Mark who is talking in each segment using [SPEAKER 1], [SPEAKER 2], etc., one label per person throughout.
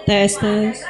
[SPEAKER 1] Tes tes.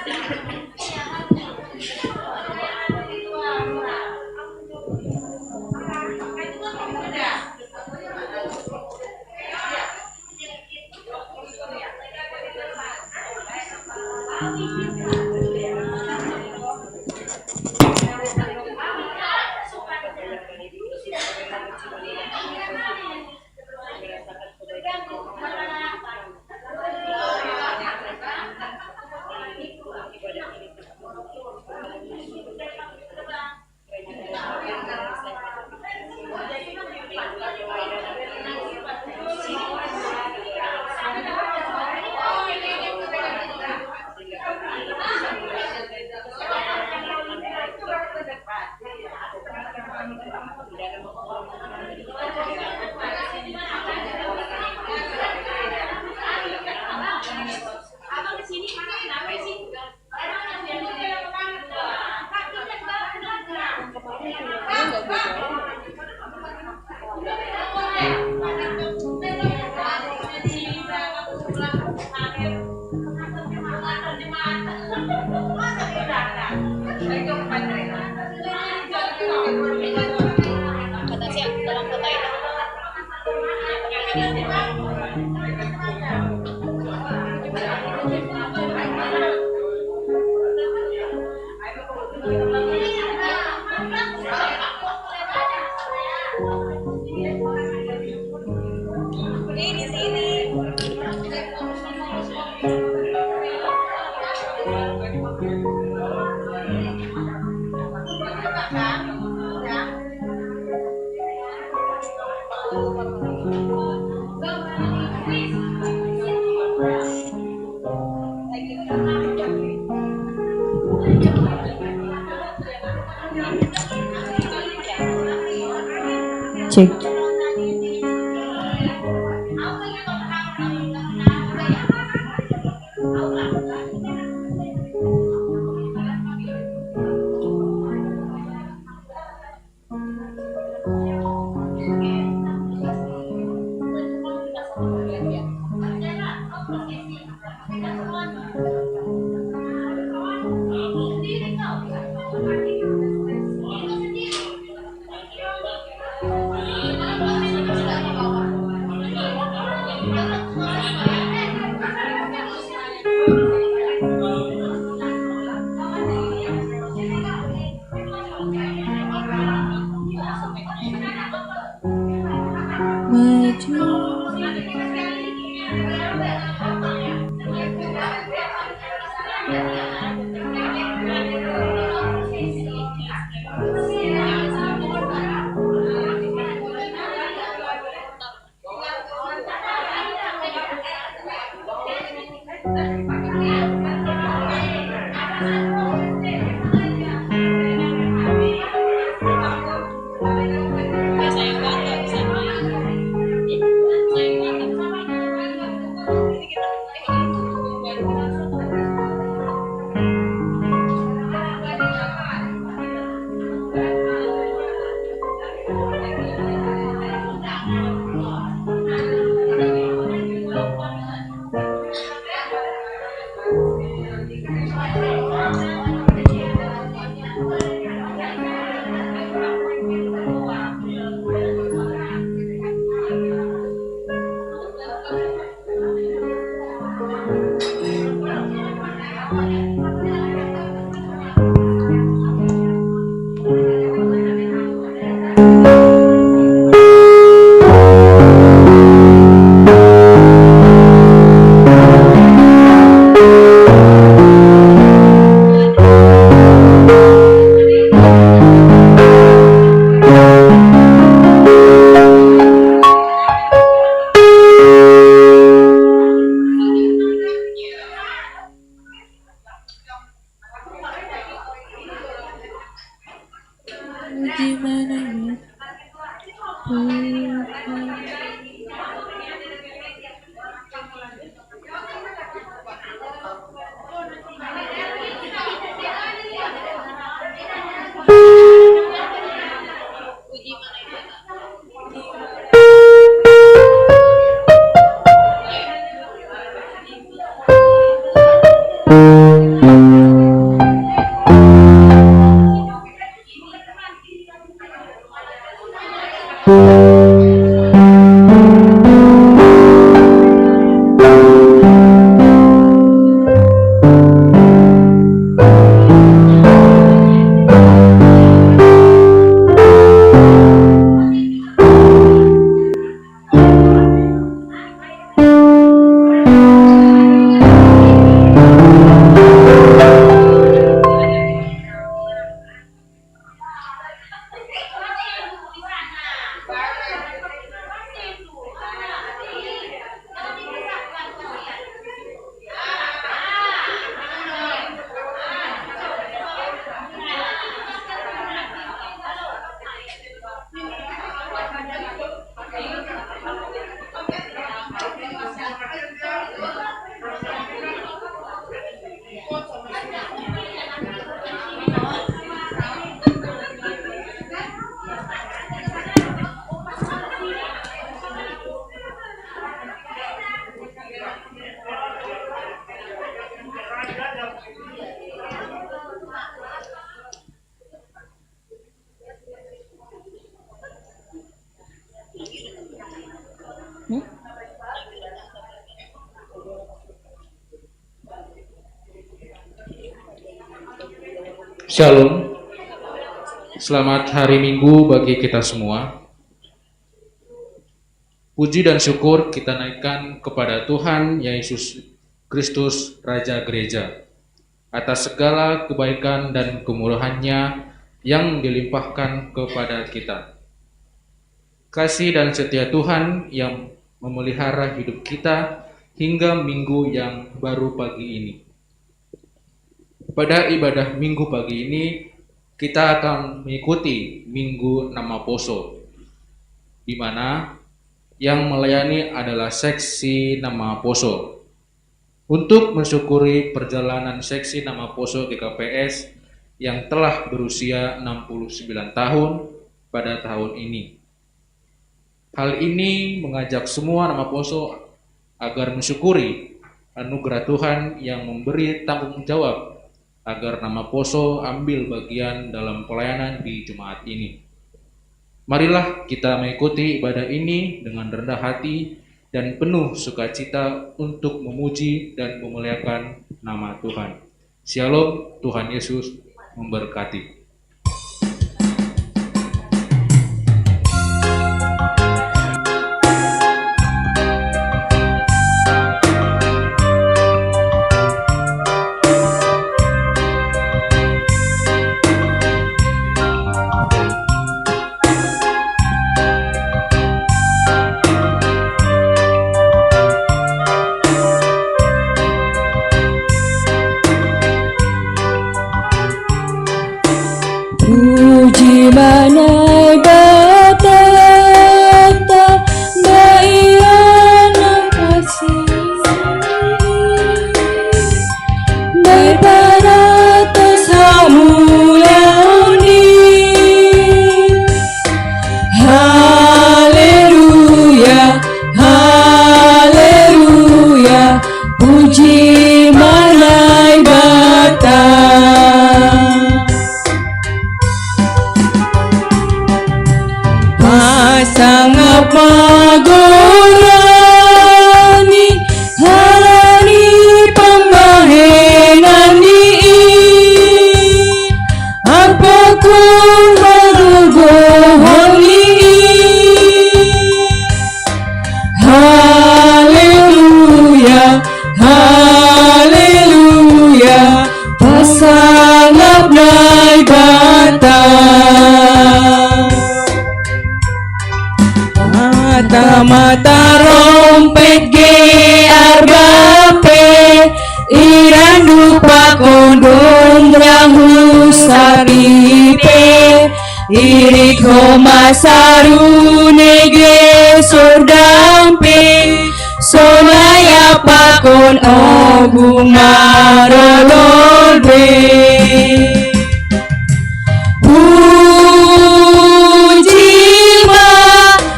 [SPEAKER 1] Cek.
[SPEAKER 2] Shalom. Selamat hari Minggu bagi kita semua. Puji dan syukur kita naikkan kepada Tuhan Yesus Kristus, Raja Gereja, atas segala kebaikan dan kemurahan-Nya yang dilimpahkan kepada kita. Kasih dan setia Tuhan yang memelihara hidup kita hingga minggu yang baru pagi ini. Pada ibadah minggu pagi ini, kita akan mengikuti Minggu Nama Poso, di mana yang melayani adalah seksi Nama Poso. Untuk mensyukuri perjalanan seksi Nama Poso GKPS yang telah berusia 69 tahun pada tahun ini. Hal ini mengajak semua Nama Poso agar mensyukuri anugerah Tuhan yang memberi tanggung jawab agar Nama Poso ambil bagian dalam pelayanan di Jemaat ini. Marilah kita mengikuti ibadah ini dengan rendah hati dan penuh sukacita untuk memuji dan memuliakan nama Tuhan. Shalom, Tuhan Yesus memberkati.
[SPEAKER 1] Puji manai batata baiana kasih Bai parata samuyani. Haleluya, haleluya, puji manai batata. Sangat magorani harani pembahenani apaku marugohoni. Haleluya, haleluya, pasangat nai bata. Mata-mata rompet ge arbape irandu pakondong rahu saripe irik homa sarune ge sordampe sonaya pakon ogunga rololbe.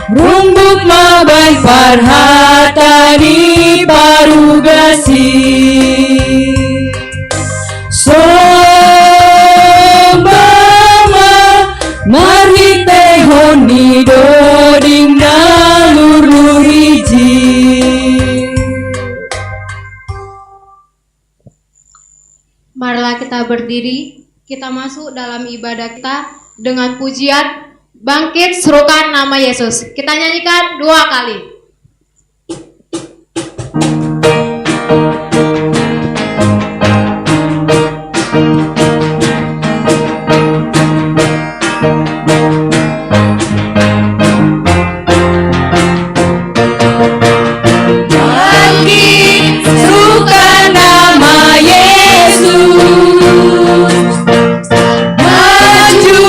[SPEAKER 1] Rumbuk mabai farhatani parugasi sombama marhite honi doding nalur luriji.
[SPEAKER 3] Marilah kita berdiri, kita masuk dalam ibadah kita dengan pujian Bangkit Serukan Nama Yesus. Kita nyanyikan 2 kali.
[SPEAKER 1] Bangkit serukan nama Yesus, maju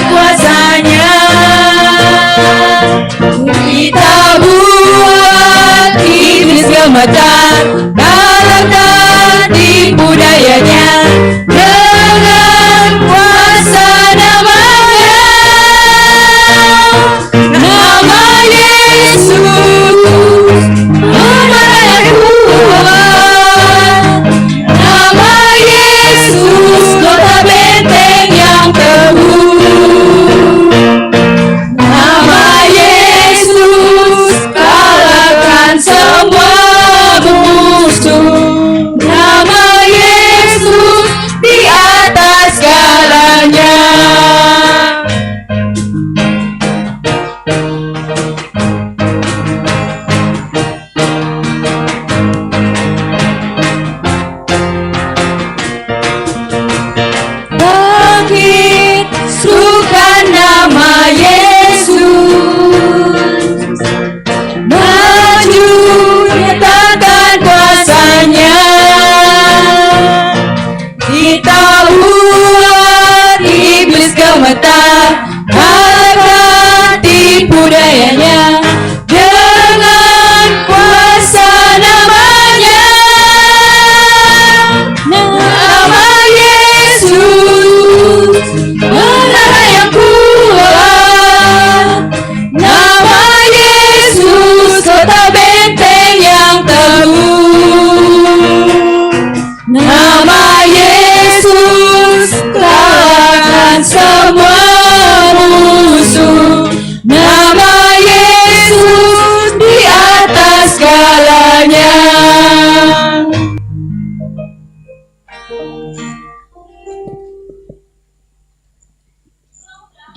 [SPEAKER 1] kuasanya.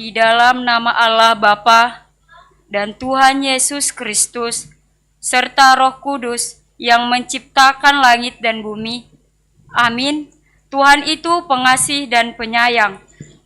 [SPEAKER 4] di dalam nama Allah Bapa dan Tuhan Yesus Kristus, serta Roh Kudus yang menciptakan langit dan bumi. Amin. Tuhan itu pengasih dan penyayang.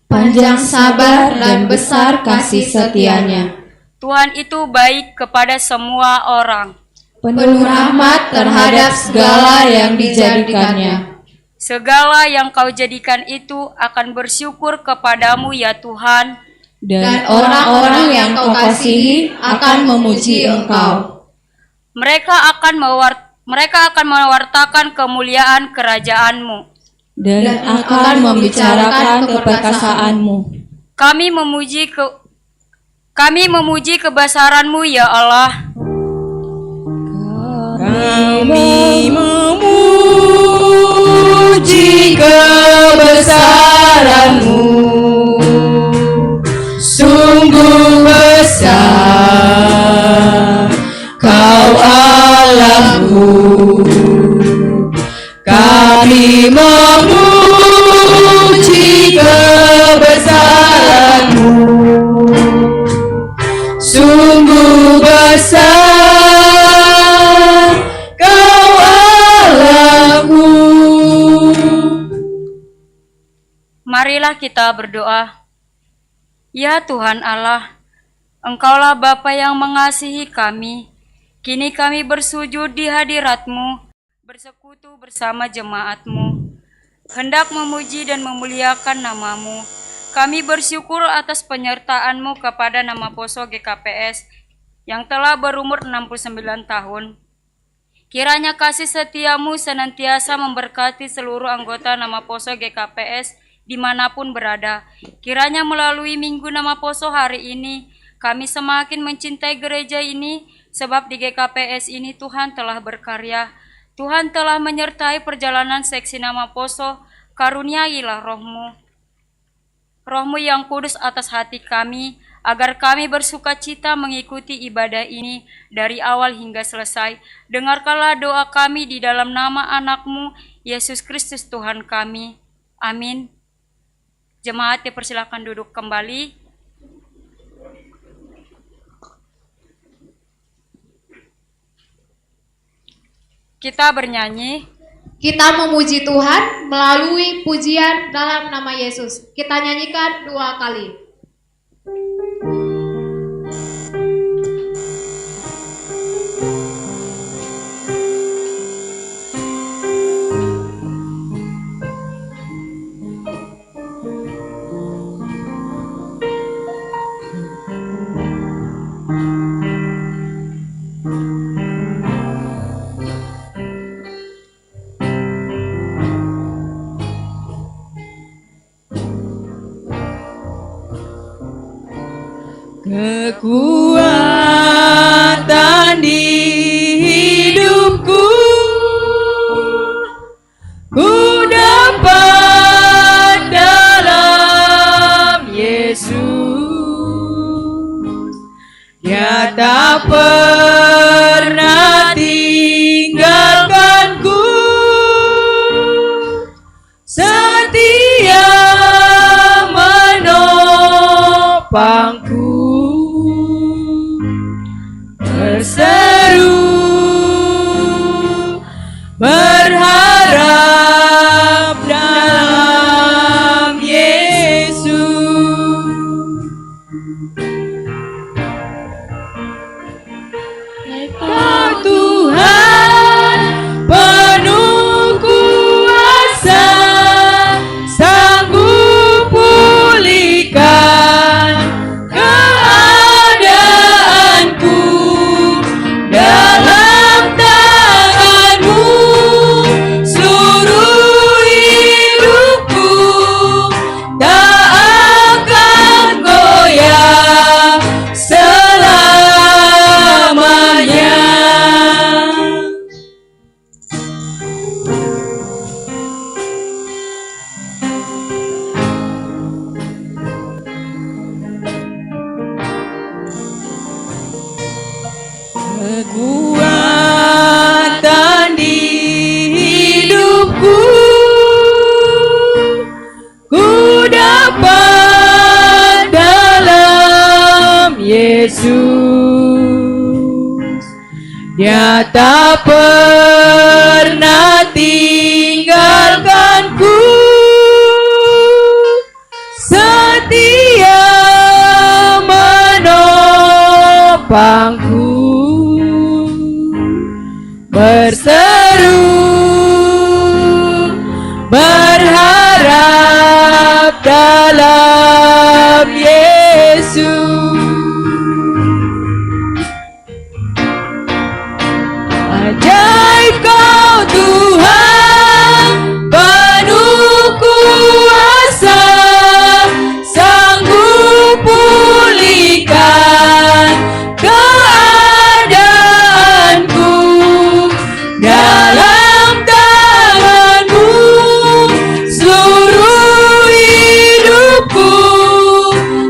[SPEAKER 1] Panjang sabar dan besar kasih setianya.
[SPEAKER 4] Tuhan itu baik kepada semua orang.
[SPEAKER 1] Penuh rahmat terhadap segala yang dijadikannya.
[SPEAKER 4] Segala yang kau jadikan itu akan bersyukur kepadamu ya Tuhan.
[SPEAKER 1] Dan orang-orang yang kau kasihi akan memuji Engkau.
[SPEAKER 4] Mereka akan mewartakan kemuliaan kerajaan-Mu.
[SPEAKER 1] Dan akan membicarakan keperkasaanmu.
[SPEAKER 4] Kami memuji kebesaran-Mu ya Allah.
[SPEAKER 1] Kami memuji kebesaran-Mu, sungguh besar Kau Allahku. Kami memuji kebesaran-Mu, sungguh besar Kau Allahku.
[SPEAKER 4] Marilah kita berdoa. Ya Tuhan Allah, Engkaulah Bapa yang mengasihi kami. Kini kami bersujud di hadirat-Mu, bersekutu bersama jemaat-Mu, hendak memuji dan memuliakan nama-Mu. Kami bersyukur atas penyertaan-Mu kepada Nama Poso GKPS yang telah berumur 69 tahun. Kiranya kasih setia-Mu senantiasa memberkati seluruh anggota Nama Poso GKPS dimanapun berada. Kiranya melalui Minggu Nama Poso hari ini, kami semakin mencintai gereja ini, sebab di GKPS ini Tuhan telah berkarya. Tuhan telah menyertai perjalanan seksi Nama Poso. Karuniailah Roh-Mu, Roh-Mu yang kudus atas hati kami, agar kami bersuka cita mengikuti ibadah ini dari awal hingga selesai. Dengarkanlah doa kami di dalam nama anak-Mu, Yesus Kristus Tuhan kami. Amin. Jemaat dipersilakan duduk kembali. Kita bernyanyi.
[SPEAKER 3] Kita memuji Tuhan melalui pujian dalam nama Yesus. Kita nyanyikan 2 kali.
[SPEAKER 1] Kekuatan di hidupku, ku dapat dalam Yesus. Dia tak pernah tinggalkanku, setia menopangku. Berseru, berharap dalam Yesus. Engkau Tuhan penuh kuasa, sanggup pulihkan
[SPEAKER 5] tak pernah tinggalkanku, setia menopangku, berseru berharap dalam Yesus. Ajaib Kau Tuhan, penuh kuasa, sanggup pulihkan keadaanku. Dalam tangan-Mu seluruh hidupku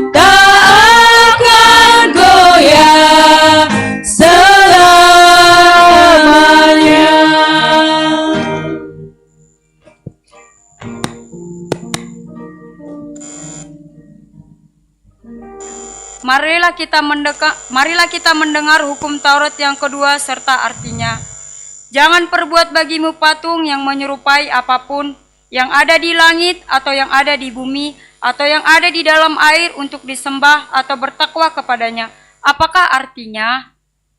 [SPEAKER 5] tak akan goyah selamanya.
[SPEAKER 4] Marilah kita mendengar hukum Taurat yang kedua serta artinya. Jangan perbuat bagimu patung yang menyerupai apapun yang ada di langit atau yang ada di bumi atau yang ada di dalam air untuk disembah atau bertakwa kepadanya. Apakah artinya?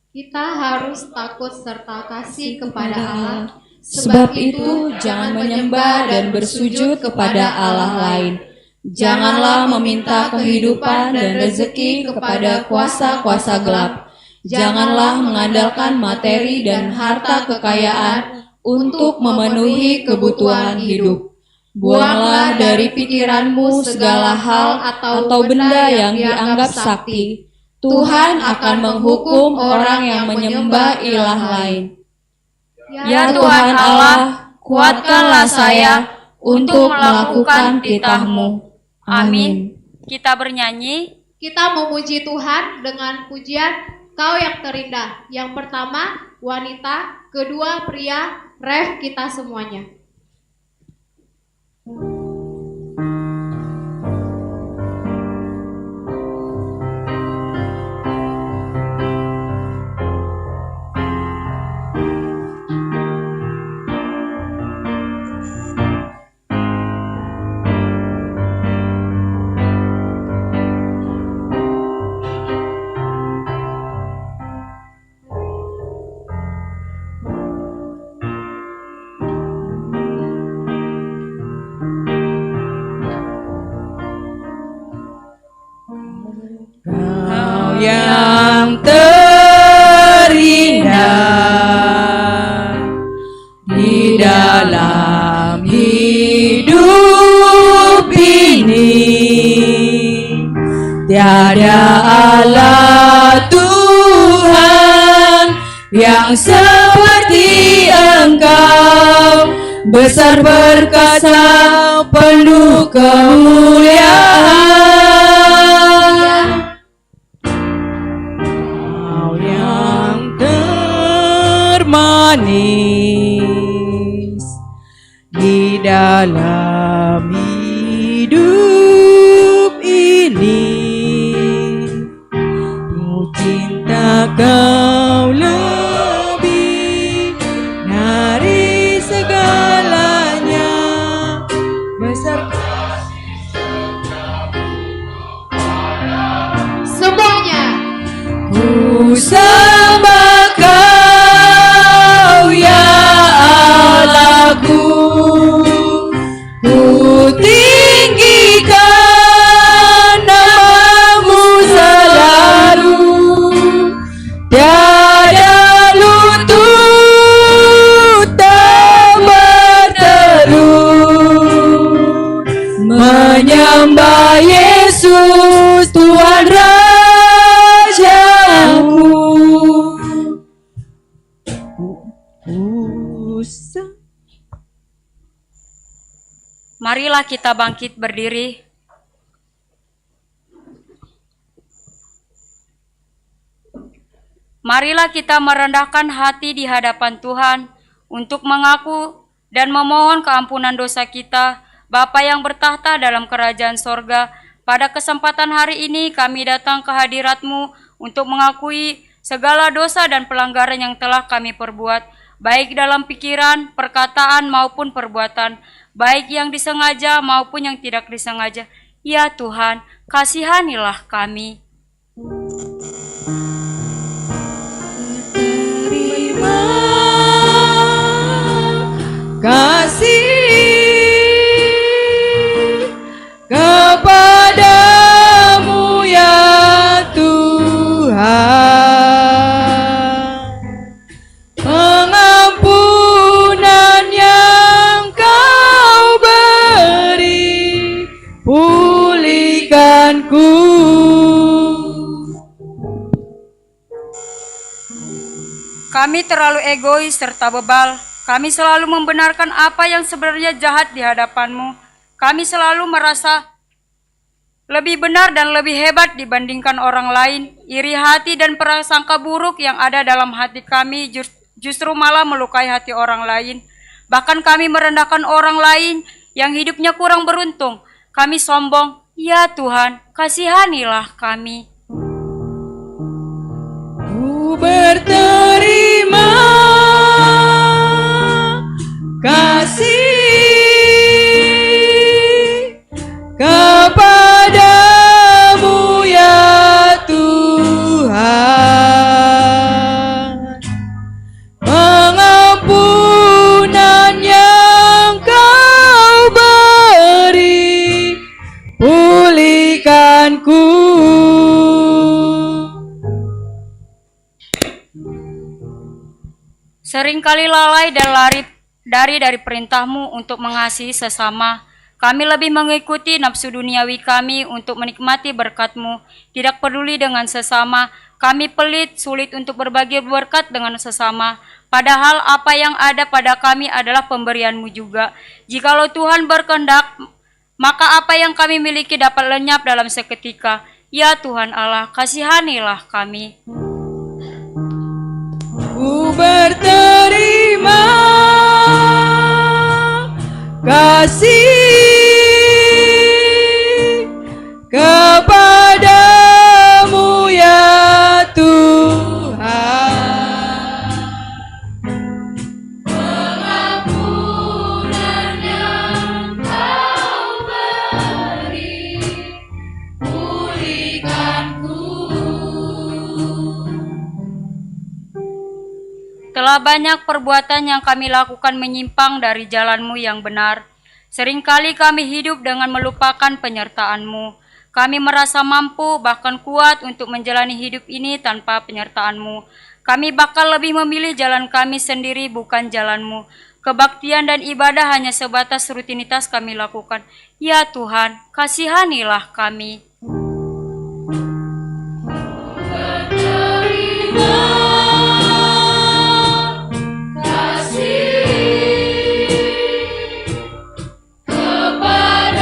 [SPEAKER 3] Kita harus takut serta kasih kepada Allah.
[SPEAKER 1] Sebab itu jangan menyembah dan bersujud kepada Allah lain. Janganlah meminta kehidupan dan rezeki kepada kuasa-kuasa gelap. Janganlah mengandalkan materi dan harta kekayaan untuk memenuhi kebutuhan hidup. Buanglah dari pikiranmu segala hal atau benda yang dianggap sakti. Tuhan akan menghukum orang yang menyembah ilah lain. Ya Tuhan Allah, kuatkanlah saya untuk melakukan titah-Mu. Amin.
[SPEAKER 4] Kita bernyanyi.
[SPEAKER 3] Kita memuji Tuhan dengan pujian Kau yang terindah. Yang pertama wanita, kedua pria, ref kita semuanya.
[SPEAKER 5] Yang terindah di dalam hidup ini, tiada Allah Tuhan yang seperti Engkau, besar perkasa penuh kemuliaan. Manis di dalam hidup ini, ku cinta Kau lebih dari segalanya, besar
[SPEAKER 3] Semuanya.
[SPEAKER 5] ku sembah Kau ya Allahku, ku tinggikan nama-Mu selalu, tiada lutut tak berteru, menyembah Yesus Tuhan Rajaku.
[SPEAKER 4] Marilah kita bangkit berdiri. Marilah kita merendahkan hati di hadapan Tuhan untuk mengaku dan memohon keampunan dosa kita. Bapa yang bertahta dalam kerajaan sorga, pada kesempatan hari ini kami datang ke hadirat-Mu untuk mengakui segala dosa dan pelanggaran yang telah kami perbuat, baik dalam pikiran, perkataan maupun perbuatan, baik yang disengaja maupun yang tidak disengaja. Ya Tuhan, kasihanilah kami.
[SPEAKER 5] Terima kasih kepadamu ya Tuhan, pengampunan yang Kau beri, pulihkanku.
[SPEAKER 4] Kami terlalu egois serta bebal. Kami selalu membenarkan apa yang sebenarnya jahat di hadapan-Mu. Kami selalu merasa lebih benar dan lebih hebat dibandingkan orang lain. Iri hati dan prasangka buruk yang ada dalam hati kami justru malah melukai hati orang lain. Bahkan kami merendahkan orang lain yang hidupnya kurang beruntung. Kami sombong. Ya Tuhan, kasihanilah kami.
[SPEAKER 5] Ku berterima kasih kepadamu ya Tuhan, pengampunan yang Kau beri, pulihkanku.
[SPEAKER 4] Seringkali lalai dan lari dari perintah-Mu untuk mengasihi sesama. Kami lebih mengikuti nafsu duniawi kami untuk menikmati berkat-Mu, tidak peduli dengan sesama. Kami pelit, sulit untuk berbagi berkat dengan sesama. Padahal apa yang ada pada kami adalah pemberian-Mu juga. Jikalau Tuhan berkehendak, maka apa yang kami miliki dapat lenyap dalam seketika. Ya Tuhan Allah, kasihanilah kami.
[SPEAKER 5] Ku berterima kasih kepadamu ya Tuhan, pengampunan yang Kau beri, pulihkanku.
[SPEAKER 4] Telah banyak perbuatan yang kami lakukan menyimpang dari jalan-Mu yang benar. Seringkali kami hidup dengan melupakan penyertaan-Mu. Kami merasa mampu bahkan kuat untuk menjalani hidup ini tanpa penyertaan-Mu. Kami bakal lebih memilih jalan kami sendiri bukan jalan-Mu. Kebaktian dan ibadah hanya sebatas rutinitas kami lakukan. Ya Tuhan, kasihanilah kami.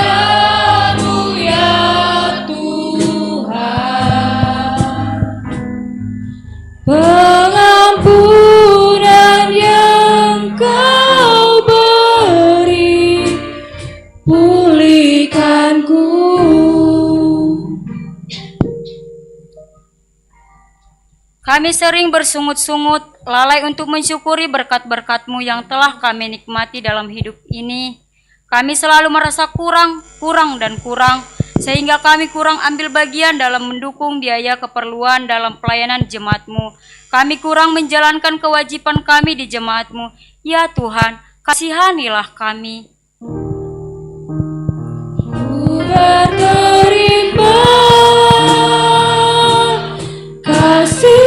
[SPEAKER 5] Kepadamu ya Tuhan, pengampunan yang Kau beri, pulihkanku.
[SPEAKER 4] Kami sering bersungut-sungut, lalai untuk mensyukuri berkat-berkat-Mu yang telah kami nikmati dalam hidup ini. Kami selalu merasa kurang, sehingga kami kurang ambil bagian dalam mendukung biaya keperluan dalam pelayanan jemaat-Mu. Kami kurang menjalankan kewajiban kami di jemaat-Mu. Ya Tuhan, kasihanilah kami.
[SPEAKER 5] Ku berterima kasih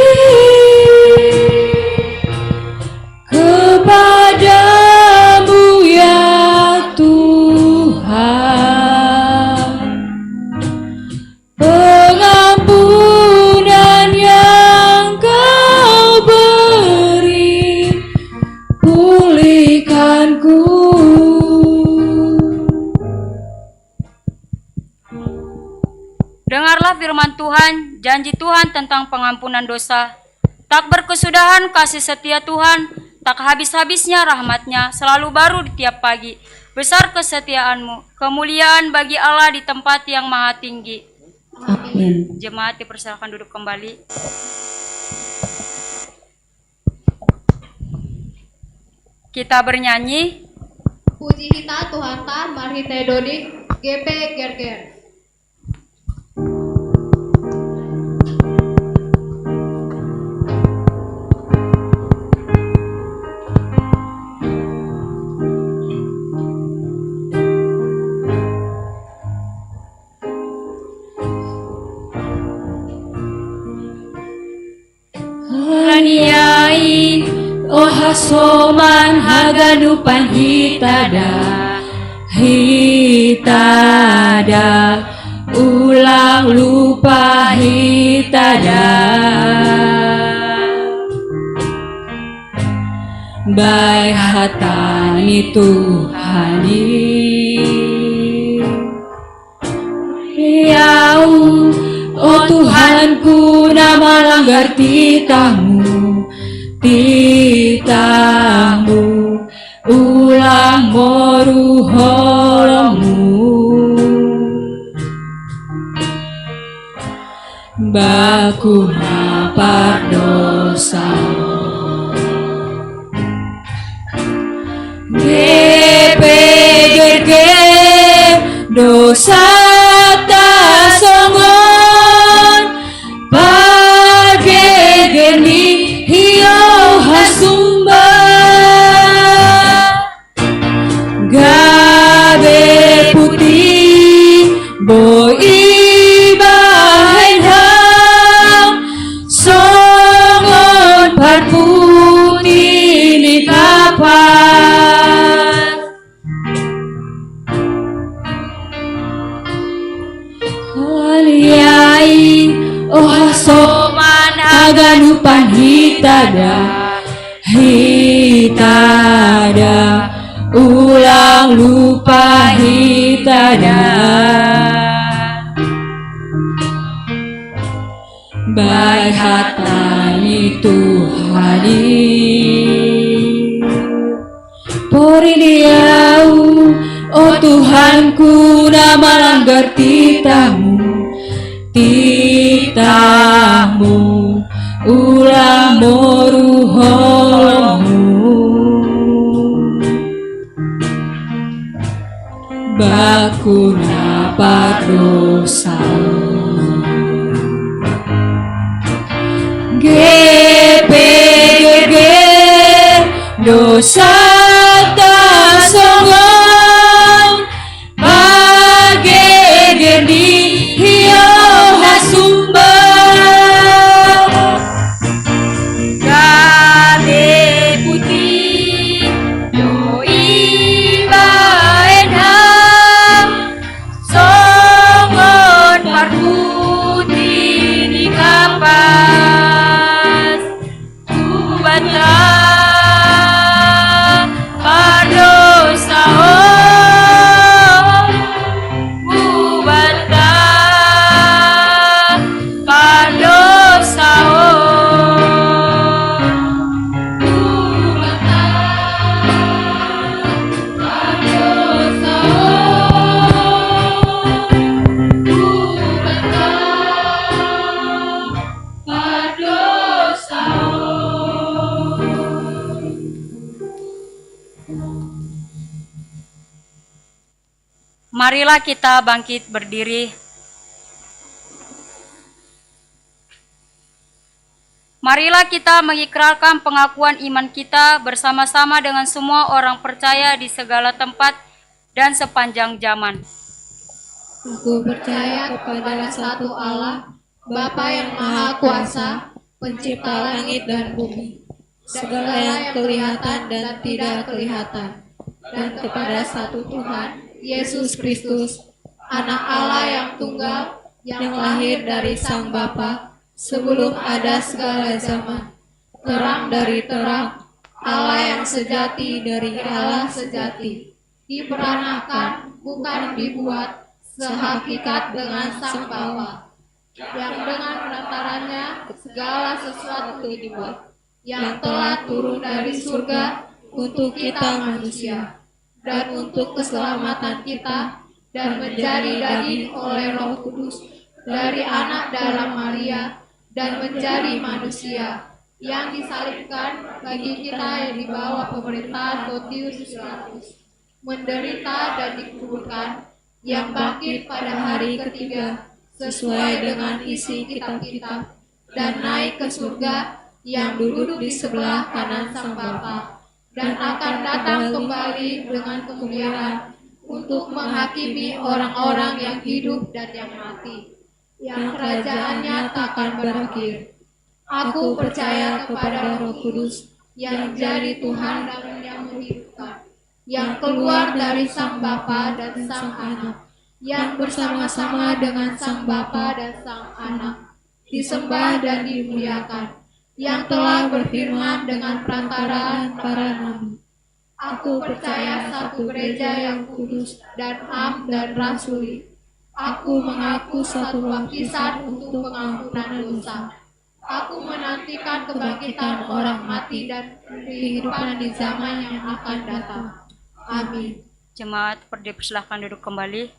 [SPEAKER 5] kepadamu ya Tuhan, pengampunan yang Kau beri, pulihkanku.
[SPEAKER 4] Dengarlah firman Tuhan, janji Tuhan tentang pengampunan dosa. Tak berkesudahan kasih setia Tuhan, tak habis-habisnya rahmat-Nya, selalu baru di tiap pagi. Besar kesetiaan-Mu, kemuliaan bagi Allah di tempat yang maha tinggi.
[SPEAKER 1] Amin.
[SPEAKER 4] Jemaat dipersilakan duduk kembali. Kita bernyanyi.
[SPEAKER 3] Puji hita Tuhan ta marhite dodi GP Gerger.
[SPEAKER 5] Haniai ohasoman haganupan hitada ulang lupa hitada baik hatani Tuhani Yau oh Tuhanku nama langgar titahmu ulang moru holomu baku napa dosa geger dosa tak songon pagegeni hiyo hasumba gabe putih boi bahenham songon parputih ni kapan Aliai oh soman aganupan hitada ulang lupa hitada baik hatani Tuhani pori diau oh Tuhanku nama langgar titahmu ulang moru holomu baku napa dosa geger dosa tak songon bageger di hiyo hasumba gabe putih doi baenham songon parputih di kapas kubata pardosa kubata pardosa
[SPEAKER 4] Marilah kita bangkit berdiri. Marilah kita mengikrarkan pengakuan iman kita bersama-sama dengan semua orang percaya di segala tempat dan sepanjang zaman.
[SPEAKER 3] Aku percaya kepada satu Allah, Bapa yang Maha Kuasa, Pencipta langit dan bumi, segala yang kelihatan dan tidak kelihatan, dan kepada satu Tuhan, Yesus Kristus, Anak Allah yang tunggal, yang lahir dari Sang Bapa, sebelum ada segala zaman, terang dari terang, Allah yang sejati dari Allah sejati, diperanakan, bukan dibuat, sehakikat dengan Sang Bapa, yang dengan penatarannya segala sesuatu dibuat, yang telah turun dari surga untuk kita manusia, dan untuk keselamatan kita, dan menjadi daging oleh Roh Kudus dari anak darah Maria, dan menjadi manusia, yang disalibkan bagi kita yang di bawah pemerintahan Pontius Pilatus, menderita dan dikuburkan, yang bangkit pada hari ketiga sesuai dengan isi kitab-kitab, dan naik ke surga, yang duduk di sebelah kanan Sang Bapa, dan akan datang kembali dengan kemuliaan untuk menghakimi orang-orang yang hidup dan yang mati, yang kerajaannya tak akan berakhir. Aku percaya kepada Roh Kudus, yang jadi Tuhan dan yang menghidupkan, yang keluar dari Sang Bapa dan Sang Anak, yang bersama-sama dengan Sang Bapa dan Sang Anak, disembah dan dimuliakan, yang telah berfirman dengan perantaraan para nabi. Aku percaya satu gereja yang kudus dan am dan rasuli. Aku mengaku satu baptisan untuk pengampunan dosa. Aku menantikan kebangkitan orang mati dan kehidupan di zaman yang akan datang. Amin.
[SPEAKER 4] Jemaat dipersilahkan duduk kembali.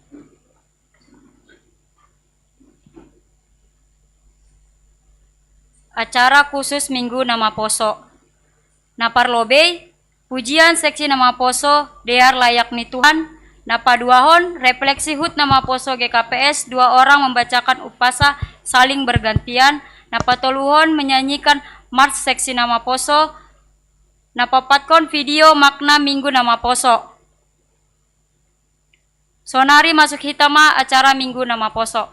[SPEAKER 4] Acara khusus Minggu Nama Poso. Napar lobe, pujian seksi Nama Poso, dear layak ni Tuhan. Napa duahon, refleksi hut Nama Poso GKPS, 2 orang membacakan upasa saling bergantian. Napa toluhon menyanyikan Mars seksi Nama Poso. Napa patkon video makna Minggu Nama Poso. Sonari masuk hitama acara Minggu Nama Poso.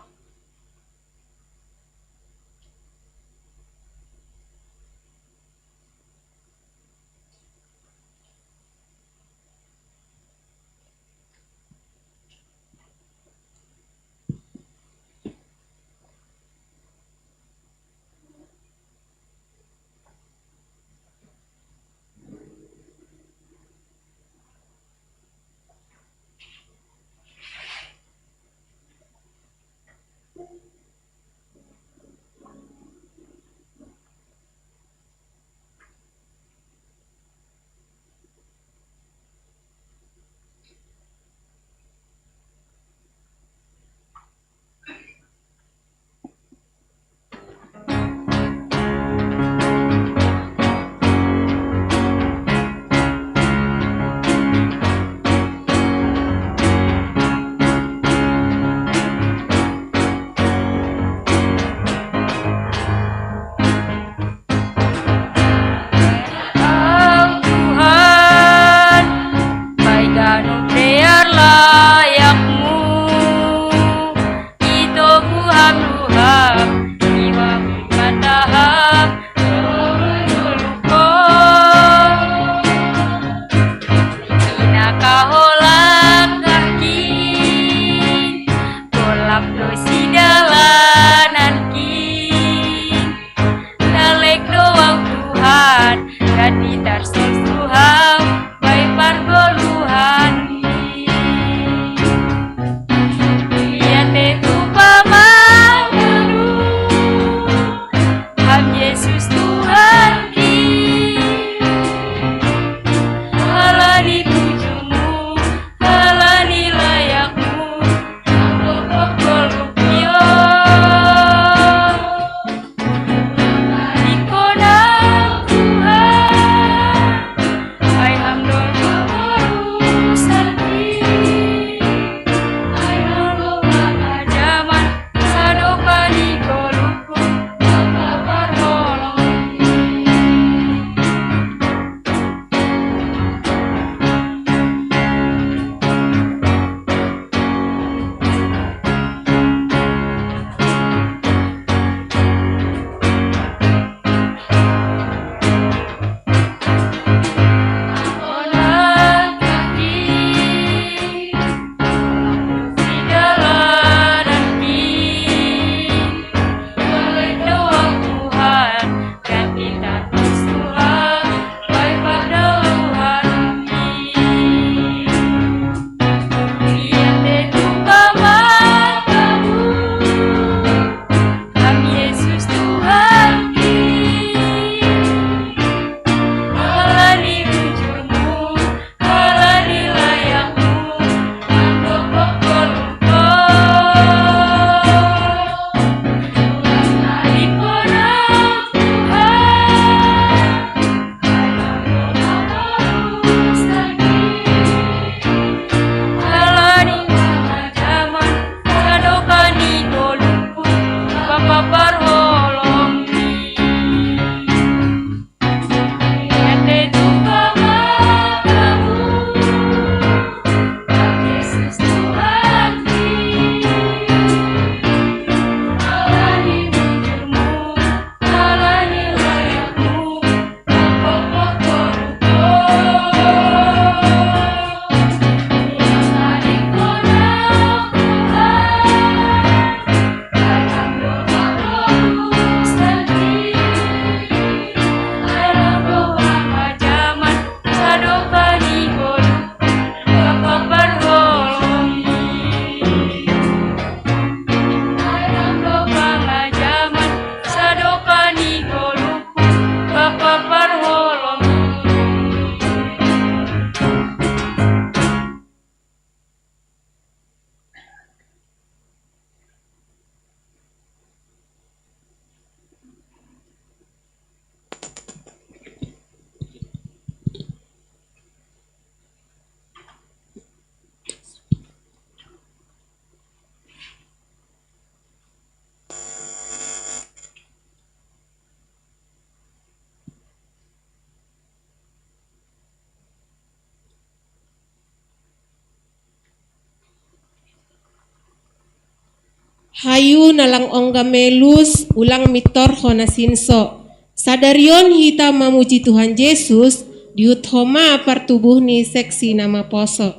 [SPEAKER 3] Hayu nalang ongga melus ulang mitor hona sinso. Sadarion hita memuji Tuhan Yesus diut homa pertubuh ni seksi nama poso.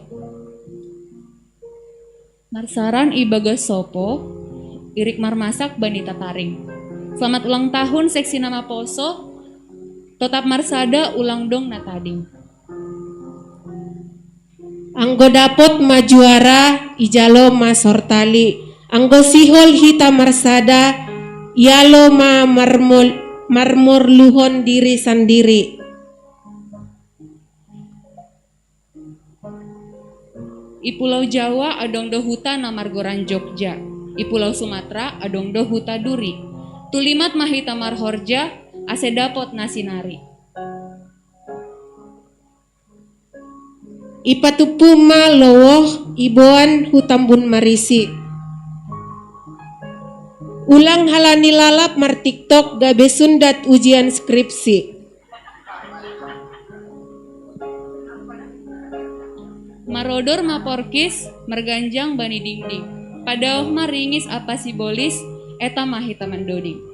[SPEAKER 1] Marsaran ibaga sopo, irik marmasak banita taring. Selamat ulang tahun seksi nama poso, tetap marsada ulang dong natading.
[SPEAKER 3] Anggo dapot majuara ijalo masortali. Anggo sihol hita marsada ialo ma marmur luhon diri sendiri.
[SPEAKER 1] I Pulau Jawa adong do huta namargoran Jogja. I Pulau Sumatera adong do huta duri. Tulimat mahita marhorja ase dapot nasinari.
[SPEAKER 3] Ipatupu ma lowoh iboan hutambun marisi. Ulang halani lalap mar TikTok gabe sundat ujian skripsi.
[SPEAKER 1] Marodor maporkis merganjang bani dingding. Padauh maringis apa si bolis eta mahita mendoding.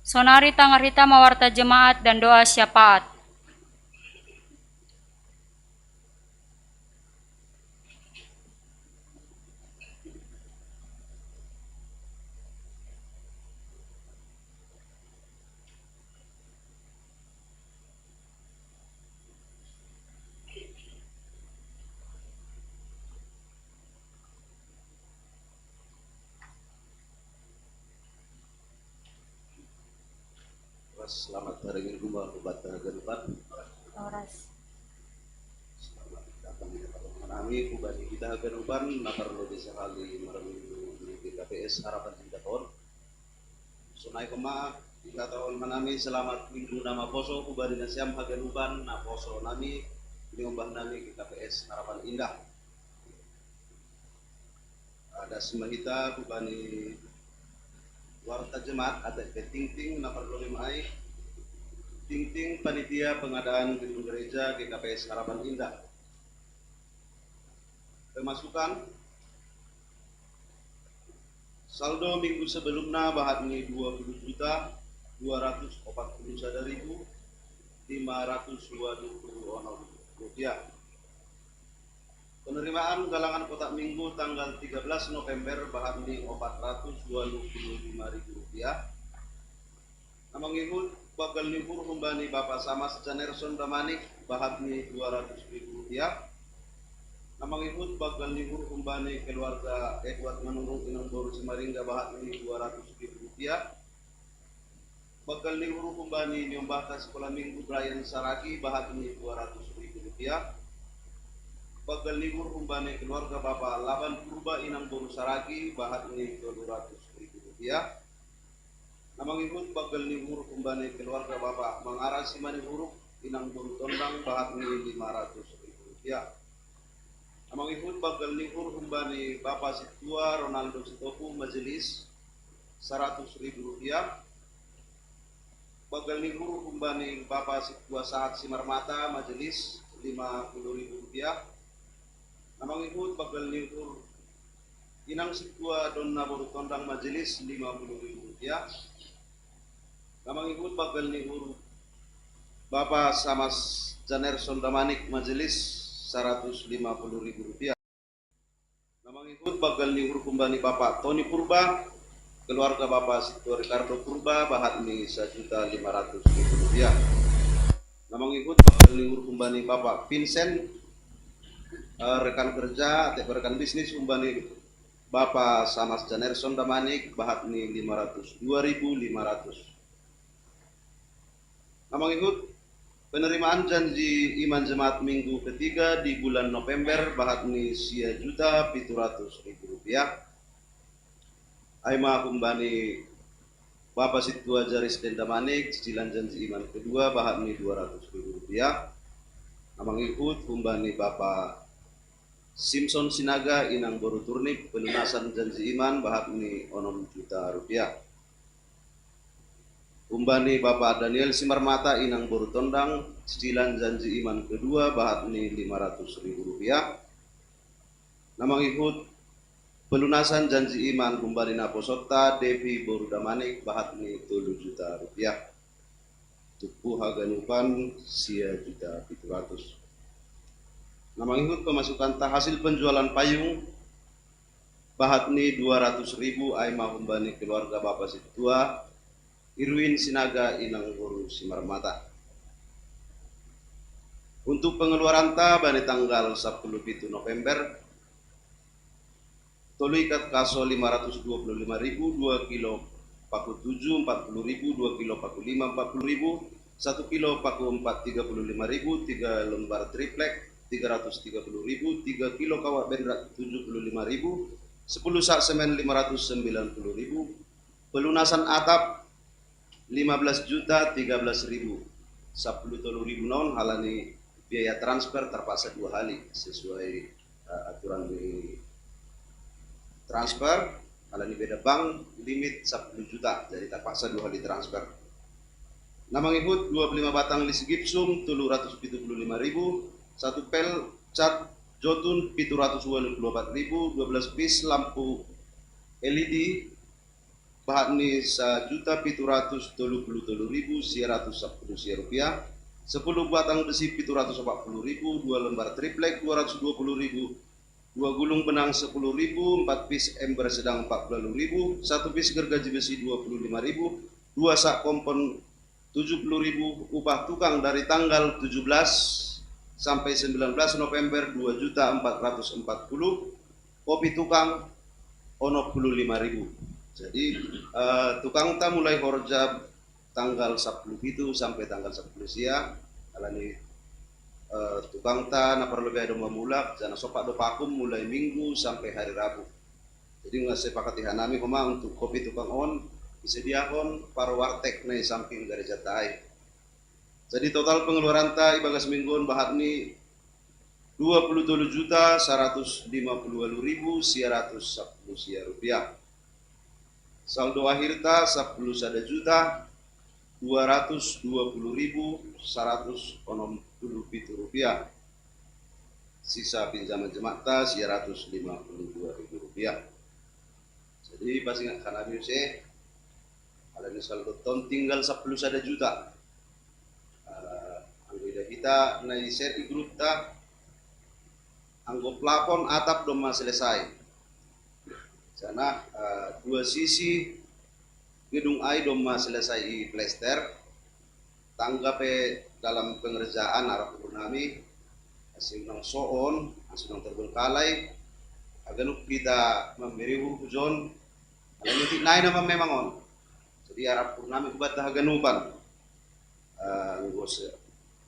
[SPEAKER 4] Sonari tangarita mawarta jemaat dan doa syafaat.
[SPEAKER 6] Selamat hari Minggu Bapak Garupat.
[SPEAKER 4] Oras.
[SPEAKER 6] Selamat datang di tempat menami kubani kita Garupan nakar lo desa kali merenung di KPS Harapan Sindator. Sunai kema 3 tahun menami selamat minggu nama poso kubani nasiam Hagarupan na poso nami ini umbah nami di KPS Harapan Indah. Ada semahita kubani warta jemaat ada ting-ting nakar lo limai ting-ting panitia pengadaan gedung gereja GKPS Harapan Indah. Pemasukan saldo minggu sebelumnya bahan ini 20.241.520 rupiah. Penerimaan galangan kotak minggu tanggal 13 November bahan ini 425.000 rupiah. Nama ngikut bagal libur humbani Bapak Samas Janerson Damanik bahan ini 200.000 rupiah. Nama ngikut bagal libur humbani keluarga Edward Manurung Inang Boru Semaringga bahan ini 200.000 rupiah. Bagal libur humbani Nyombahta Sekolah Minggu Brian Saragi bahan ini 200.000 rupiah. Bagal libur humbani keluarga Bapak Laban Purba Inang Boru Saragi bahan ini 200.000 rupiah. Nama ngikut bagal libur humbani keluarga Bapak Mangara Simani Huruf Inang Boru Tondang bahan ini 500.000 rupiah. Nama ngikut bagal libur humbani Bapak Situa Ronaldo Sitopu Majelis 100.000 rupiah. Bagal libur humbani Bapak Situa Sahat Simarmata Majelis 50.000 rupiah. Nama ngikut bagal libur Inang Situa Donna Boru Tondang Majelis 50.000 rupiah. Nama ngikut bagal libur Bapak Samas Janerson Damanik Majelis 150.000 rupiah. Nama ngikut bagal libur kumbani Bapak Tony Purba keluarga Bapak Situa Ricardo Purba bahat ini 1.500.000 rupiah. Nama ngikut bagal libur kumbani Bapak Vincent rekan kerja atau rekan bisnis kumbani Bapak Samas Janerson Damanik bahat ini 2.500. Nama ngikut penerimaan janji iman jemaat minggu ketiga di bulan November bahat ini 1.700.000 rupiah. Aima kumbani Bapak Situa Jaris Dendamanik cicilan janji iman kedua bahat ini 200.000 rupiah. Nama ngikut kumbani Bapak Simpson Sinaga Inang Boru Turnip pelunasan janji iman bahat ini 6 juta rupiah. Umbani Bapak Daniel Simarmata Inang Boru Tondang cicilan janji iman kedua bahat ini 500.000 rupiah. Nama ngikut pelunasan janji iman kumbani Naposota Devi Boru Damanik bahat ini 3 juta rupiah. Tupu haganupan 1.700.000. Nama ngikut pemasukan hasil penjualan payung bahat ini 200.000 aima kumbani keluarga Bapak Situa Irwin Sinaga Inang Boru Simarmata. Untuk pengeluaran bani tanggal 10 November tolu ikat kaso 525.000 2 kilo paku 7 40.000 2 kilo paku 5 40.000 1 kilo paku 4 35.000 3 lembar triplek 330.000 3 kilo kawat benrat 75.000 10 sak semen 590.000 pelunasan atap 15.013.000 10 tolu ribu non halani biaya transfer terpaksa 2 kali sesuai aturan di transfer halani beda bank limit 10 juta jadi terpaksa 2 kali transfer. Nama ngikut 25 batang list gipsum 375.000 1 pel cat jotun 784.000 12 piece lampu LED bahat ni 1.733.910 rupiah. 10 batang besi 740.000, 2 lembar triplek 220.000, 2 gulung benang 10.000, 4 piece ember sedang 40.000, 1 piece gergaji besi 25.000, 2 sak kompon 70.000, upah tukang dari tanggal 17 sampai 19 November 2.440.000, kopi tukang 65.000. Jadi tukang ta mulai horja tanggal 10 itu sampai tanggal 10 sia alani tukang ta na perlu lebih ada memulak jana sopak do pakum mulai minggu sampai hari Rabu. Jadi nggak sepakati hanami koma untuk kopi tukang on disediakan para wartek na samping gereja tai. Jadi total pengeluaran ta ibagas mingguan bahat ni 27.150.910 rupiah. Saldo akhir ta 10.220.160 rupiah. Sisa pinjaman jemaat ta 152.000 rupiah. Jadi pas ingat karena saya ada di saldo tahun tinggal 10 juta. Anggota kita naik share di grup ta. Anggo plafon atap doma selesai. Sana dua sisi gedung ai doma selesai i plester. Tangga pe dalam pengerjaan arah purnami asin nang soon, asin nang terbengkalai. Aganuk kita memberi hujon. Alam itu naik nama memang on. Jadi arah purnami kubat haganupan.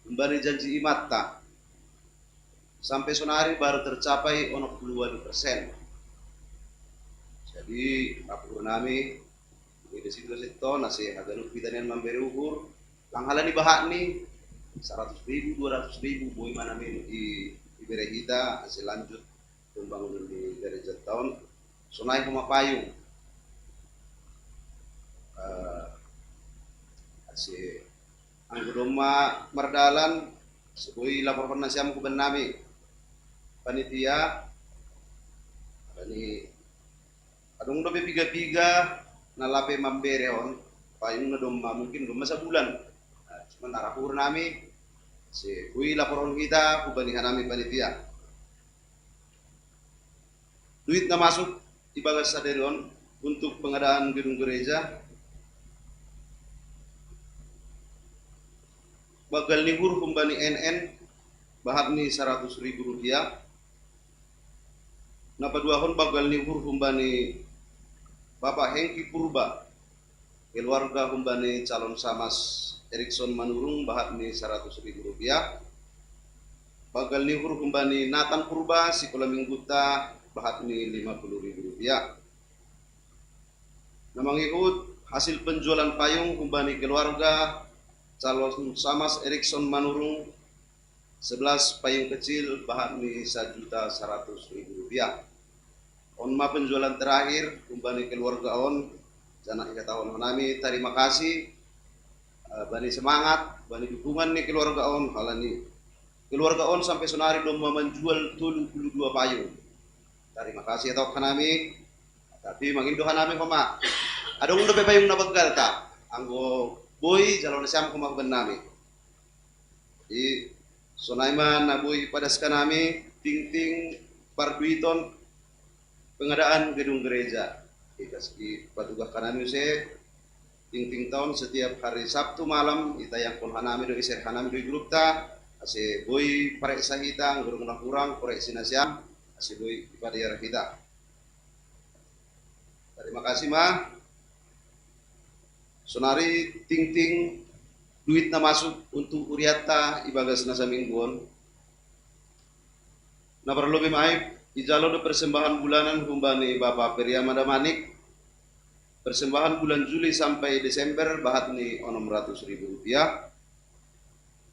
[SPEAKER 6] Kembali janji imata. Sampai sonari baru tercapai 62%. Jadi rapor nami di situ nasi harga kita yang memberi ukur langhalan di bahan nih 100.000, 200.000 boy mana di bere kita hasil lanjut pembangunan di gereja tahun sonai koma payung hasil anggota merdalan sebuah laporan nasiam kuben nami panitia ini adong dobe piga-piga nalape mambereon payung na doma mungkin doma sa bulan cuman arapur nami si kui laporan kita kubandingkan nami panitia duit na masuk ibagas saderon untuk pengadaan gedung gereja bagal libur kumbani NN bahat ni 100.000 rupiah. Napa dua hon bagal libur kumbani Bapak Hengki Purba keluarga kumbani calon Samas Erikson Manurung bahat ni 100.000 rupiah. Bagal libur kumbani Nathan Purba sekolah mingguta bahat ni 50.000 rupiah. Namang ikut hasil penjualan payung kumbani keluarga calon Samas Erikson Manurung 11 payung kecil bahan ni 1.100.000 rupiah. Onma penjualan terakhir kumpani keluarga on jana ika tahun nami terima kasih bani semangat bani dukungan nih keluarga on halani keluarga on sampai sonari domma menjual 72 payung. Terima kasih atau kanami tapi mangin doa nami koma ada undo payung na begal ta anggo boy jalon siam koma benami. Di sonaiman naboy padas kanami ting-ting parduiton pengadaan gedung gereja. Di patugah kanami se ting-ting tahun setiap hari Sabtu malam kita yang pun hanami do iser hanami do grup ta ase boy parek sahita ngurung kurang korek sinasiam ase boy pada daerah kita. Terima kasih mah. Sonari ting-ting duit na masuk untuk uriata ibagas nasa mingguan. Na perlu bimai ijalo do persembahan bulanan kumbani Bapak Periama Damanik. Persembahan bulan Juli sampai Desember bahat ni 600.000 rupiah.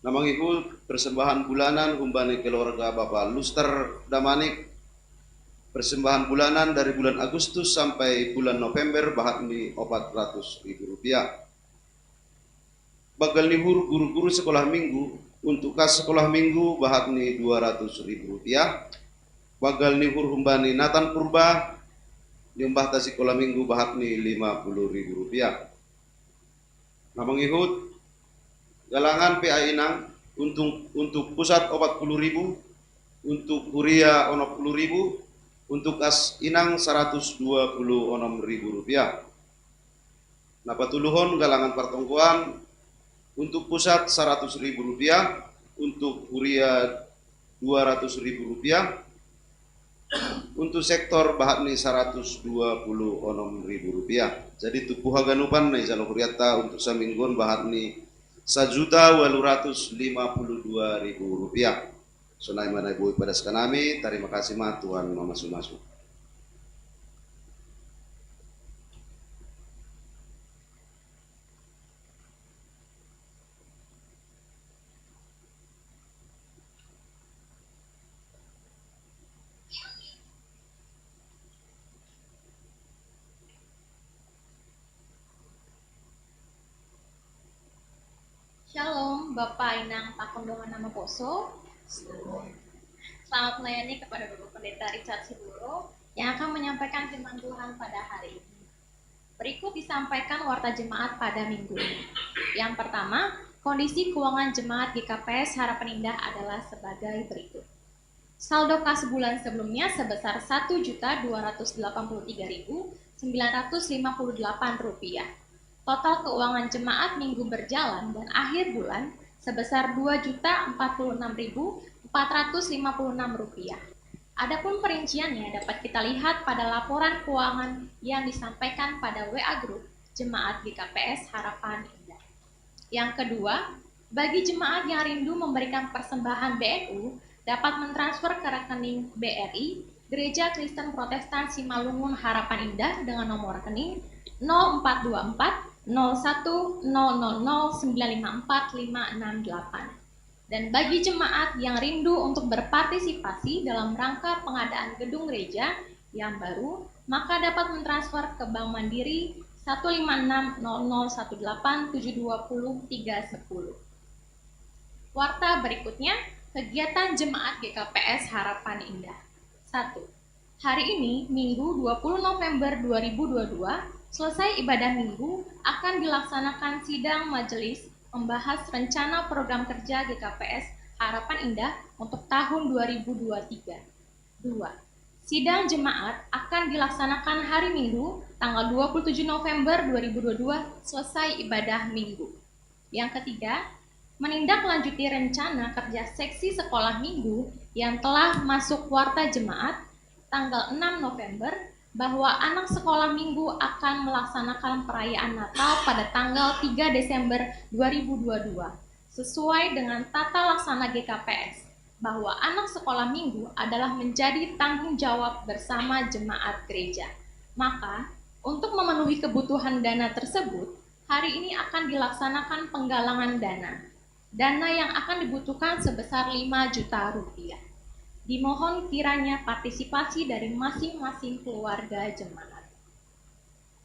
[SPEAKER 6] Namang ikut persembahan bulanan kumbani keluarga Bapak Luster Damanik. Persembahan bulanan dari bulan Agustus sampai bulan November bahat ni 400.000 rupiah. Bagal libur guru-guru sekolah minggu untuk kas sekolah minggu bahat ni 200.000 rupiah. Bagal libur humbani Nathan Purba Nyumbah ta sekolah minggu bahat ni Rp50.000. Nah mengikut galangan PA Inang untuk pusat 40.000, untuk kuria 60.000, untuk as Inang Rp126.000. Nah patuluhon galangan pertongkuan untuk pusat Rp100.000, untuk kuria Rp200.000, untuk sektor bahat ni Rp126.000. Jadi tupuh haganupan na isalo kuriata untuk semingguan bahat ni Rp1.852.000. So na mana ibu pada sekanami, terima kasih mah Tuhan mamasu-masu.
[SPEAKER 7] Shalom, Bapak Inang Pakondongan Nama Poso. Selamat melayani kepada Bapak Pendeta Richard Siburo yang akan menyampaikan firman Tuhan pada hari ini. Berikut disampaikan warta jemaat pada minggu ini. Yang pertama, kondisi keuangan jemaat GKPS Harapan Indah adalah sebagai berikut. Saldo kas bulan sebelumnya sebesar Rp1.283.958. Total keuangan jemaat minggu berjalan dan akhir bulan sebesar Rp2.046.456. Adapun perinciannya dapat kita lihat pada laporan keuangan yang disampaikan pada WA Group Jemaat GKPS Harapan Indah. Yang kedua, bagi jemaat yang rindu memberikan persembahan BNU dapat mentransfer ke rekening BRI Gereja Kristen Protestan Simalungun Harapan Indah dengan nomor rekening 0424 0100095458. Dan bagi jemaat yang rindu untuk berpartisipasi dalam rangka pengadaan gedung gereja yang baru, maka dapat mentransfer ke Bank Mandiri 1560018720310. Warta berikutnya, kegiatan jemaat GKPS Harapan Indah. 1. Hari ini, Minggu 20 November 2022, selesai ibadah minggu, akan dilaksanakan sidang majelis membahas rencana program kerja GKPS Harapan Indah untuk tahun 2023. 2. Sidang jemaat akan dilaksanakan hari Minggu, tanggal 27 November 2022, selesai ibadah minggu. Yang ketiga, menindaklanjuti rencana kerja seksi sekolah minggu yang telah masuk warta jemaat tanggal 6 November, bahwa anak sekolah minggu akan melaksanakan perayaan Natal pada tanggal 3 Desember 2022 sesuai dengan tata laksana GKPS, bahwa anak sekolah minggu adalah menjadi tanggung jawab bersama jemaat gereja. Maka, untuk memenuhi kebutuhan dana tersebut, hari ini akan dilaksanakan penggalangan dana. Dana yang akan dibutuhkan sebesar Rp5 juta. Dimohon kiranya partisipasi dari masing-masing keluarga jemaat.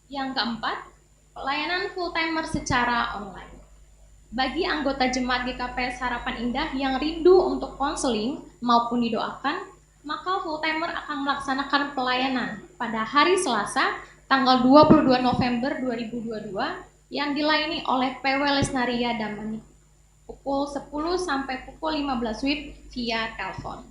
[SPEAKER 7] Yang keempat, pelayanan full-timer secara online. Bagi anggota jemaat GKPS Harapan Indah yang rindu untuk konseling maupun didoakan, maka full-timer akan melaksanakan pelayanan pada hari Selasa, tanggal 22 November 2022, yang dilayani oleh PW Lesnaria Damanik, pukul 10 sampai pukul 15 WIB via telepon.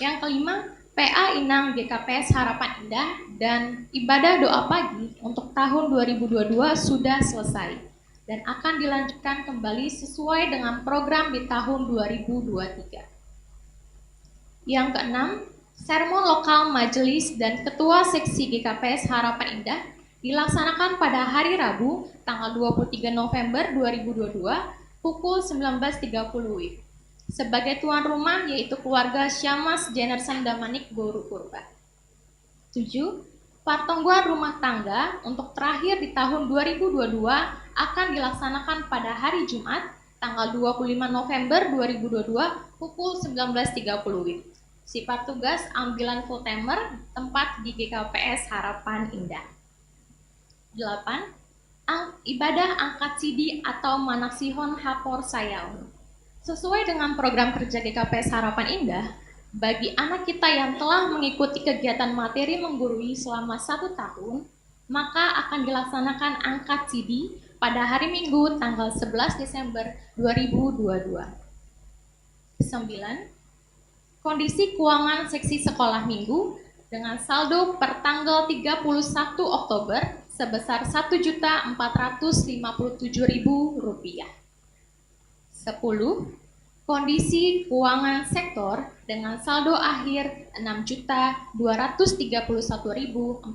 [SPEAKER 7] Yang kelima, PA Inang GKPS Harapan Indah dan ibadah doa pagi untuk tahun 2022 sudah selesai dan akan dilanjutkan kembali sesuai dengan program di tahun 2023. Yang keenam, sermon lokal majelis dan ketua seksi GKPS Harapan Indah dilaksanakan pada hari Rabu, tanggal 23 November 2022, pukul 19.30 WIB. Sebagai tuan rumah yaitu keluarga Syamas Jenersen Damanik Boru Purba. 7. Pertemuan rumah tangga untuk terakhir di tahun 2022 akan dilaksanakan pada hari Jumat, tanggal 25 November 2022, pukul 19.30 WIB. Sifat tugas ambilan full-timer tempat di GKPS Harapan Indah. 8. Ibadah angkat sidi atau manaksihon hapor sayaun. Sesuai dengan program kerja GKPS Harapan Indah, bagi anak kita yang telah mengikuti kegiatan materi menggurui selama 1 tahun, maka akan dilaksanakan angkat CD pada hari Minggu tanggal 11 Desember 2022. 9. Kondisi keuangan seksi sekolah minggu dengan saldo per tanggal 31 Oktober sebesar Rp1.457.000. 10. Kondisi keuangan sektor dengan saldo akhir Rp6.231.400.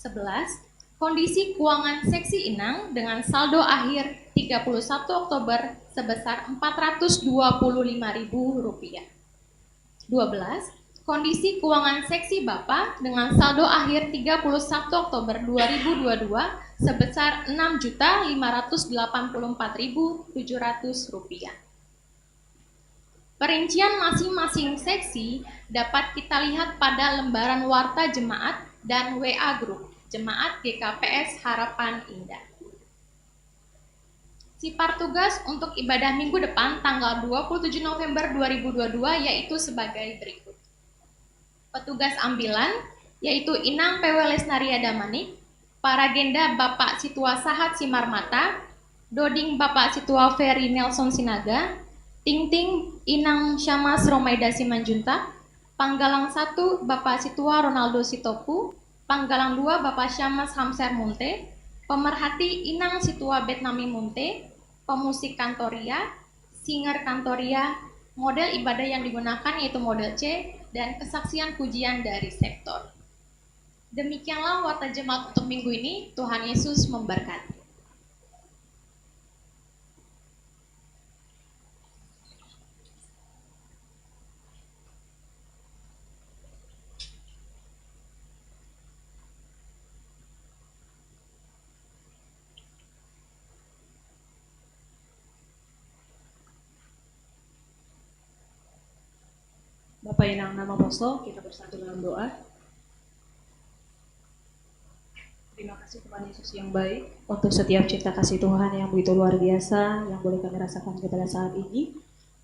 [SPEAKER 7] 11. Kondisi keuangan seksi Inang dengan saldo akhir 31 Oktober sebesar Rp425.000. 12. Kondisi keuangan seksi Bapak dengan saldo akhir 31 Oktober 2022 sebesar Rp6.584.700. Perincian masing-masing seksi dapat kita lihat pada lembaran warta jemaat dan WA Group Jemaat GKPS Harapan Indah. Sipar tugas untuk ibadah minggu depan tanggal 27 November 2022 yaitu sebagai berikut. Petugas ambilan yaitu Inang PW Lesnaria Damanik, Paragenda Bapak Situa Sahat Simarmata, Doding Bapak Situa Ferry Nelson Sinaga, Ting Inang Syamas Romaida Simanjunta, Panggalang 1 Bapak Situa Ronaldo Sitopu, Panggalang 2 Bapak Syamas Hamser Munte, Pemerhati Inang Situa Betnami Munte, Pemusik Kantoria, Singer Kantoria, model ibadah yang digunakan yaitu model C, dan kesaksian pujian dari sektor. Demikianlah warta jemaat untuk minggu ini. Tuhan Yesus memberkati.
[SPEAKER 8] Bapak Inang Nama Poso, kita bersatu dalam doa. Terima kasih kepada Yesus yang baik untuk setiap cinta kasih Tuhan yang begitu luar biasa yang boleh kami rasakan pada saat ini.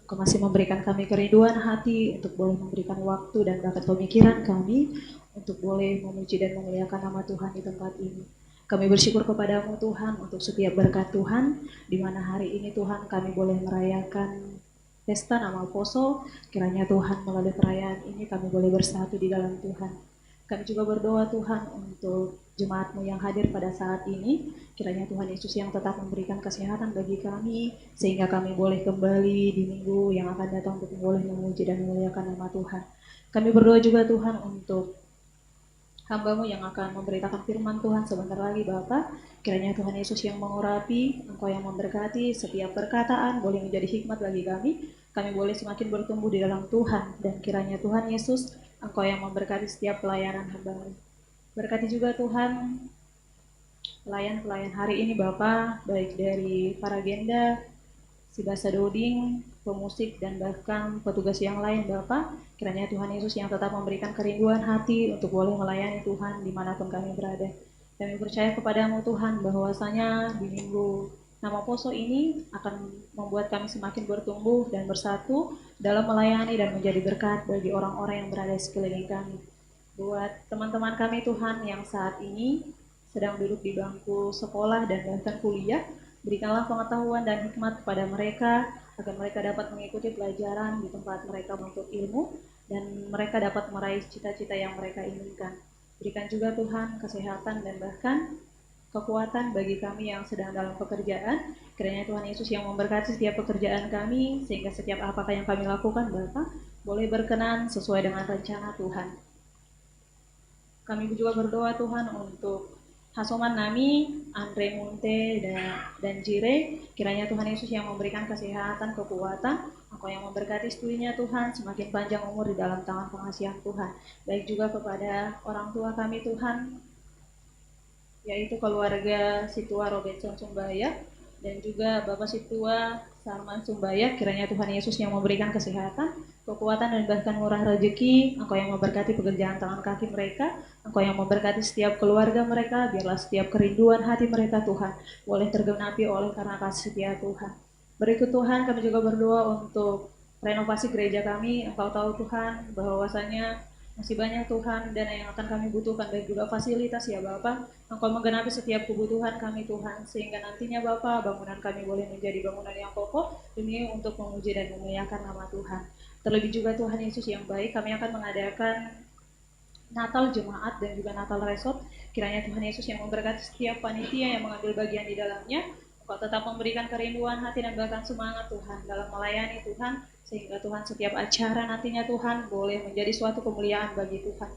[SPEAKER 8] Engkau masih memberikan kami kerinduan hati untuk boleh memberikan waktu dan bahkan pemikiran kami untuk boleh memuji dan memuliakan nama Tuhan di tempat ini. Kami bersyukur kepadamu Tuhan untuk setiap berkat Tuhan, di mana hari ini Tuhan kami boleh merayakan pesta Nama Poso. Kiranya Tuhan melalui perayaan ini kami boleh bersatu di dalam Tuhan. Kami juga berdoa Tuhan untuk jemaat-Mu yang hadir pada saat ini. Kiranya Tuhan Yesus yang tetap memberikan kesehatan bagi kami, sehingga kami boleh kembali di minggu yang akan datang untuk boleh memuji dan memuliakan nama Tuhan. Kami berdoa juga Tuhan untuk hamba-Mu yang akan memberitakan firman Tuhan sebentar lagi Bapa. Kiranya Tuhan Yesus yang mengurapi, Engkau yang memberkati setiap perkataan boleh menjadi hikmat bagi kami. Kami boleh semakin bertumbuh di dalam Tuhan, dan kiranya Tuhan Yesus Engkau yang memberkati setiap pelayanan hamba-Mu. Berkati juga Tuhan pelayan-pelayan hari ini Bapa, baik dari Paragenda, Sibasa Doding, pemusik dan bahkan petugas yang lain Bapa. Kiranya Tuhan Yesus yang tetap memberikan kerinduan hati untuk boleh melayani Tuhan dimanapun kami berada. Kami percaya kepadamu Tuhan bahwasanya di minggu Nama Poso ini akan membuat kami semakin bertumbuh dan bersatu dalam melayani dan menjadi berkat bagi orang-orang yang berada di sekeliling kami. Buat teman-teman kami Tuhan yang saat ini sedang duduk di bangku sekolah dan bahkan kuliah, berikanlah pengetahuan dan hikmat kepada mereka agar mereka dapat mengikuti pelajaran di tempat mereka menuntut ilmu dan mereka dapat meraih cita-cita yang mereka inginkan. Berikan juga Tuhan kesehatan dan bahkan kekuatan bagi kami yang sedang dalam pekerjaan. Kiranya Tuhan Yesus yang memberkati setiap pekerjaan kami, sehingga setiap apakah yang kami lakukan Bapa boleh berkenan sesuai dengan rencana Tuhan. Kami juga berdoa Tuhan untuk Hasoman Nami, Andre Munte, dan Jire. Kiranya Tuhan Yesus yang memberikan kesehatan, kekuatan, Engkau yang memberkati studinya Tuhan, semakin panjang umur di dalam tangan pengasihan Tuhan. Baik juga kepada orang tua kami Tuhan, yaitu keluarga Situa Robertson Sumbaya dan juga Bapak Situa Sarman Sumbaya. Kiranya Tuhan Yesus yang memberikan kesehatan, kekuatan dan bahkan murah rezeki. Engkau yang memberkati pekerjaan tangan kaki mereka, Engkau yang memberkati setiap keluarga mereka. Biarlah setiap kerinduan hati mereka Tuhan boleh tergenapi oleh karena kasih setia Tuhan. Berikut Tuhan kami juga berdoa untuk renovasi gereja kami. Engkau tahu Tuhan bahwasanya masih banyak Tuhan dana yang akan kami butuhkan, baik juga fasilitas ya Bapa. Engkau menggenapi setiap kebutuhan kami Tuhan, sehingga nantinya Bapa bangunan kami boleh menjadi bangunan yang kokoh demi untuk memuji dan memuliakan nama Tuhan. Terlebih juga Tuhan Yesus yang baik, kami akan mengadakan Natal Jemaat dan juga Natal Resort. Kiranya Tuhan Yesus yang memberkati setiap panitia yang mengambil bagian di dalamnya. Engkau tetap memberikan kerinduan hati dan bahkan semangat Tuhan dalam melayani Tuhan, sehingga Tuhan setiap acara nantinya Tuhan boleh menjadi suatu kemuliaan bagi Tuhan.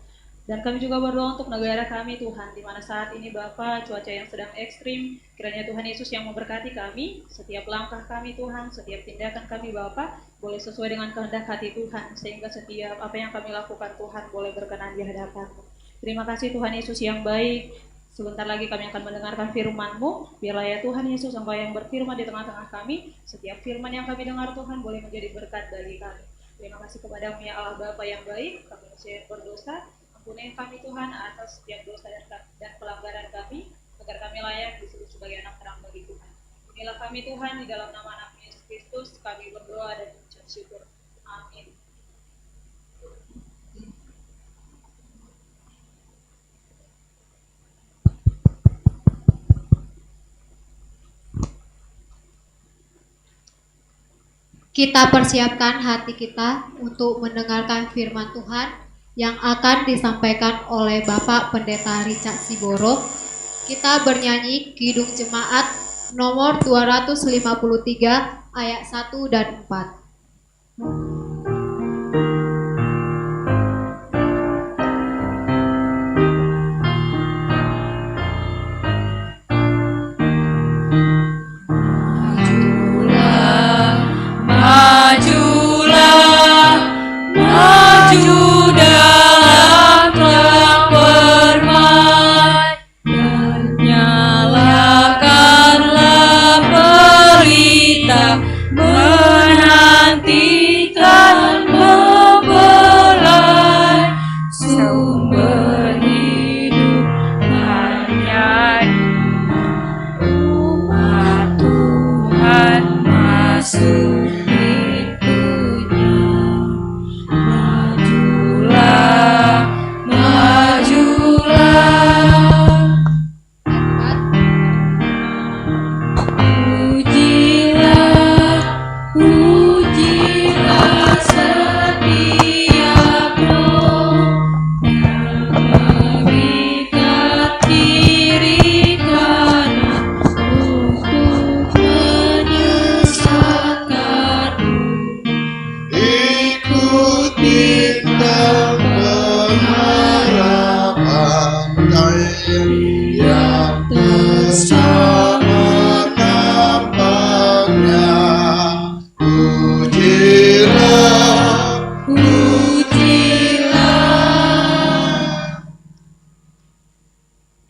[SPEAKER 8] Dan kami juga berdoa untuk negara kami Tuhan, di mana saat ini Bapa cuaca yang sedang ekstrim. Kiranya Tuhan Yesus yang memberkati kami, setiap langkah kami Tuhan, setiap tindakan kami Bapa boleh sesuai dengan kehendak hati Tuhan, sehingga setiap apa yang kami lakukan Tuhan boleh berkenan di hadapan-Mu. Terima kasih Tuhan Yesus yang baik. Sebentar lagi kami akan mendengarkan firman-Mu. Biarlah ya Tuhan Yesus, Engkau yang berfirman di tengah-tengah kami. Setiap firman yang kami dengar Tuhan boleh menjadi berkat bagi kami. Terima kasih kepada-Mu ya Allah Bapa yang baik. Kami masih berdosa. Ampuni kami Tuhan atas setiap dosa dan pelanggaran kami, agar kami layak disebut sebagai anak terang bagi Tuhan. Inilah kami Tuhan, di dalam nama anak Yesus Kristus kami berdoa dan mengucap syukur. Amin.
[SPEAKER 3] Kita persiapkan hati kita untuk mendengarkan firman Tuhan yang akan disampaikan oleh Bapak Pendeta Richard Siboro. Kita bernyanyi Kidung Jemaat nomor 253 ayat 1 dan 4.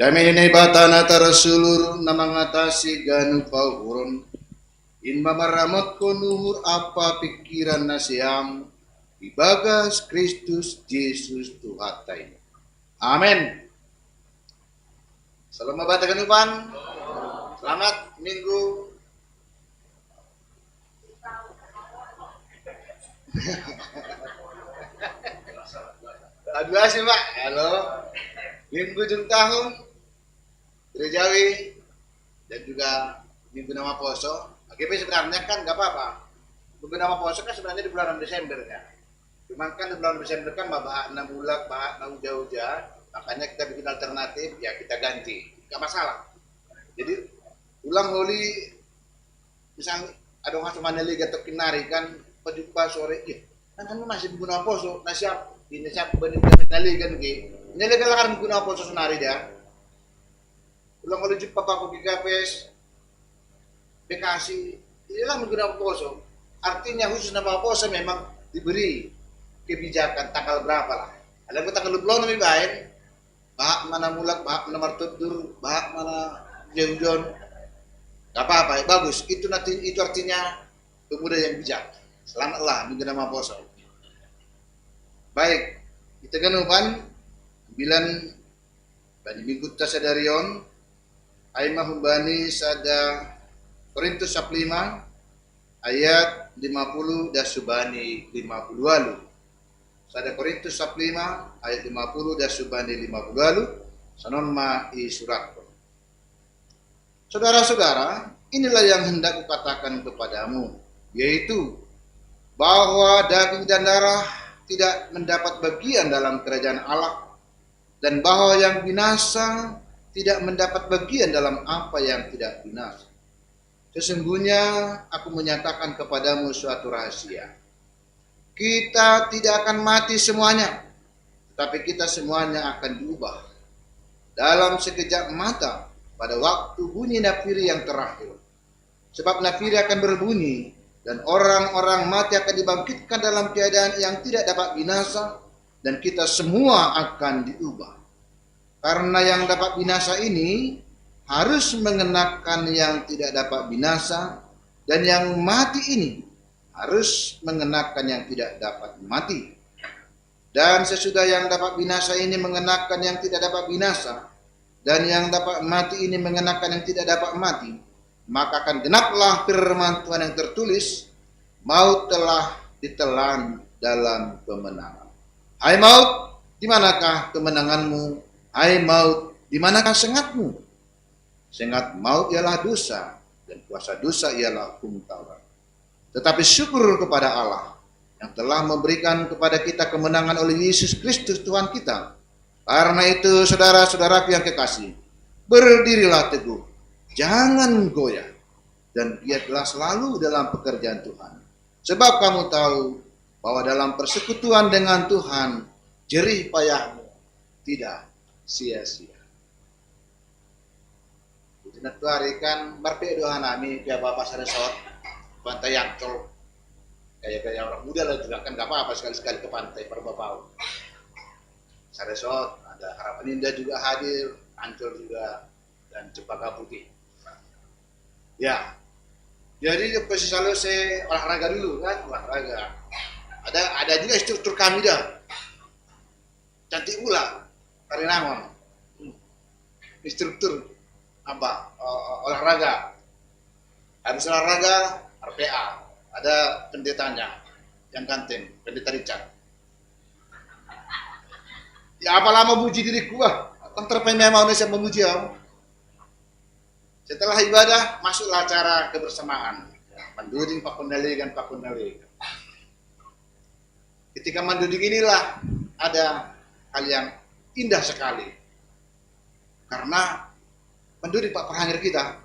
[SPEAKER 9] Damai batana tarasulur namangatasi ganu pauhuron in mamaramot ko nuhur apa pikiran nasiam ibagas Kristus Yesus Tuhatay. Amin. Selamat bata kanupan. Selamat Minggu. Aduh sih Pak. Halo. Minggu jung tahun Gerejawi dan juga Minggu nama Poso. AGP sebenarnya kan nggak apa-apa. Minggu nama Poso kan sebenarnya di bulan Desember kan. Cuman kan di bulan Desember kan bahak 6 bulan, bahak 6 jauh-jauh. Makanya kita bikin alternatif, ya kita ganti. Nggak masalah. Jadi ulang holi misalnya ada orang cuma neli atau kinari kan pagi sore kan kamu masih Minggu nama Poso. Nah siap ini siap benih neli kan gitu. Ini kan guna poso senari dia. Ulang kalau jumpa Bapak GKPS Bekasi, inilah menggunakan poso. Artinya khusus nama poso memang diberi kebijakan tanggal berapa lah. Ada tanggal 20 lebih baik. Bahak mana mulak, bahak mana martudur, bahak mana jauh-jauh. Gak apa-apa, bagus. Itu nanti itu artinya pemuda yang bijak. Selamatlah menggunakan nama poso. Baik, kita ganupan. Bilan bani minggu tasadarion ay mahumbani sada Korintus 5 ayat 50 dan subani 50 alu. 1 Korintus 5 ayat 50 dan subani 50 alu. Sanon ma i surat. Saudara-saudara, inilah yang hendak kukatakan kepadamu, yaitu bahwa daging dan darah tidak mendapat bagian dalam kerajaan Allah, dan bahwa yang binasa tidak mendapat bagian dalam apa yang tidak binasa. Sesungguhnya aku menyatakan kepadamu suatu rahasia. Kita tidak akan mati semuanya, tetapi kita semuanya akan diubah dalam sekejap mata pada waktu bunyi nafiri yang terakhir. Sebab nafiri akan berbunyi dan orang-orang mati akan dibangkitkan dalam keadaan yang tidak dapat binasa, dan kita semua akan diubah. Karena yang dapat binasa ini harus mengenakan yang tidak dapat binasa, dan yang mati ini harus mengenakan yang tidak dapat mati. Dan sesudah yang dapat binasa ini mengenakan yang tidak dapat binasa, dan yang dapat mati ini mengenakan yang tidak dapat mati, maka akan genaplah firman Tuhan yang tertulis, maut telah ditelan dalam kemenangan. Hai maut, di manakah kemenanganmu? Hai maut, di manakah sengatmu? Sengat maut ialah dosa, dan kuasa dosa ialah hukum Taurat. Tetapi syukur kepada Allah yang telah memberikan kepada kita kemenangan oleh Yesus Kristus Tuhan kita. Karena itu, saudara-saudaraku yang kekasih, berdirilah teguh, jangan goyah, dan giatlah selalu dalam pekerjaan Tuhan. Sebab kamu tahu bahwa dalam persekutuan dengan Tuhan, jerih payahmu tidak sia-sia. Jenak tu hari kan berpe doa nami pihak bapak saresot pantai Yaktol, kayak orang muda lah juga kan, gak apa-apa sekali-sekali ke pantai Perbapau. Saresot, ada Harapan Indah juga hadir, Ancol juga, dan Cempaka Putih. Ya, jadi posisi selalu saya olahraga dulu kan, olahraga. Ada juga struktur kami dah, cantik pula, Karinangon. Instruktur apa? Olahraga. Habis olahraga, RPA. Ada pendetanya yang ganteng, pendeta Richard. Ya apa lama puji diriku Tang terpemeh mau saya memuji aku. Setelah ibadah masuklah acara kebersamaan. Menduding Pak Kundali dan Pak Kundali. Ketika menduding inilah ada hal yang indah sekali. Karena menduding Pak Perhangir kita.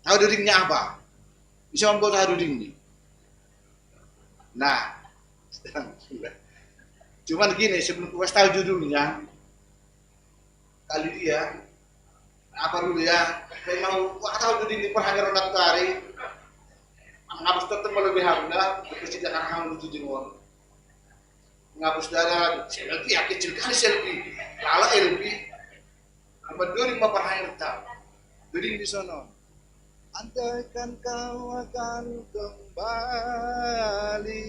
[SPEAKER 9] Tahu dudingnya apa? Bisa membuat tahu duding ini. Nah, cuman gini, sebelum gue tahu judulnya, kali dia apa dulu ya? Kayak mau tahu duding di Perhangir orang tari, ngapus tetap lebih harga, berkecil jangan hang lucu jengol. Ngapus darah, selfie ya kecil kali selfie, lala selfie. Apa duding mau Perhangir tahu? Duding di sono. Andaikan kau akan kembali,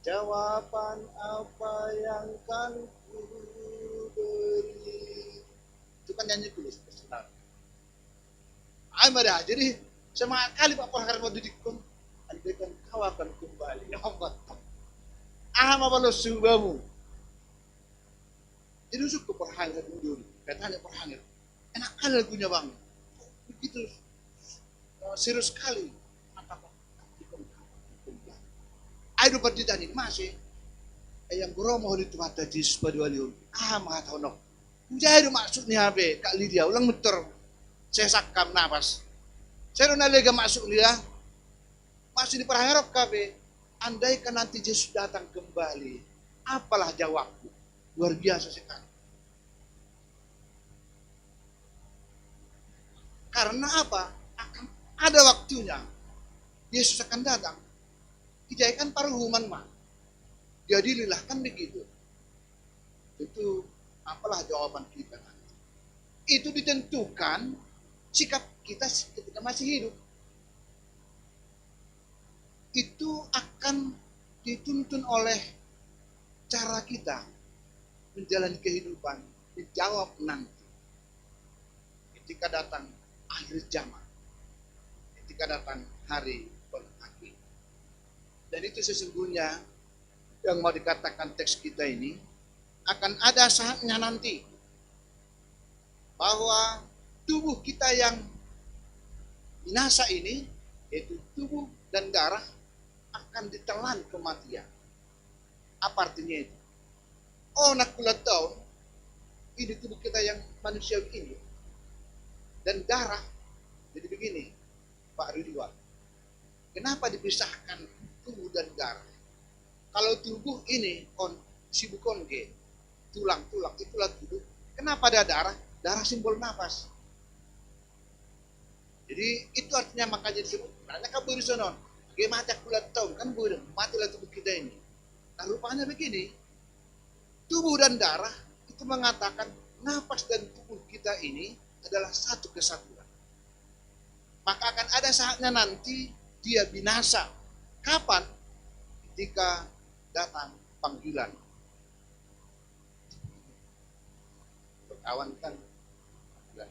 [SPEAKER 9] jawaban apa yang kan ku beri. Itu kan nyanyi tulis personal. Ada jadi sama kali Pak Pohar mau didikun. Andaikan kau akan kembali, ya Allah. Aham apa lo subamu? Jadi suka Perhangir dulu. Katanya Perhangir, enak kali lagunya bang. Begitu serius sekali. Apa? Ayo perditan ini masih. Yang guru mau ditumata di sepadualiun. Mah tahu nok. Jadi maksudnya apa? Kak Lydia ulang muter. Saya sakam nafas. Saya udah lega masuk dia. Masih di Perhangir kabe. Andaikan nanti Yesus datang kembali, apalah jawabku? Luar biasa sekali. Karena apa? Akan ada waktunya Yesus akan datang. Ijaikan paruhuman mah. Jadilah kan begitu. Itu apalah jawaban kita nanti. Itu ditentukan sikap kita ketika masih hidup. Itu akan dituntun oleh cara kita menjalani kehidupan, menjawab nanti. Ketika datang akhir zaman, ketika datang hari penghakiman. Dan itu sesungguhnya yang mau dikatakan teks kita ini, akan ada saatnya nanti bahwa tubuh kita yang binasa ini, yaitu tubuh dan darah, akan ditelan kematian. Apa artinya itu? Oh, nak pula tahu, ini tubuh kita yang manusiawi ini, dan darah. Jadi begini, Pak Ridwan, kenapa dipisahkan tubuh dan darah? Kalau tubuh ini sibukonge, tulang-tulang, itulah tubuh. Kenapa ada darah? Darah simbol nafas. Jadi itu artinya makanya disebut, makanya kabur di sana. Gimana kulat tahun kan boleh matilah tubuh kita ini. Nah rupanya begini, tubuh dan darah itu mengatakan nafas dan tubuh kita ini adalah satu kesatuan. Maka akan ada saatnya nanti dia binasa. Kapan? Ketika datang panggilan. Berkawan kan panggilan.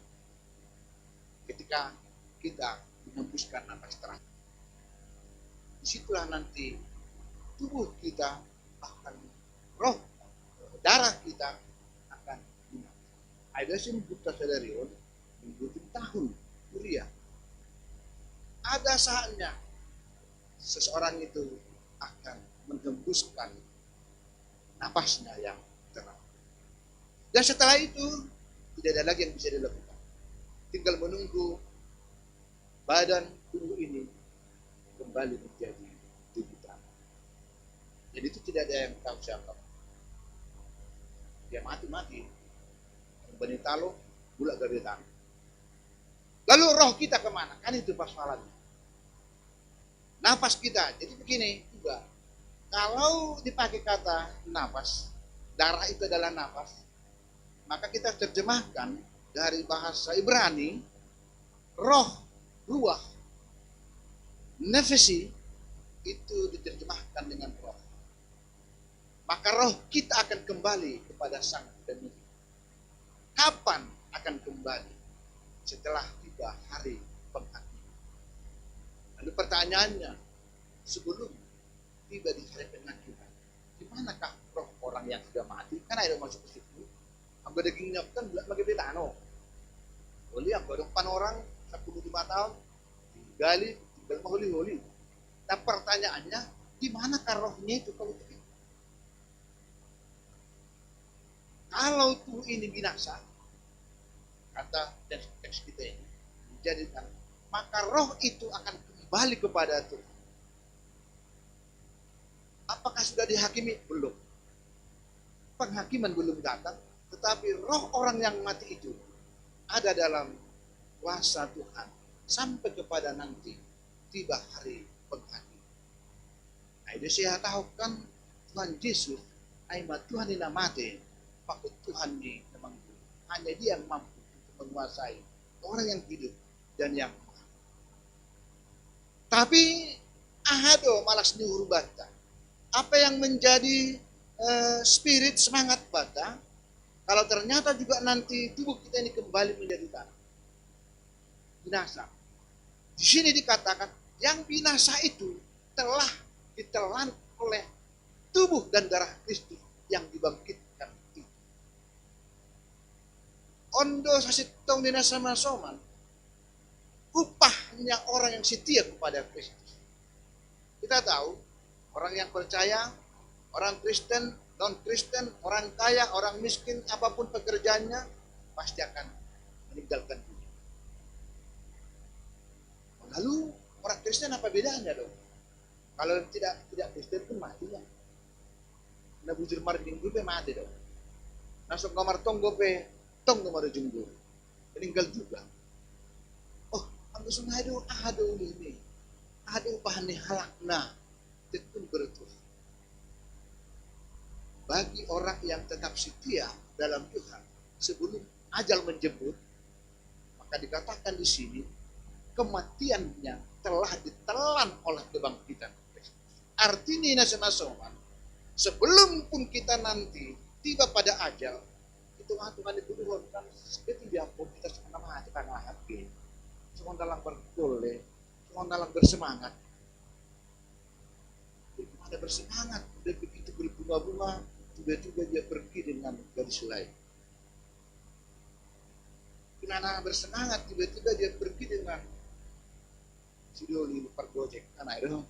[SPEAKER 9] Ketika kita menembuskan nafas terakhir. Disitulah nanti tubuh kita akan roh, darah kita akan binasa. Ada sih buta sadarion, mengikuti tahun kuliah. Ada saatnya seseorang itu akan menghembuskan napasnya yang terakhir. Dan setelah itu tidak ada lagi yang bisa dilakukan. Tinggal menunggu badan tubuh ini kembali menjadi tubuh tanah. Jadi itu tidak ada yang tahu siapa. Dia mati-mati. Kembali talo, bulak gabe tanah. Lalu roh kita kemana? Kan itu persoalannya. Nafas kita. Jadi begini juga. Kalau dipakai kata nafas, darah itu adalah nafas, maka kita terjemahkan dari bahasa Ibrani, roh, ruah, nefesi, itu diterjemahkan dengan roh. Maka roh kita akan kembali kepada Sang Pencipta. Kapan akan kembali? Setelah tiba hari penghakiman. Lalu pertanyaannya, sebelum tiba di hari penghakiman, di manakah roh orang yang sudah mati? Kan ada masuk ke situ. Anggo daging nyoktan bulat bagi betano. Boleh anggo depan orang 15 tahun digali tinggal mahuli-huli. Nah pertanyaannya, di manakah rohnya itu kalau itu? Kalau tubuh ini binasa, kata teks kita ini dijadikan, maka roh itu akan kembali kepada Tuhan. Apakah sudah dihakimi? Belum. Penghakiman belum datang, tetapi roh orang yang mati itu ada dalam kuasa Tuhan sampai kepada nanti tiba hari penghakiman. Nah, itu saya tahu kan Tuhan Yesus, aimat Tuhan ini mati, pakut Tuhan ini memang hanya Dia yang mampu untuk menguasai orang yang hidup dan yang mati. Tapi ahado malas nyuruh bata. Apa yang menjadi spirit semangat bata, kalau ternyata juga nanti tubuh kita ini kembali menjadi tanah. Binasa. Di sini dikatakan yang binasa itu telah ditelan oleh tubuh dan darah Kristus yang dibangkitkan itu. Ondo sasitong dinasama soman. Upahnya orang yang setia kepada Kristus. Kita tahu orang yang percaya, orang Kristen, non-Kristen, orang kaya, orang miskin, apapun pekerjaannya, pasti akan meninggalkan dunia. Lalu orang Kristen apa bedanya dong? Kalau tidak Kristen pun mati ya. Nah bujur margin gue mati dong. Nasok kamar tonggo pe, tong nomor junggur. Meninggal juga. Oh, anggo sunado ado ini. Ado pahane halakna. Tetun bertus. Bagi orang yang tetap setia dalam Tuhan sebelum ajal menjemput, maka dikatakan di sini kematiannya telah ditelan oleh kebangkitan Kristus. Artinya nasoman, sebelum pun kita nanti tiba pada ajal, itu Tuhan dituduhkan kan seperti dia pun kita sebenarnya mati karena hati, semua dalam bertole, Tuhan dalam bersemangat. Ada bersemangat, dia begitu berbunga-bunga, tiba-tiba dia pergi dengan gadis lain. Anak bersemangat, tiba-tiba dia pergi dengan si Doli pergojek anak itu.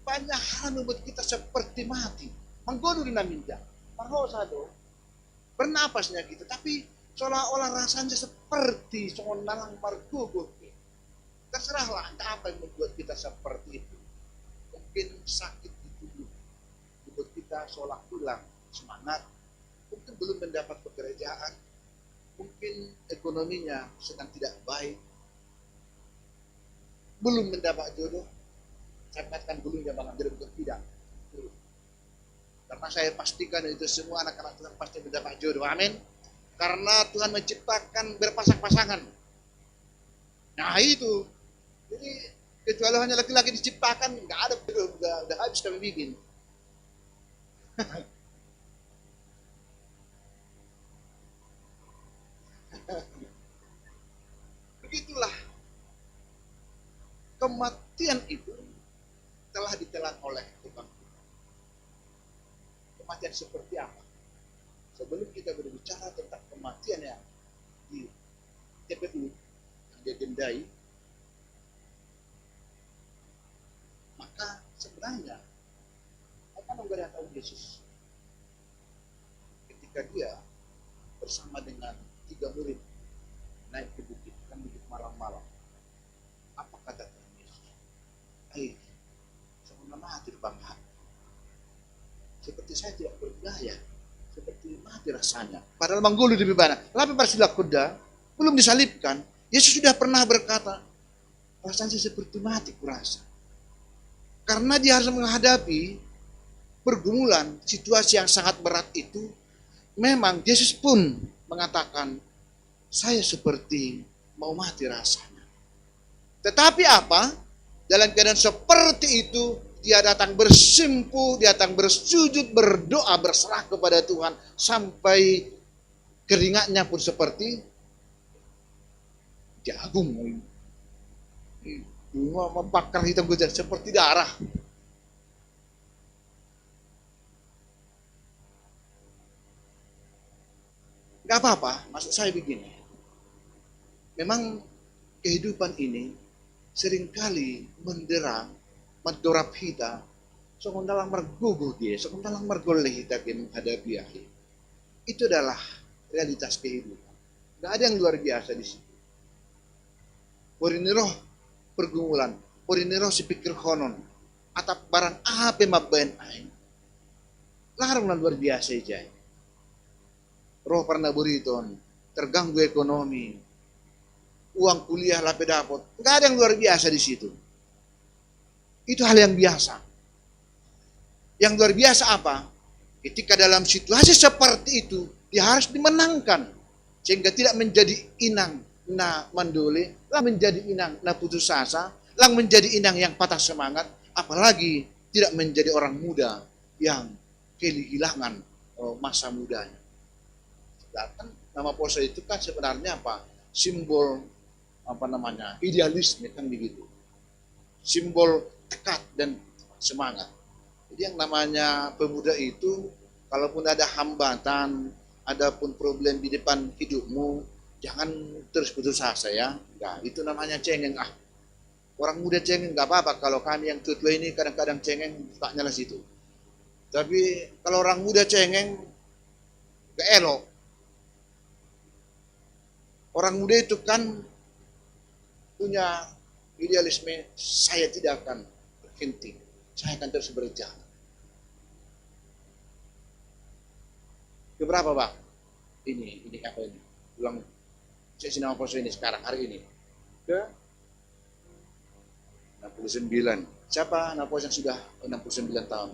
[SPEAKER 9] Banyak hal membuat kita seperti mati. Menggoda dinamika. Marhosado. Bernapasnya kita, tapi seolah-olah rasanya seperti sondalang margogo. Terserahlah apa yang membuat kita seperti itu. Mungkin sakit di tubuh, membuat kita seolah hilang semangat. Mungkin belum mendapat pekerjaan, mungkin ekonominya sedang tidak baik, belum mendapat jodoh. Saya katakan belum ya Bang Andre, betul tidak? Karena saya pastikan itu semua anak-anak Tuhan pasti mendapat jodoh, amin. Karena Tuhan menciptakan berpasang-pasangan. Nah itu. Jadi kecuali hanya laki-laki diciptakan, nggak ada, udah habis kami bikin. Begitulah kematian itu telah ditelan oleh Tuhan. Kematian seperti apa? Sebelum kita berbicara tentang kematian yang di TPU yang diagendai, maka sebenarnya apa memberitahu Yesus ketika dia bersama dengan 3 murid naik ke bukit, kan bukit malam-malam. Apa kata Tuhan Yesus? Saya mati bangga. Seperti saya tidak berdaya, seperti mati rasanya. Padahal manggulu lebih banyak. Lalu pada kuda belum disalibkan, Yesus sudah pernah berkata, rasanya seperti mati kurasa. Karena dia harus menghadapi pergumulan, situasi yang sangat berat itu, memang Yesus pun mengatakan, saya seperti mau mati rasanya. Tetapi apa? Dalam keadaan seperti itu, dia datang bersimpuh, dia datang bersujud, berdoa, berserah kepada Tuhan, sampai keringatnya pun seperti jagung. Membakar hitam putih seperti darah. Gak apa-apa, maksud saya begini. Memang kehidupan ini seringkali mendera, mendorap kita, sekondalang merguguh dia, sekondalang mergoleh kita menghadapi akhir. Itu adalah realitas kehidupan. Gak ada yang luar biasa di situ. Poriniroh pergumulan, poriniroh si pikir konon, atap barang apa mabayan aing. Larang luar biasa aja. Roh pernah buriton, terganggu ekonomi, uang kuliah lape dapot, nggak ada yang luar biasa di situ. Itu hal yang biasa. Yang luar biasa apa? Ketika dalam situasi seperti itu, dia harus dimenangkan sehingga tidak menjadi inang na mandole, lah menjadi inang na putus asa, lah menjadi inang yang patah semangat, apalagi tidak menjadi orang muda yang kehilangan masa mudanya. Sedangkan nama poso itu kan sebenarnya apa? Simbol apa namanya? Idealisme kan begitu. Simbol tekad dan semangat. Jadi yang namanya pemuda itu, kalaupun ada hambatan, ada pun problem di depan hidupmu, jangan terus putus asa ya. Nah, itu namanya cengeng. Orang muda cengeng nggak apa-apa. Kalau kami yang tua ini kadang-kadang cengeng, tak nyala situ. Tapi kalau orang muda cengeng, gak elok. Orang muda itu kan punya idealisme, saya tidak akan berhenti, saya akan terus berjalan. Keberapa Pak? Ini apa ini? Ulang sesi nama poso ini sekarang, hari ini. Ke 69. Siapa nama poso yang sudah 69 tahun?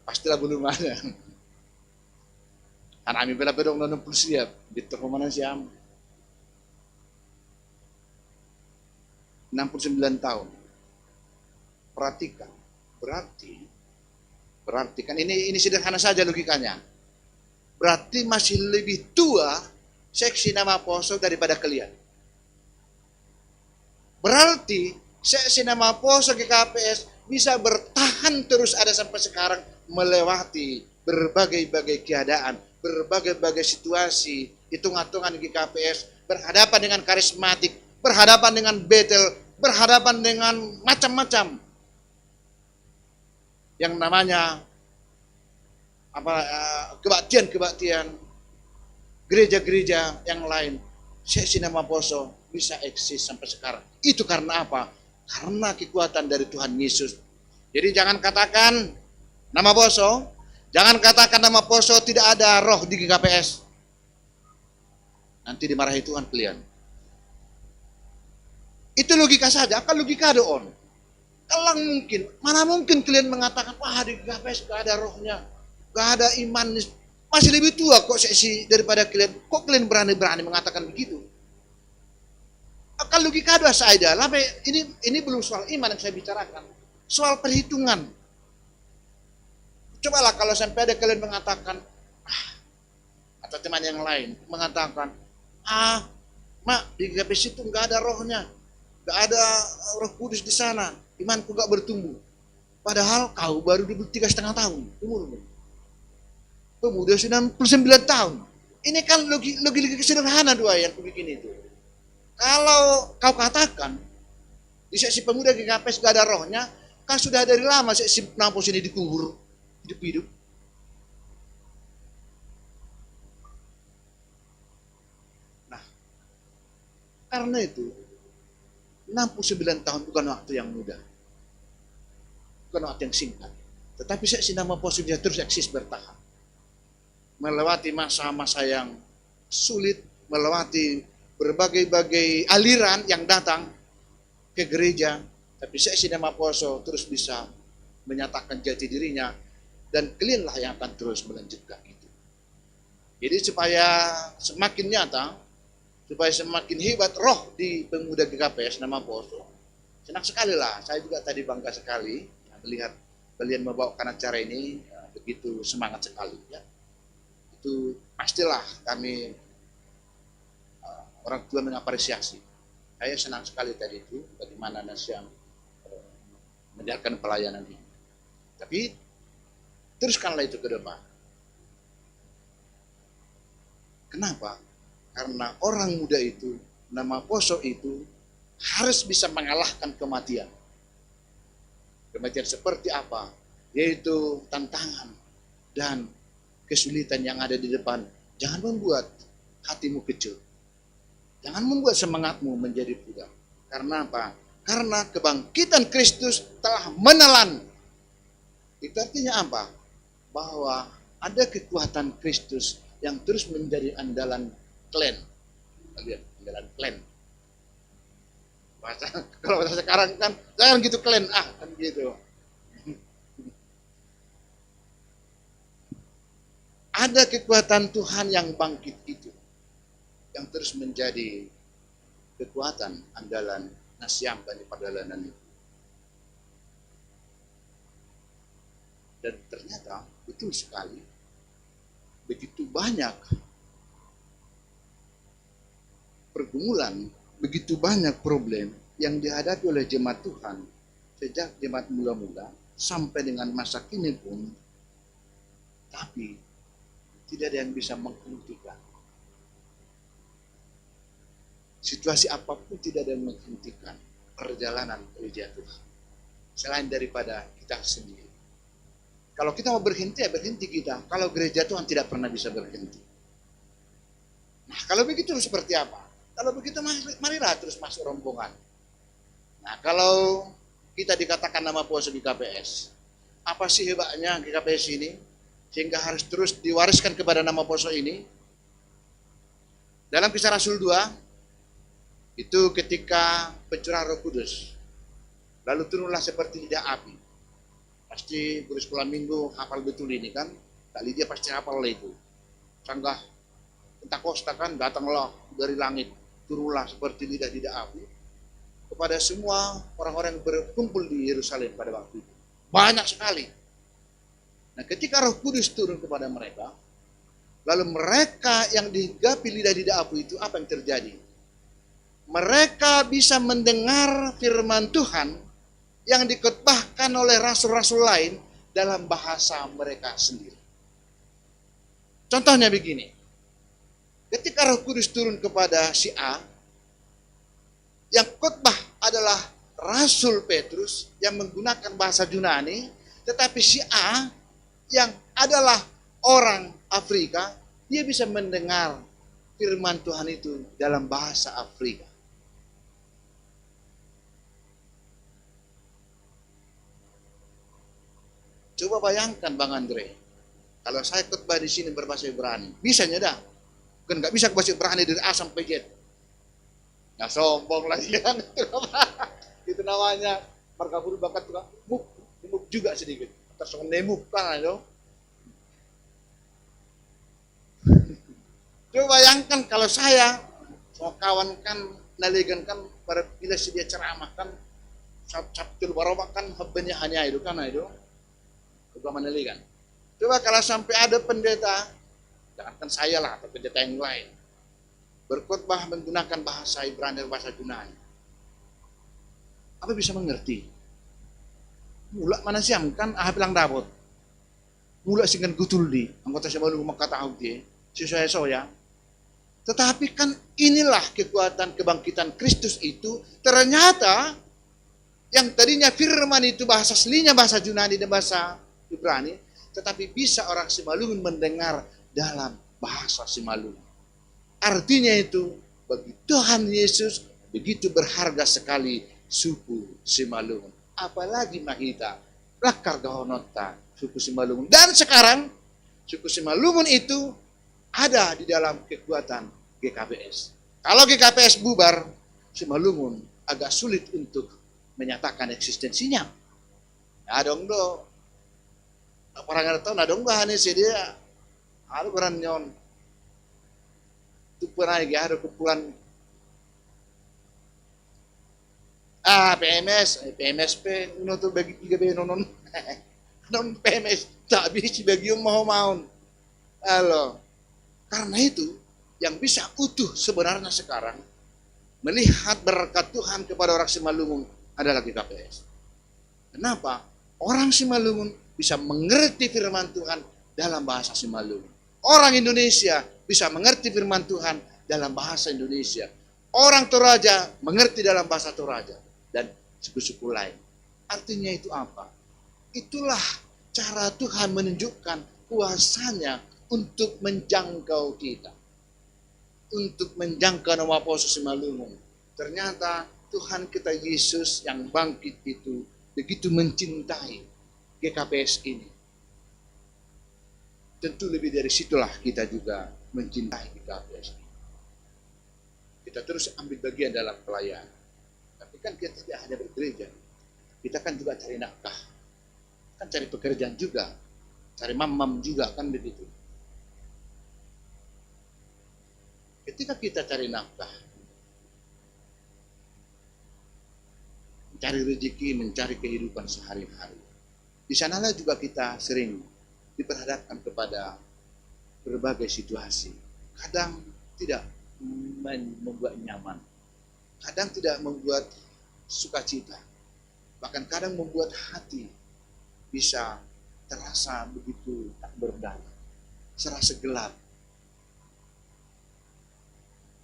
[SPEAKER 9] Pastilah belum ada. Karena kami bela pedong 60 siap, gitu kemana siam? 69 tahun. Perhatikan, berarti Berarti kan ini sederhana saja logikanya. Berarti masih lebih tua seksi nama poso daripada kalian. Berarti seksi nama poso GKPS bisa bertahan terus ada sampai sekarang melewati berbagai-bagai keadaan, berbagai-bagai situasi, hitung-hitungan GKPS, berhadapan dengan karismatik, berhadapan dengan Betel, berhadapan dengan macam-macam yang namanya kebaktian, gereja-gereja yang lain. Seksi nama poso bisa eksis sampai sekarang. Itu karena apa? Karena kekuatan dari Tuhan Yesus. Jadi jangan katakan nama poso, jangan katakan nama poso tidak ada roh di GKPS. Nanti dimarahi Tuhan kalian. Itu logika saja, kan logika doon. Kalau mungkin, mana mungkin kalian mengatakan, wah di GKPS gak ada rohnya, gak ada iman, masih lebih tua kok seksi daripada kalian. Kok kalian berani-berani mengatakan begitu? Akal logika doa saja. Ini belum soal iman yang saya bicarakan, soal perhitungan. Cobalah kalau sampai ada kalian mengatakan, atau teman yang lain mengatakan, mak di GKPS itu nggak ada rohnya, nggak ada Roh Kudus di sana, imanku nggak bertumbuh. Padahal kau baru 3,5 tahun umurmu, pemuda 99 tahun. Ini kan logika sederhana doa yang aku bikin itu. Kalau kau katakan di seksi pemuda GKPS nggak ada rohnya, kan sudah dari lama seksi nampos ini dikubur hidup-hidup. Karena itu 69 tahun bukan waktu yang mudah, bukan waktu yang singkat. Tetapi seksi nama poso bisa terus eksis bertahan, melewati masa-masa yang sulit, melewati berbagai-bagai aliran yang datang ke gereja. Tapi seksi nama poso terus bisa menyatakan jati dirinya, dan kalianlah yang akan terus melanjutkan itu. Jadi supaya semakin nyata, supaya semakin hebat roh di pemuda GKPS nama poso. Senang sekali lah, saya juga tadi bangga sekali melihat kalian membawakan acara ini, begitu semangat sekali ya. Itu pastilah kami orang tua mengapresiasi. Saya senang sekali tadi itu bagaimana Nasyam menjalankan pelayanan ini. Tapi teruskanlah itu ke depan. Kenapa? Karena orang muda itu, nama poso itu harus bisa mengalahkan kematian. Kematian seperti apa? Yaitu tantangan dan kesulitan yang ada di depan. Jangan membuat hatimu kecut. Jangan membuat semangatmu menjadi pudar. Karena apa? Karena kebangkitan Kristus telah menelan. Itu artinya apa? Bahwa ada kekuatan Kristus yang terus menjadi andalan klan. Lihat, andalan klan. Kalau bahasa sekarang kan jangan gitu klan, kan gitu. Ada kekuatan Tuhan yang bangkit itu, yang terus menjadi kekuatan andalan Nasyam dan perjalanan itu. Dan ternyata betul sekali, begitu banyak pergumulan, begitu banyak problem yang dihadapi oleh jemaat Tuhan sejak jemaat mula-mula sampai dengan masa kini pun, tapi tidak ada yang bisa menghentikan. Situasi apapun tidak ada yang menghentikan perjalanan gereja Tuhan selain daripada kita sendiri. Kalau kita mau berhenti, ya berhenti kita. Kalau gereja Tuhan tidak pernah bisa berhenti. Nah, kalau begitu seperti apa? Kalau begitu marilah terus masuk rombongan. Nah, kalau kita dikatakan nama poso GKPS, apa sih hebatnya GKPS ini sehingga harus terus diwariskan kepada nama poso ini? Dalam Kisah Rasul 2 itu ketika pencurahan Roh Kudus, lalu turunlah seperti lidah api. Pasti guru sekolah minggu hafal betul ini kan, kali dia pasti hafal itu. Sanggah Pentakosta kan, datanglah dari langit, turunlah seperti lidah api kepada semua orang-orang yang berkumpul di Yerusalem pada waktu itu. Banyak sekali. Nah, ketika Roh Kudus turun kepada mereka, lalu mereka yang dihigapi lidah-lidah apu itu, apa yang terjadi? Mereka bisa mendengar firman Tuhan yang dikotbahkan oleh rasul-rasul lain dalam bahasa mereka sendiri. Contohnya begini, ketika Roh Kudus turun kepada si A, yang khotbah adalah Rasul Petrus yang menggunakan bahasa Yunani, tetapi si A yang adalah orang Afrika, dia bisa mendengar firman Tuhan itu dalam bahasa Afrika. Coba bayangkan Bang Andre, kalau saya khotbah di sini berbahasa Ibrani, bisa dah? Kan nggak bisa bahasa Ibrani dari A sampai Z. Nggak sombong lagi kan? Itu namanya marga guru bakat juga muk juga sedikit. Tersongan nemuk kan itu. Coba bayangkan kalau saya mau kawan kan naligan kan pada bila dia ceramah kan sabtul barobak kan habenya hanya itu kan itu. Coba menaligan. Coba kalau sampai ada pendeta, jangankan saya lah atau pendeta yang lain, berkhotbah menggunakan bahasa Ibrani dan bahasa Yunani, apa bisa mengerti? Mula mana siam kan bilang dapat. Mula singkan gutul di anggota saya baru maka tahu dia sesuai soya. Tetapi kan inilah kekuatan kebangkitan Kristus itu, ternyata yang tadinya firman itu bahasa aslinya bahasa Yunani dan bahasa Ibrani, tetapi bisa orang Simalungun mendengar dalam bahasa Simalungun. Artinya itu bagi Tuhan Yesus begitu berharga sekali suku Simalungun. Apalagi Mahita, Lakar Gahonota, suku Simalungun. Dan sekarang suku Simalungun itu ada di dalam kekuatan GKPS. Kalau GKPS bubar, Simalungun agak sulit untuk menyatakan eksistensinya. Nah dong do, orang nggak tahu, nah dong bahannya sih dia, ada beranyon. Itu pernah ada kumpulan PMSP tuh bagi 3B non PMS tak bisa bagi mau halo. Karena itu yang bisa utuh sebenarnya sekarang melihat berkat Tuhan kepada orang Simalungun adalah GKPS. Kenapa? Orang Simalungun bisa mengerti firman Tuhan dalam bahasa Simalungun. Orang Indonesia bisa mengerti firman Tuhan dalam bahasa Indonesia. Orang Toraja mengerti dalam bahasa Toraja dan suku-suku lain. Artinya itu apa? Itulah cara Tuhan menunjukkan kuasanya untuk menjangkau kita. Untuk menjangkau nama Poso Simalungun. Ternyata Tuhan kita Yesus yang bangkit itu begitu mencintai GKPS ini. Tentu lebih dari situlah kita juga mencintai GKPS ini. Kita terus ambil bagian dalam pelayanan. Tapi kan kita tidak hanya bergereja. Kita kan juga cari nafkah. Kan cari pekerjaan juga. Cari mamam juga kan begitu. Ketika kita cari nafkah, mencari rezeki, mencari kehidupan sehari-hari. Di sanalah juga kita sering diperhadapkan kepada berbagai situasi. Kadang tidak membuat nyaman. Kadang tidak membuat sukacita. Bahkan kadang membuat hati bisa terasa begitu tak berdaya. Serasa gelap.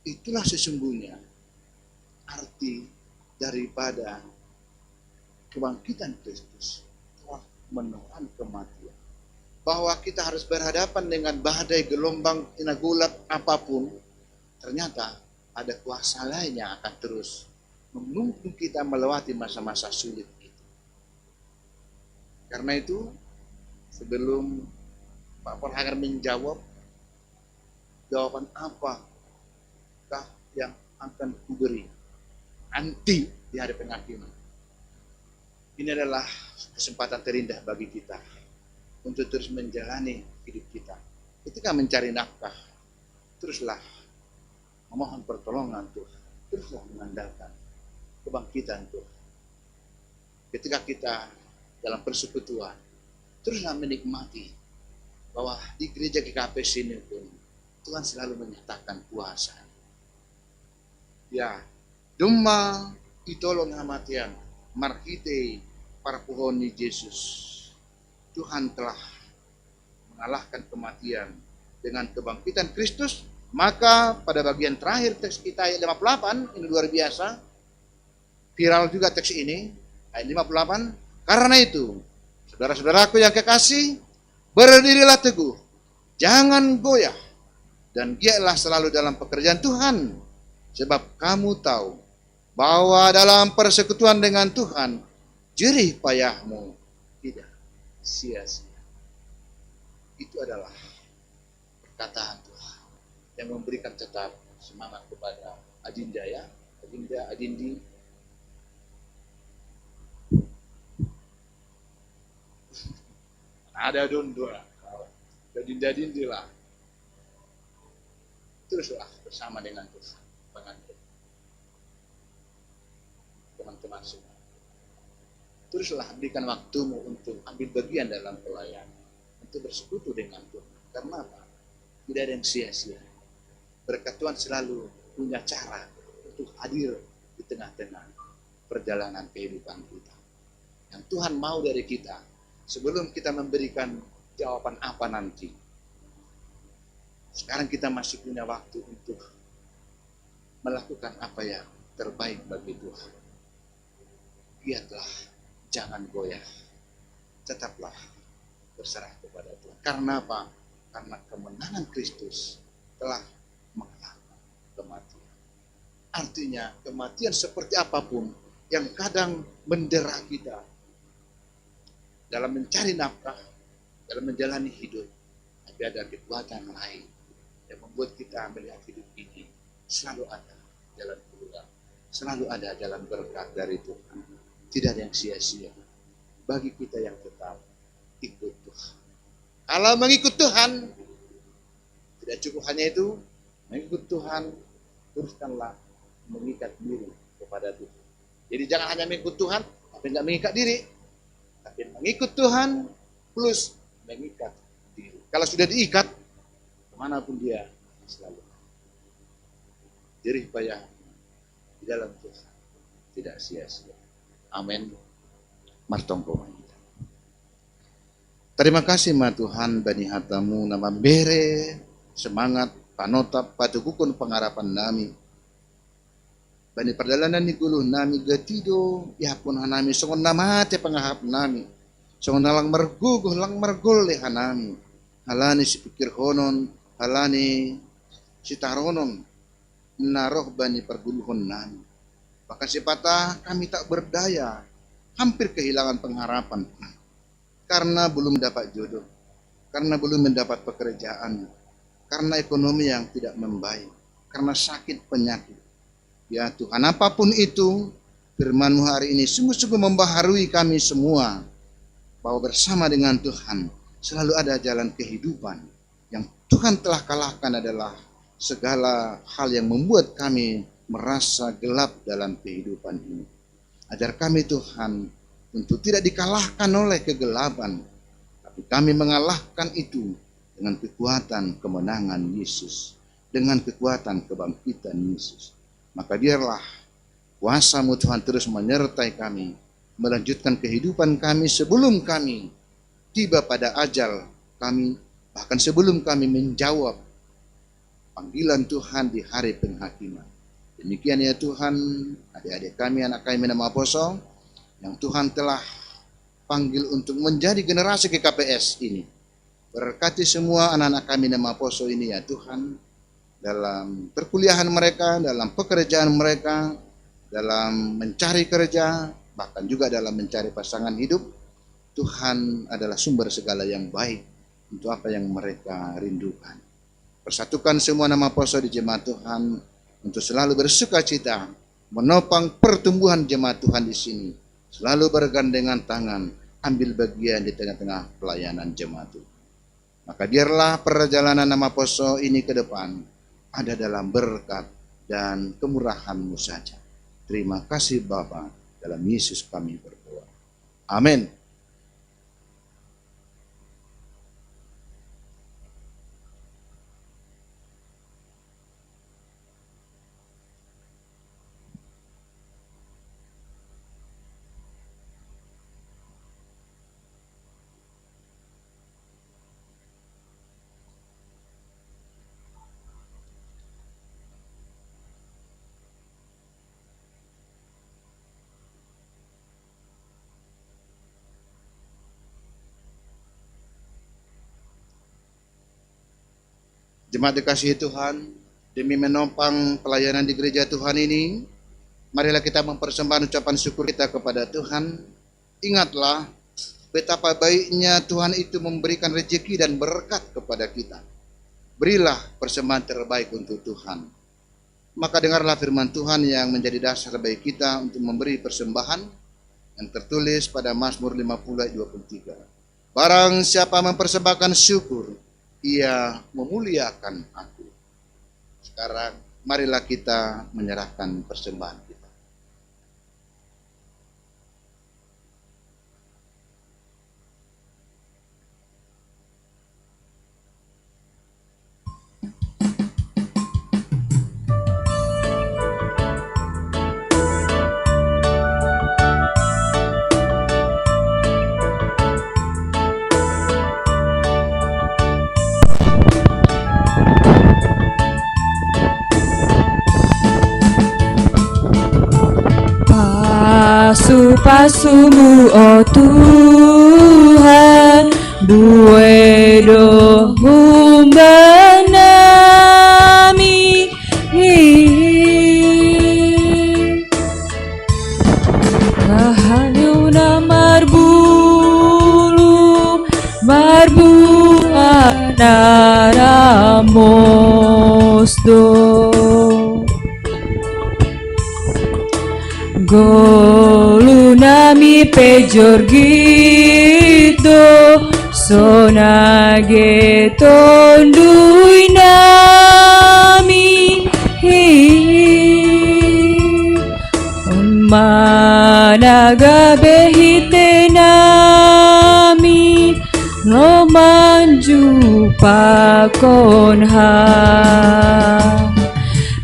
[SPEAKER 9] Itulah sesungguhnya arti daripada kebangkitan Kristus telah menelan kematian. Bahwa kita harus berhadapan dengan badai gelombang inagulap apapun, ternyata ada kuasa lain yang akan terus menuntun kita melewati masa-masa sulit itu. Karena itu, sebelum Pak Perhanger menjawab, jawaban apakah yang akan kuberi nanti di hari penghakiman? Ini adalah kesempatan terindah bagi kita untuk terus menjalani hidup kita. Ketika mencari nafkah, teruslah memohon pertolongan Tuhan, teruslah mengandalkan kebangkitan Tuhan. Ketika kita dalam persekutuan, teruslah menikmati bahwa di gereja GKP sini pun Tuhan selalu menyatakan kuasa. Ya, Duma itolong hamatian, markite para pohon di Yesus. Tuhan telah mengalahkan kematian dengan kebangkitan Kristus. Maka pada bagian terakhir teks kita ayat 58, ini luar biasa. Viral juga teks ini, ayat 58. Karena itu, saudara-saudaraku yang kekasih, berdirilah teguh, jangan goyah, dan giatlah selalu dalam pekerjaan Tuhan. Sebab kamu tahu bahwa dalam persekutuan dengan Tuhan, jerih payahmu tidak sia-sia. Itu adalah perkataan Tuhan yang memberikan tetap semangat kepada Adinda ya, Adindi. Ada dua, Adinda lah. Teruslah bersama dengan Tuhan, teman-teman semua. Teruslah berikan waktumu untuk ambil bagian dalam pelayanan, untuk bersekutu dengan Tuhan. Karena apa? Tidak ada yang sia-sia. Berkat Tuhan selalu punya cara untuk hadir di tengah-tengah perjalanan kehidupan kita. Yang Tuhan mau dari kita, sebelum kita memberikan jawaban apa nanti, sekarang kita masih punya waktu untuk melakukan apa yang terbaik bagi Tuhan. Giatlah, jangan goyah. Tetaplah berserah kepada Tuhan. Karena apa? Karena kemenangan Kristus telah mengalahkan kematian. Artinya kematian seperti apapun yang kadang mendera kita dalam mencari nafkah, dalam menjalani hidup, tapi ada kekuatan lain yang membuat kita melihat hidup ini selalu ada jalan keluar, selalu ada jalan berkat dari Tuhan. Tidak ada yang sia-sia bagi kita yang tetap ikut Tuhan. Kalau mengikut Tuhan, tidak cukup hanya itu, mengikut Tuhan, teruskanlah mengikat diri kepada Tuhan. Jadi jangan hanya mengikut Tuhan, tapi tidak mengikat diri. Tapi mengikut Tuhan plus mengikat diri. Kalau sudah diikat, kemanapun dia selalu. Jerih payah di dalam Tuhan, tidak sia-sia. Amin. Martongko. Terima kasih ma Tuhan bani hatamu nama bere semangat panotap patugukun pengharapan nami. Bani perjalanan ni guluh nami gatido ya pun hanami songon namate pangahap nami. Songon lang merguguh lang mergol le hanami. Halani si pikir honon, halani si taronon naroh bani perguluhon nami. Bahkan si patah kami tak berdaya, hampir kehilangan pengharapan. Karena belum dapat jodoh, karena belum mendapat pekerjaan, karena ekonomi yang tidak membaik, karena sakit penyakit. Ya Tuhan, apapun itu, firman-Mu hari ini sungguh-sungguh membaharui kami semua, bahwa bersama dengan Tuhan selalu ada jalan kehidupan. Yang Tuhan telah kalahkan adalah segala hal yang membuat kami merasa gelap dalam kehidupan ini. Ajar kami Tuhan, untuk tidak dikalahkan oleh kegelapan, tapi kami mengalahkan itu dengan kekuatan kemenangan Yesus, dengan kekuatan kebangkitan Yesus. Maka biarlah kuasa-Mu Tuhan terus menyertai kami, melanjutkan kehidupan kami sebelum kami tiba pada ajal kami, bahkan sebelum kami menjawab panggilan Tuhan di hari penghakiman. Demikian ya Tuhan, adik-adik kami, anak kami nama Poso, yang Tuhan telah panggil untuk menjadi generasi GKPS ini. Berkati semua anak-anak kami nama Poso ini ya Tuhan, dalam perkuliahan mereka, dalam pekerjaan mereka, dalam mencari kerja, bahkan juga dalam mencari pasangan hidup. Tuhan adalah sumber segala yang baik untuk apa yang mereka rindukan. Persatukan semua nama Poso di jemaat Tuhan untuk selalu bersuka cita menopang pertumbuhan jemaat Tuhan di sini. Selalu bergandengan tangan, ambil bagian di tengah-tengah pelayanan jemaat Tuhan. Maka biarlah perjalanan nama Poso ini ke depan ada dalam berkat dan kemurahan-Mu saja. Terima kasih Bapa, dalam Yesus kami berdoa. Amin. Jemaat dikasihi Tuhan, demi menopang pelayanan di gereja Tuhan ini, marilah kita mempersembahkan ucapan syukur kita kepada Tuhan. Ingatlah betapa baiknya Tuhan itu memberikan rezeki dan berkat kepada kita. Berilah persembahan terbaik untuk Tuhan. Maka dengarlah firman Tuhan yang menjadi dasar bagi kita untuk memberi persembahan yang tertulis pada Mazmur 50 ayat 23. Barang siapa mempersembahkan syukur, ia memuliakan aku. Sekarang marilah kita menyerahkan persembahan kita.
[SPEAKER 5] Pasu-pasumu oh Tuhan, duwe dohum benami kahanyuna marbulu anaramos Golunami pejor gitu sonage tondui nami managa behite nami no manju pakonha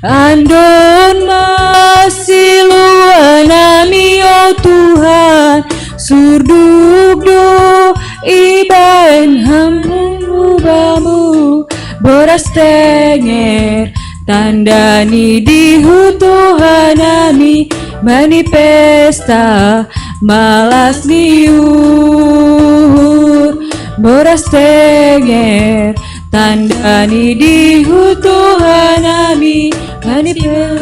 [SPEAKER 5] andon masih luanami oh Tuhan surdugdo ibaen hambamu boras tenger tandani dihu Tuhanami mani pesta malas niur boras tenger tandani dihu Tuhanami mani pesta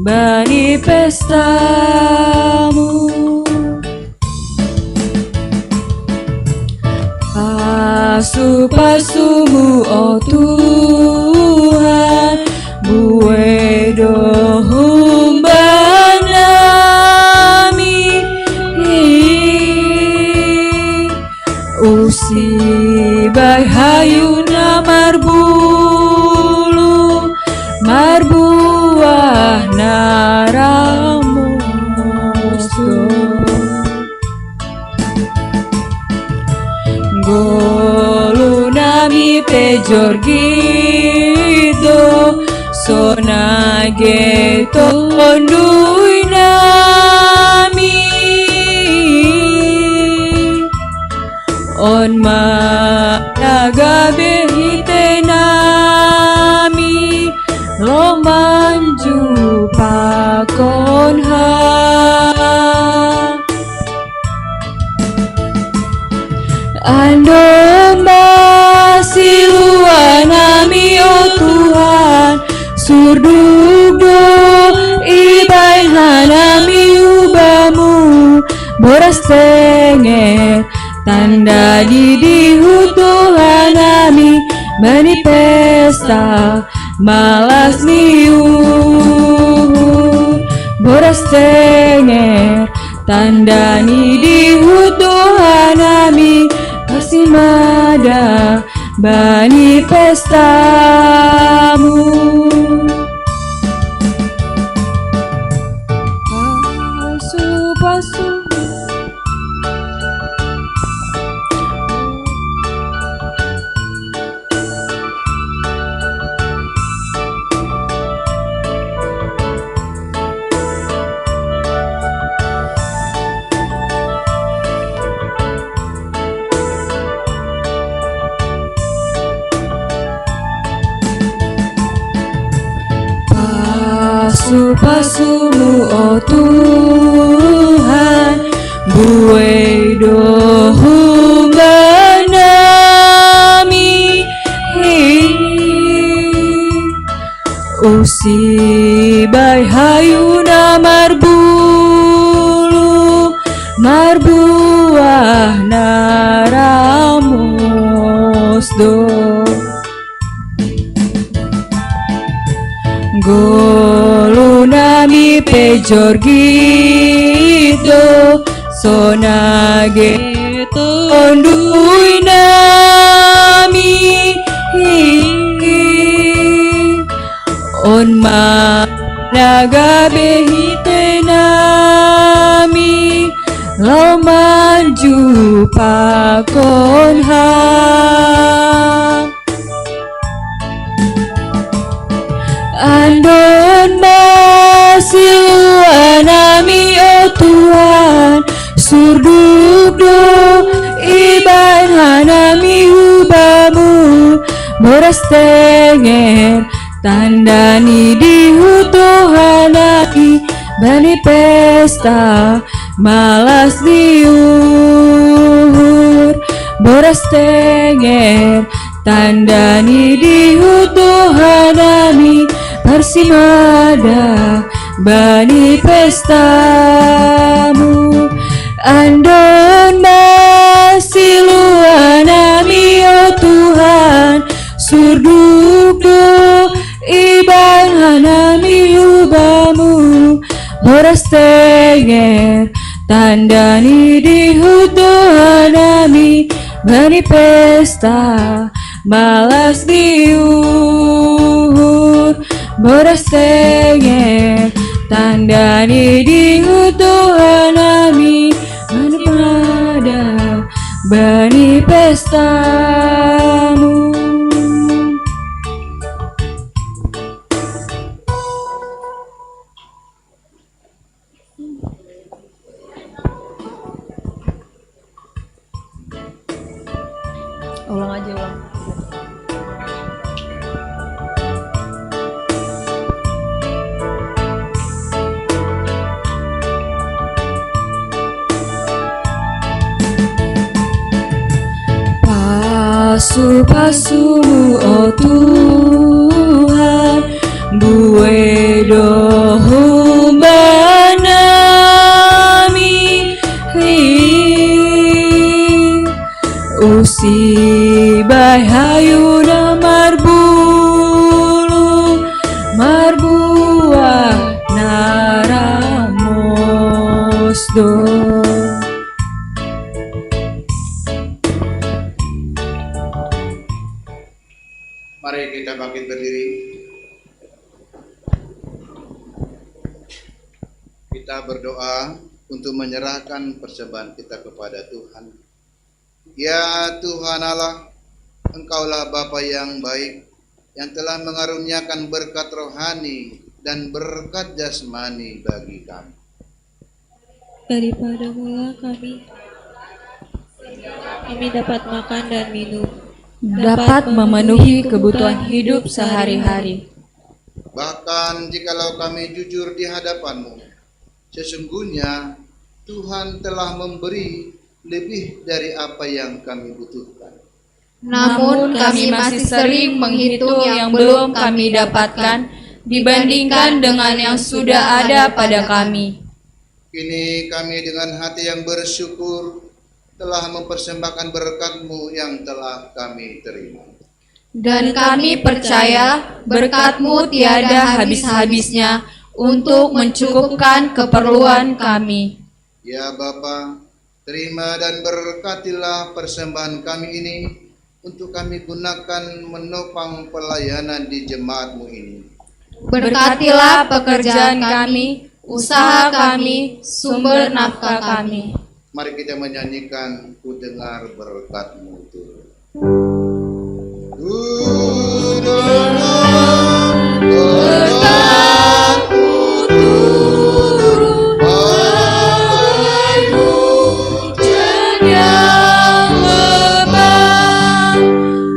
[SPEAKER 5] bani pestamu. Pasu-pasumu oh Tuhan, buwe dohum banami usi bay hayuna marbulu marbuah naramusto golunami pejor gitu sonage tondui nami on managa behite nami lo manju pakonha andon masih luanami oh Tuhan surdugdo ibai hanami ubamu boras tenger tanda didihu Tuhanami mani pesta malas niur boras tenger tanda didihu Tuhanami kasih mada bani pestamu. Pasu-pasu Pasu-pasumu oh Tuhan, buwe dohum banami Usibai hayuna marbulu marbuah naramos do Golu nami pejor gitu sonage ondui nami on managa behite nami lau maju pakon ha andon masih anami oh Tuhan surdukdo iban hanami hubamu boras tenger tandani di hutuhanaki bani pesta malas diuhur boras tenger tandani di hutuhanami persimada bani pestamu andon masih luanami oh Tuhan surdukdo iban hanami hubamu boras tenger tandani di hutuhanami bani pesta malas diuhur boras tenger tandani di hutuhanami bani pada bani pestamu. Ulang aja ulang. Pasu-pasumu oh Tuhan bue dohumbanami usibai hayuna marbulu marbuah naramos do
[SPEAKER 9] Mari kita bangkit berdiri. Kita berdoa untuk menyerahkan persembahan kita kepada Tuhan. Ya Tuhan Allah, Engkaulah Bapa yang baik, yang telah mengaruniakan berkat rohani dan berkat jasmani bagi kami.
[SPEAKER 3] Daripadamu kami dapat makan dan minum,
[SPEAKER 5] dapat memenuhi kebutuhan hidup sehari-hari.
[SPEAKER 9] Bahkan jikalau kami jujur di hadapan-Mu, sesungguhnya Tuhan telah memberi lebih dari apa yang kami butuhkan.
[SPEAKER 3] Namun kami masih sering menghitung yang belum kami dapatkan dibandingkan dengan yang sudah ada pada kami.
[SPEAKER 9] Kini kami dengan hati yang bersyukur telah mempersembahkan berkat-Mu yang telah kami terima.
[SPEAKER 3] Dan kami percaya berkat-Mu tiada habis-habisnya untuk mencukupkan keperluan kami.
[SPEAKER 9] Ya Bapa, terima dan berkatilah persembahan kami ini untuk kami gunakan menopang pelayanan di jemaat-Mu ini.
[SPEAKER 3] Berkatilah pekerjaan kami, usaha kami, sumber nafkah kami.
[SPEAKER 9] Mari kita menyanyikan Ku dengar berkat-Mu turun.
[SPEAKER 3] Berkat-Mu turun, bagai hujan yang lebat,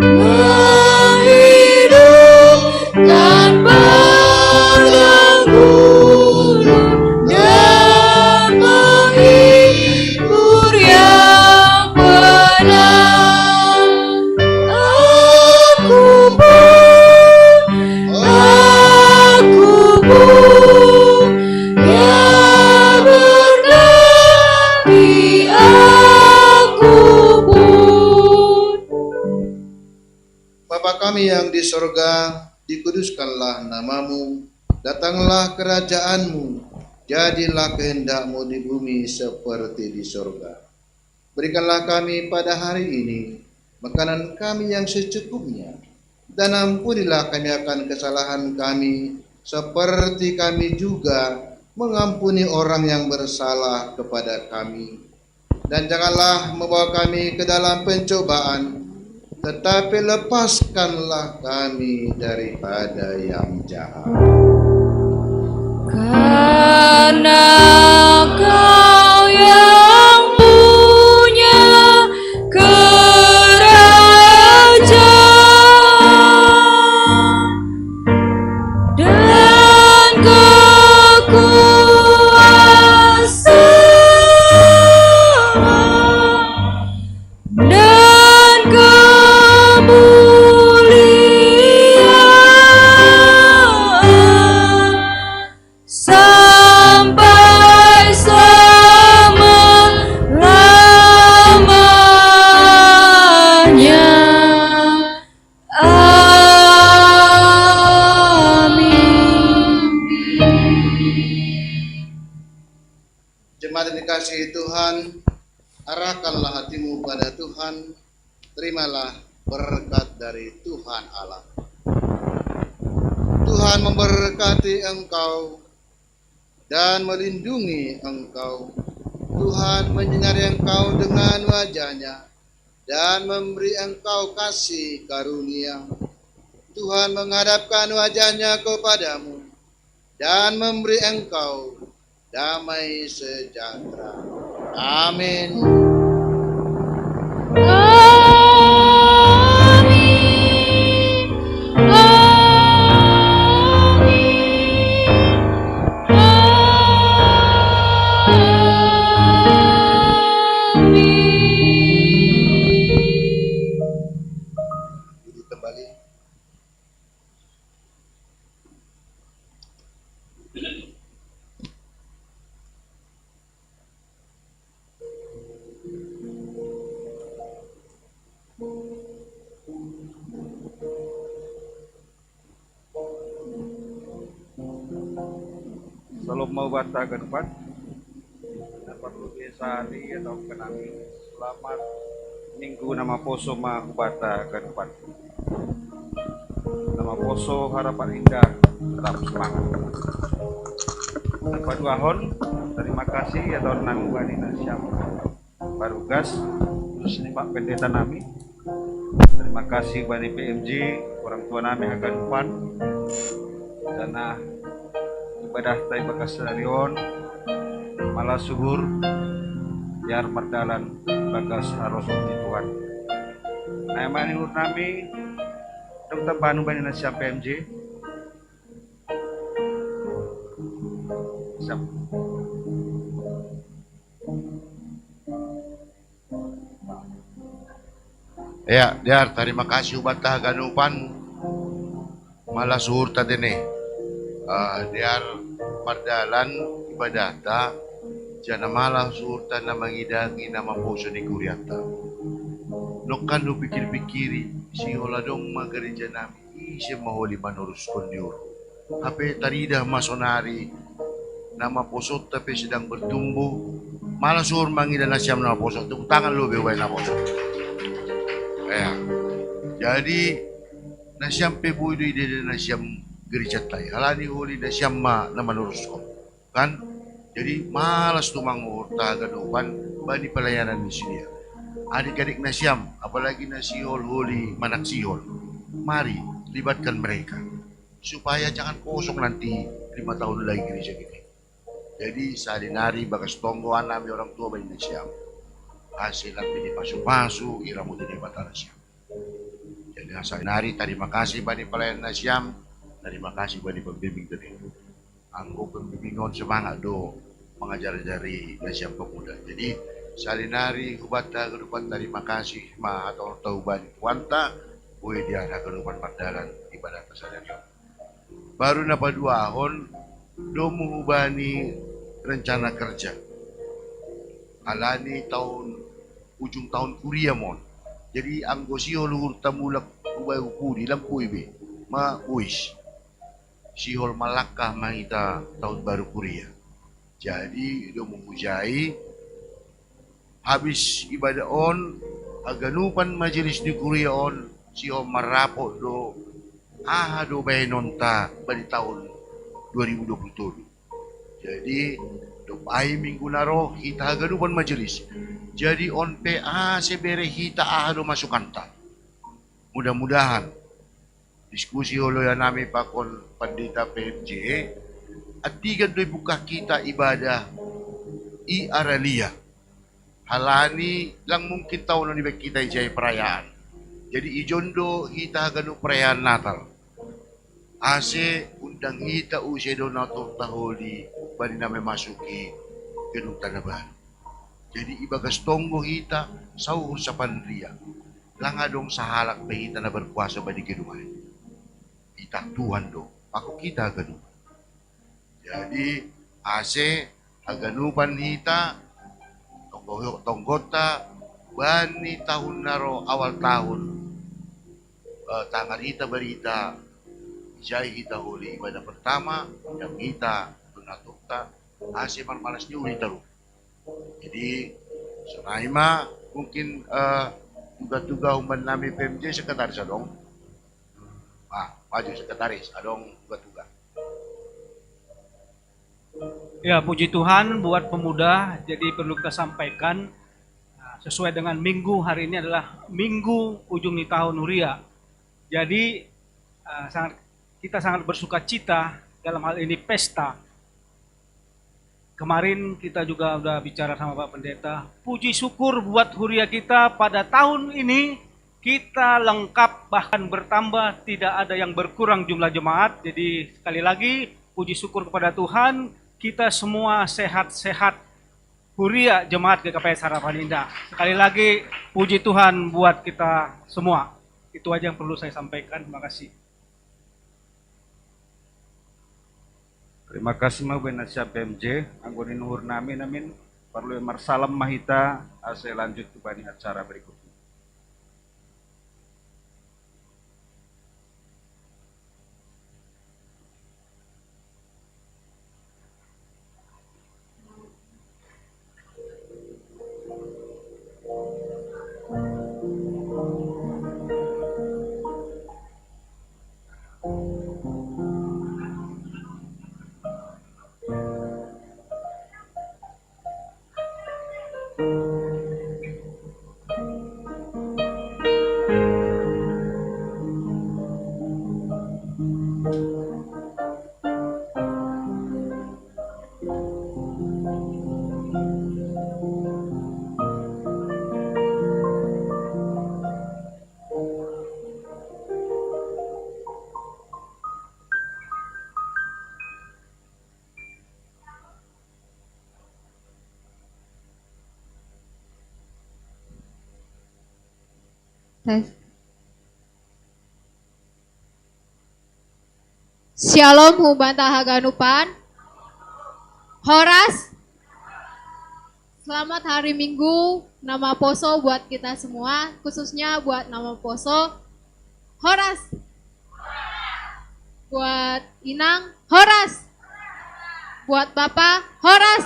[SPEAKER 3] menghidupkan padang gunung dan menghibur yang penat. Aku
[SPEAKER 9] kami yang di sorga, dikuduskanlah namamu, datanglah kerajaanmu, jadilah kehendakmu di bumi seperti di sorga. Berikanlah kami pada hari ini makanan kami yang secukupnya, dan ampunilah kami akan kesalahan kami, seperti kami juga mengampuni orang yang bersalah kepada kami. Dan janganlah membawa kami ke dalam pencobaan, tetapi lepaskanlah kami daripada yang jahat.
[SPEAKER 5] Karena Kau yang punya kerajaan dan kekuasaan dan kemuliaan sampai selama-lamanya. Amin.
[SPEAKER 9] Jemaat yang dikasihi Tuhan, arahkanlah hatimu pada Tuhan, terimalah berkat dari Tuhan Allah. Tuhan memberkati engkau dan melindungi engkau. Tuhan menyinari engkau dengan wajah-Nya dan memberi engkau kasih karunia. Tuhan menghadapkan wajah-Nya kepadamu dan memberi engkau damai sejahtera. Amin. Duduk kembali.
[SPEAKER 6] Salam mau bata ke depan. Dapat sehari atau kenami. Selamat Minggu nama poso ma bata ke depan. Nama poso harapan indah, tetap semangat. Dapat wahon, terima kasih ya tahun nangguani nasyam Barugas, terus ini Pak Pendeta nami. Terima kasih bani PMJ, orang tua nami akan pan. Dana ibadah tay bagas stadion malah suhur biar merdalan bagas harus di Tuhan. Nah mani nur nami dong tambanu bani nasya PMJ siap.
[SPEAKER 9] Ya, Diar, terima kasih ubat ganupan malah suhur tadi nih. Diar mardalan ibadah ta jana malah suhur ta na mangidangi nama poso ni Kuriata. Nokan lu pikir-pikiri si holadong magareja nami isi maholi manurus kondiur. Hape taridah masonari nama poso tapi sedang bertumbuh malah suhur mangidan nasyam nama poso. Tepuk tangan lu bewai nama poso. Ya, jadi nasyam pebu itu ide nasyam gereja tay. Halani holi nasyam ma nama nuruskom, kan? Jadi malas tuh mangur tagadupan bani pelayanan di sini. Adik-adik nasyam, apalagi nasihol holi manaksihol. Mari libatkan mereka supaya jangan kosong nanti 5 tahun lagi gereja ini. Jadi sadinari bagas tonggoan nami orang tua bani nasyam. Hasil ini pasu-pasu iramu dari batara siam. Jadi sadinari terima kasih bani pelayanan nasyam. Terima kasih bani pembimbing tadi. Anggo pembimbingan semangat do mengajari nasyam pemuda. Jadi salinari hubata kedepan terima kasih ma atau tahu bani wanta boleh diarah kedepan mardalan ibadah kesadaran. Baru napa 2 tahun do menghubani rencana kerja. Alani tahun ujung tahun kuliah mon. Jadi anggosio luhur tamulak ubay ukudi lang po ibe. Ma uis. Sihol Malakah mahita tahun baru Korea. Jadi do memujai habis ibadah on aganupan majelis di Korea on sihol marapo do do bahenonta pada tahun 2027. Jadi do ay minggu naro kita aganupan majelis. Jadi on PA sebere kita do masukanta. Mudah-mudahan diskusi holo yang nami pakon pandita PMJ at tigan do'y buka kita ibadah i aralia halani lang mungkin taon na nibag kita ijay perayaan jadi ijondo kita ganu perayaan Natal ase undang kita usai do nato taholi bani na masuki ganung tanaban jadi ibagas tonggo kita sauhur sa panria lang adong sa halak ba kita na berkuasa bani kinumay kita Tuhan do, aku kita aganu. Jadi ase aganupan hita tonggota bani tahun naro awal tahun tangan hita berita jai hita huli ibadah pertama yang kita tunatukta ase marmalas niyo hita ro. Jadi senaima mungkin tuga-tuga umban nami PMJ sekretaris dong. Maju sekretaris, adong tugas-tugas.
[SPEAKER 10] Ya, puji Tuhan buat pemuda, jadi perlu kita sampaikan sesuai dengan minggu hari ini adalah minggu ujung di tahun Huria. Jadi kita sangat bersuka cita dalam hal ini pesta. Kemarin kita juga udah bicara sama Pak Pendeta, puji syukur buat Huria kita pada tahun ini kita lengkap bahkan bertambah, tidak ada yang berkurang jumlah jemaat. Jadi sekali lagi puji syukur kepada Tuhan, kita semua sehat-sehat. Huria jemaat GKPS Harapan Indah. Sekali lagi puji Tuhan buat kita semua. Itu aja yang perlu saya sampaikan. Terima kasih.
[SPEAKER 11] Terima kasih mau benasya PMJ. Anggonin nuhur namin amin. Perlu marsalam mahita. Saya lanjut ke bani acara berikutnya.
[SPEAKER 3] Shalom Hubanta Haganupan. Horas. Selamat hari Minggu, nama Poso buat kita semua, khususnya buat nama Poso. Horas. Buat Inang, Horas. Buat Bapak, Horas.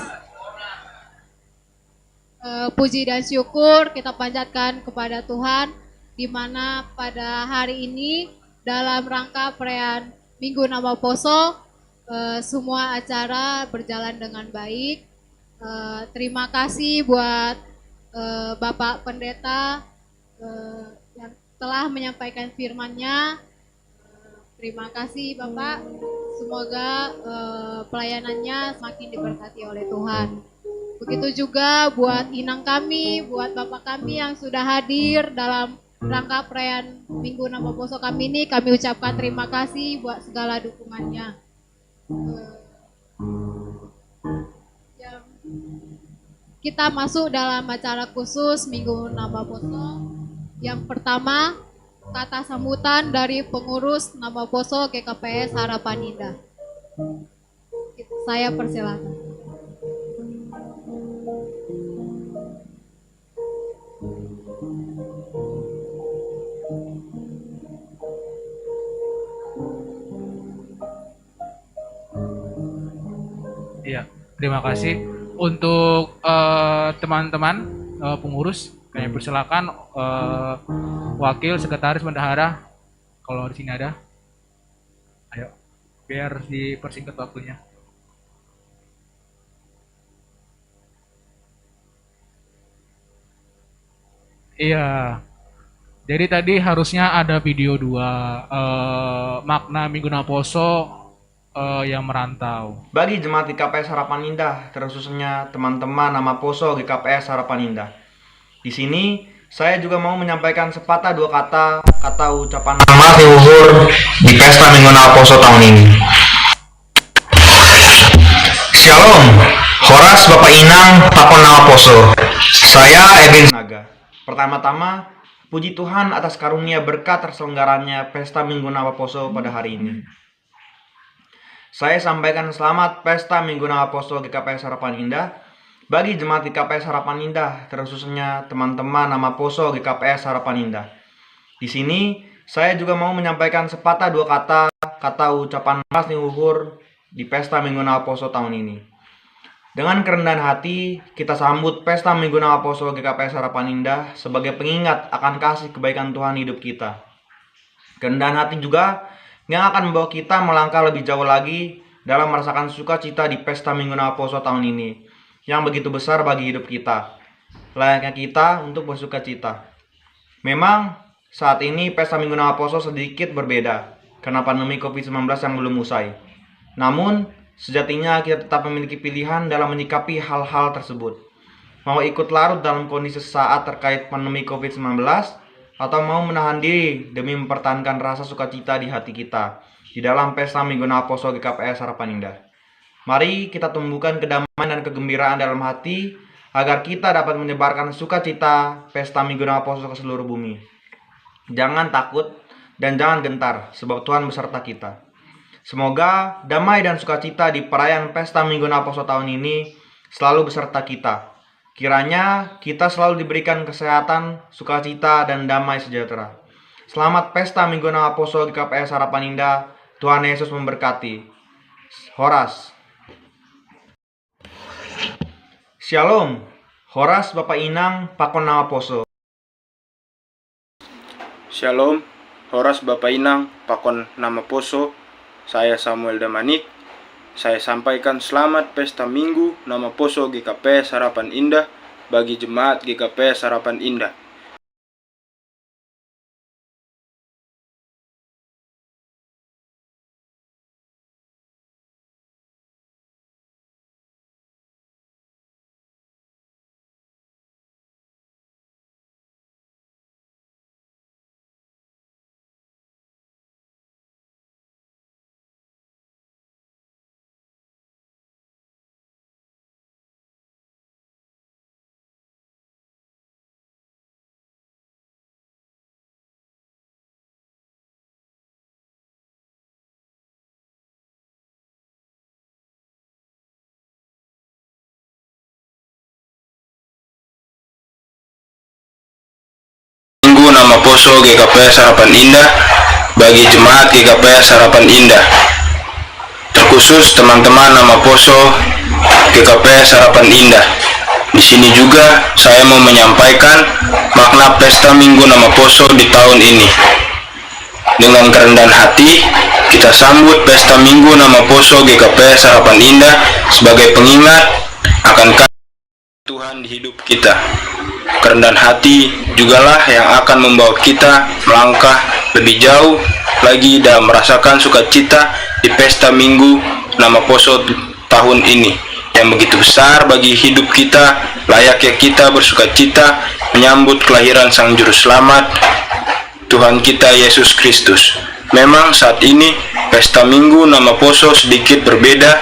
[SPEAKER 3] Puji dan syukur kita panjatkan kepada Tuhan, di mana pada hari ini dalam rangka perayaan Minggu Nama Poso, semua acara berjalan dengan baik. Terima kasih buat Bapak Pendeta yang telah menyampaikan firman-Nya. Terima kasih Bapak, semoga pelayanannya semakin diberkati oleh Tuhan. Begitu juga buat inang kami, buat Bapak kami yang sudah hadir dalam rangka perayaan Minggu Nama Poso kami ini, kami ucapkan terima kasih buat segala dukungannya. Kita masuk dalam acara khusus Minggu Nama Poso. Yang pertama, kata sambutan dari pengurus Nama Poso GKPS Harapan Indah. Saya persilakan.
[SPEAKER 12] Iya, terima kasih. Untuk teman-teman pengurus, kami persilakan wakil sekretaris bendahara kalau di sini ada. Ayo, biar dipersingkat waktunya. Iya. Jadi tadi harusnya ada video 2 makna Minggu Naposo yang merantau.
[SPEAKER 13] Bagi jemaat GKPS Harapan Indah, terkhususnya teman-teman nama Poso GKPS Harapan Indah. Di sini saya juga mau menyampaikan sepatah dua kata ucapan selamat leluhur di pesta Minggu Naposo tahun ini. Shalom, Horas Bapak Inang Pakon Nama Poso. Saya Edwin Naga. Pertama-tama, puji Tuhan atas karunia berkat terselenggaranya pesta Minggu Naposo pada hari ini. Saya sampaikan selamat pesta Minggu Naposo GKPS Harapan Indah bagi jemaat GKPS Harapan Indah, terkhususnya teman-teman nama Poso GKPS Harapan Indah. Di sini saya juga mau menyampaikan sepatah dua kata ucapan selamat leluhur di pesta Minggu Naposo tahun ini. Dengan kerendahan hati, kita sambut pesta Minggu Naposo GKPS Harapan Indah sebagai pengingat akan kasih kebaikan Tuhan hidup kita. Kerendahan hati juga yang akan membawa kita melangkah lebih jauh lagi dalam merasakan sukacita di pesta Minggu Naposo tahun ini yang begitu besar bagi hidup kita. Layaknya kita untuk bersukacita. Memang saat ini pesta Minggu Naposo sedikit berbeda karena pandemi COVID-19 yang belum usai. Namun, sejatinya kita tetap memiliki pilihan dalam menyikapi hal-hal tersebut. Mau ikut larut dalam kondisi sesaat terkait pandemi COVID-19 atau mau menahan diri demi mempertahankan rasa sukacita di hati kita di dalam pesta Minggu Naposo GKPS Harapan Indah. Mari kita tumbuhkan kedamaian dan kegembiraan dalam hati agar kita dapat menyebarkan sukacita pesta Minggu Naposo ke seluruh bumi. Jangan takut dan jangan gentar sebab Tuhan beserta kita. Semoga damai dan sukacita di perayaan pesta Minggu Naposo tahun ini selalu beserta kita. Kiranya kita selalu diberikan kesehatan, sukacita, dan damai sejahtera. Selamat pesta Minggu Naposo GKPS Harapan Indah. Tuhan Yesus memberkati. Horas. Shalom. Horas Bapak Inang Pakon Nama Poso.
[SPEAKER 14] Shalom. Horas Bapak Inang Pakon Nama Poso. Saya Samuel Damanik. Saya sampaikan selamat pesta Minggu Nama Poso GKPS Harapan Indah bagi jemaat GKPS Harapan Indah. Minggu Nama Poso GKPS Harapan Indah bagi jemaat GKPS Harapan Indah, terkhusus teman-teman nama Poso GKPS Harapan Indah. Di sini juga saya mau menyampaikan makna pesta Minggu Nama Poso di tahun ini. Dengan kerendahan hati, kita sambut pesta Minggu Nama Poso GKPS Harapan Indah sebagai pengingat akan kasih Tuhan di hidup kita. Kerendahan hati jugalah yang akan membawa kita melangkah lebih jauh lagi dalam merasakan sukacita di pesta Minggu Nama Poso tahun ini yang begitu besar bagi hidup kita. Layaknya kita bersukacita menyambut kelahiran Sang Juru Selamat Tuhan kita Yesus Kristus. Memang saat ini pesta Minggu Nama Poso sedikit berbeda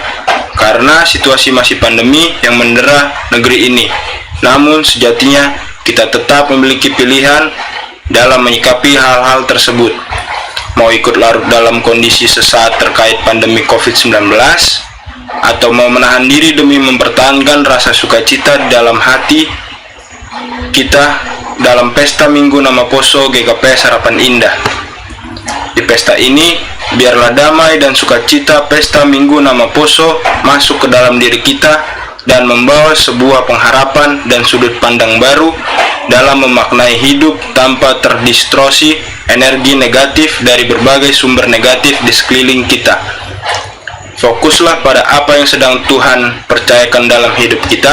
[SPEAKER 14] karena situasi masih pandemi yang mendera negeri ini. Namun sejatinya kita tetap memiliki pilihan dalam menyikapi hal-hal tersebut. Mau ikut larut dalam kondisi sesaat terkait pandemi COVID-19 atau mau menahan diri demi mempertahankan rasa sukacita di dalam hati kita dalam pesta Minggu Nama Poso GKPS Harapan Indah. Di pesta ini Biarlah damai dan sukacita pesta Minggu Nama Poso masuk ke dalam diri kita dan membawa sebuah pengharapan dan sudut pandang baru dalam memaknai hidup tanpa terdistorsi energi negatif dari berbagai sumber negatif di sekeliling kita. Fokuslah pada apa yang sedang Tuhan percayakan dalam hidup kita,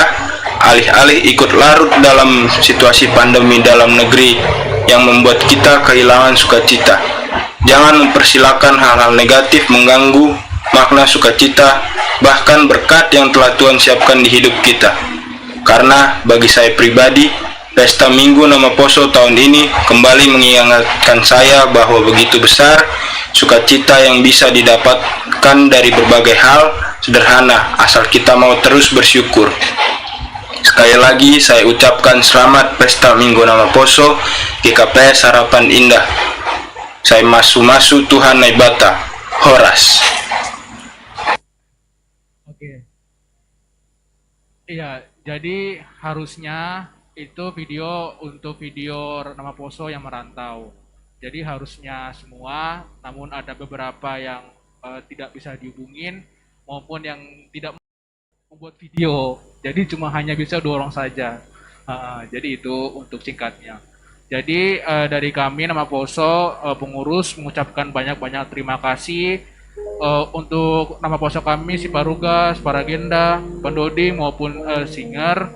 [SPEAKER 14] alih-alih ikut larut dalam situasi pandemi dalam negeri yang membuat kita kehilangan sukacita. Jangan mempersilahkan hal-hal negatif mengganggu makna sukacita, bahkan berkat yang telah Tuhan siapkan di hidup kita. Karena bagi saya pribadi, Pesta Minggu Nama Poso tahun ini kembali mengingatkan saya bahwa begitu besar sukacita yang bisa didapatkan dari berbagai hal sederhana asal kita mau terus bersyukur. Sekali lagi saya ucapkan selamat Pesta Minggu Nama Poso GKPS Harapan Indah. Saya masu-masu Tuhan Naibata, Horas.
[SPEAKER 12] Oke. Iya, jadi harusnya itu video untuk video Nama Poso yang merantau. Jadi harusnya semua, namun ada beberapa yang tidak bisa dihubungin maupun yang tidak membuat video. Jadi cuma hanya bisa 2 orang saja. Jadi itu untuk singkatnya. Jadi dari kami Nama Poso pengurus mengucapkan banyak-banyak terima kasih untuk Nama Poso kami Siparugas, Paragenda, Pendodi maupun Singer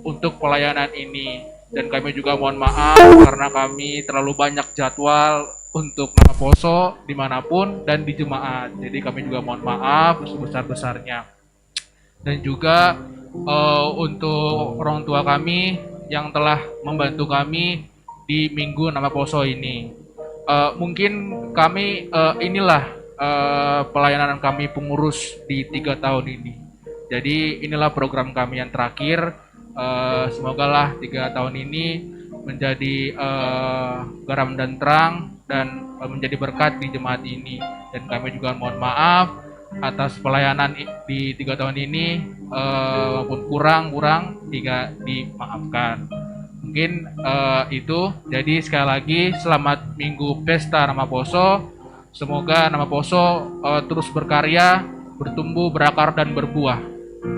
[SPEAKER 12] untuk pelayanan ini. Dan kami juga mohon maaf karena kami terlalu banyak jadwal untuk Nama Poso dimanapun dan di jemaat. Jadi kami juga mohon maaf sebesar-besarnya. Dan juga untuk orang tua kami yang telah membantu kami di Minggu Nama Poso ini. Mungkin kami inilah pelayanan kami pengurus di 3 tahun ini. Jadi inilah program kami yang terakhir. Semogalah 3 tahun ini menjadi garam dan terang dan menjadi berkat di jemaat ini. Dan kami juga mohon maaf atas pelayanan di 3 tahun ini maupun kurang dimaafkan. Mungkin itu. Jadi sekali lagi selamat Minggu Pesta Nama Poso. Semoga Nama Poso terus berkarya, bertumbuh, berakar dan berbuah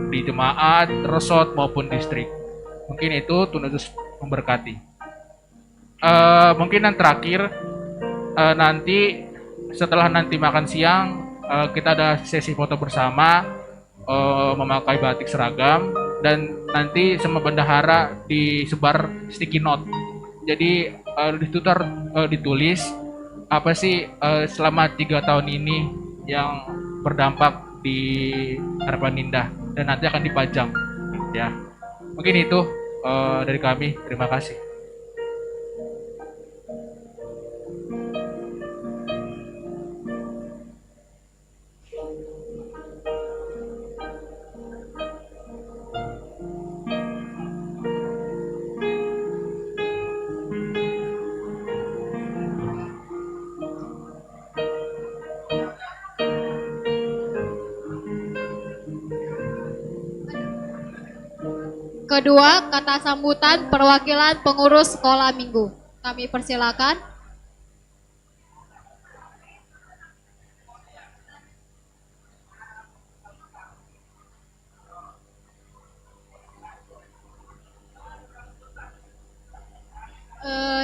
[SPEAKER 12] di jemaat, resort maupun distrik. Mungkin itu, Tuhan Yesus memberkati. Mungkin yang terakhir nanti setelah nanti makan siang kita ada sesi foto bersama memakai batik seragam. Dan nanti sama bendahara disebar sticky note. Jadi ditulis apa sih selama 3 tahun ini yang berdampak di Harapan Indah dan nanti akan dipajang. Ya, mungkin itu dari kami. Terima kasih.
[SPEAKER 3] Kedua, kata sambutan perwakilan pengurus sekolah minggu. Kami persilakan.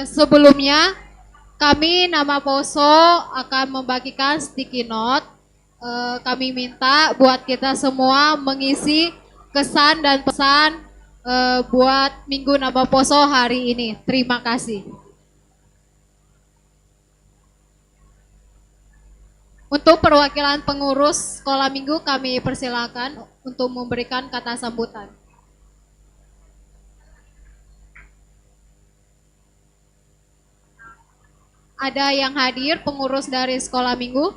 [SPEAKER 3] Sebelumnya, kami Nama Poso akan membagikan sticky note. Kami minta buat kita semua mengisi kesan dan pesan buat Minggu Nama Poso hari ini. Terima kasih. Untuk perwakilan pengurus sekolah minggu kami persilakan untuk memberikan kata sambutan. Ada yang hadir pengurus dari sekolah minggu?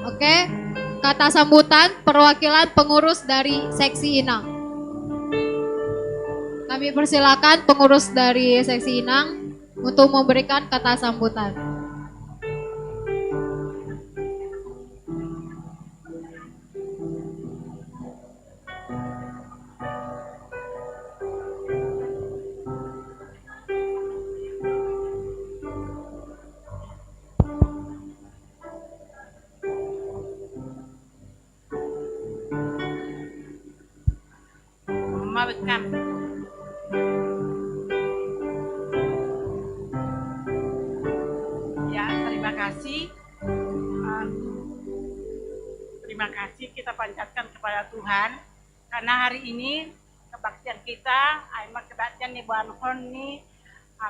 [SPEAKER 3] Oke, kata sambutan perwakilan pengurus dari seksi Inang. Kami persilakan pengurus dari seksi Inang untuk memberikan kata sambutan.
[SPEAKER 15] Mama bekam. Ya, terima kasih. Terima kasih kita panjatkan kepada Tuhan karena hari ini kebaktian kita, aimak kebaktian ni Buanhon ni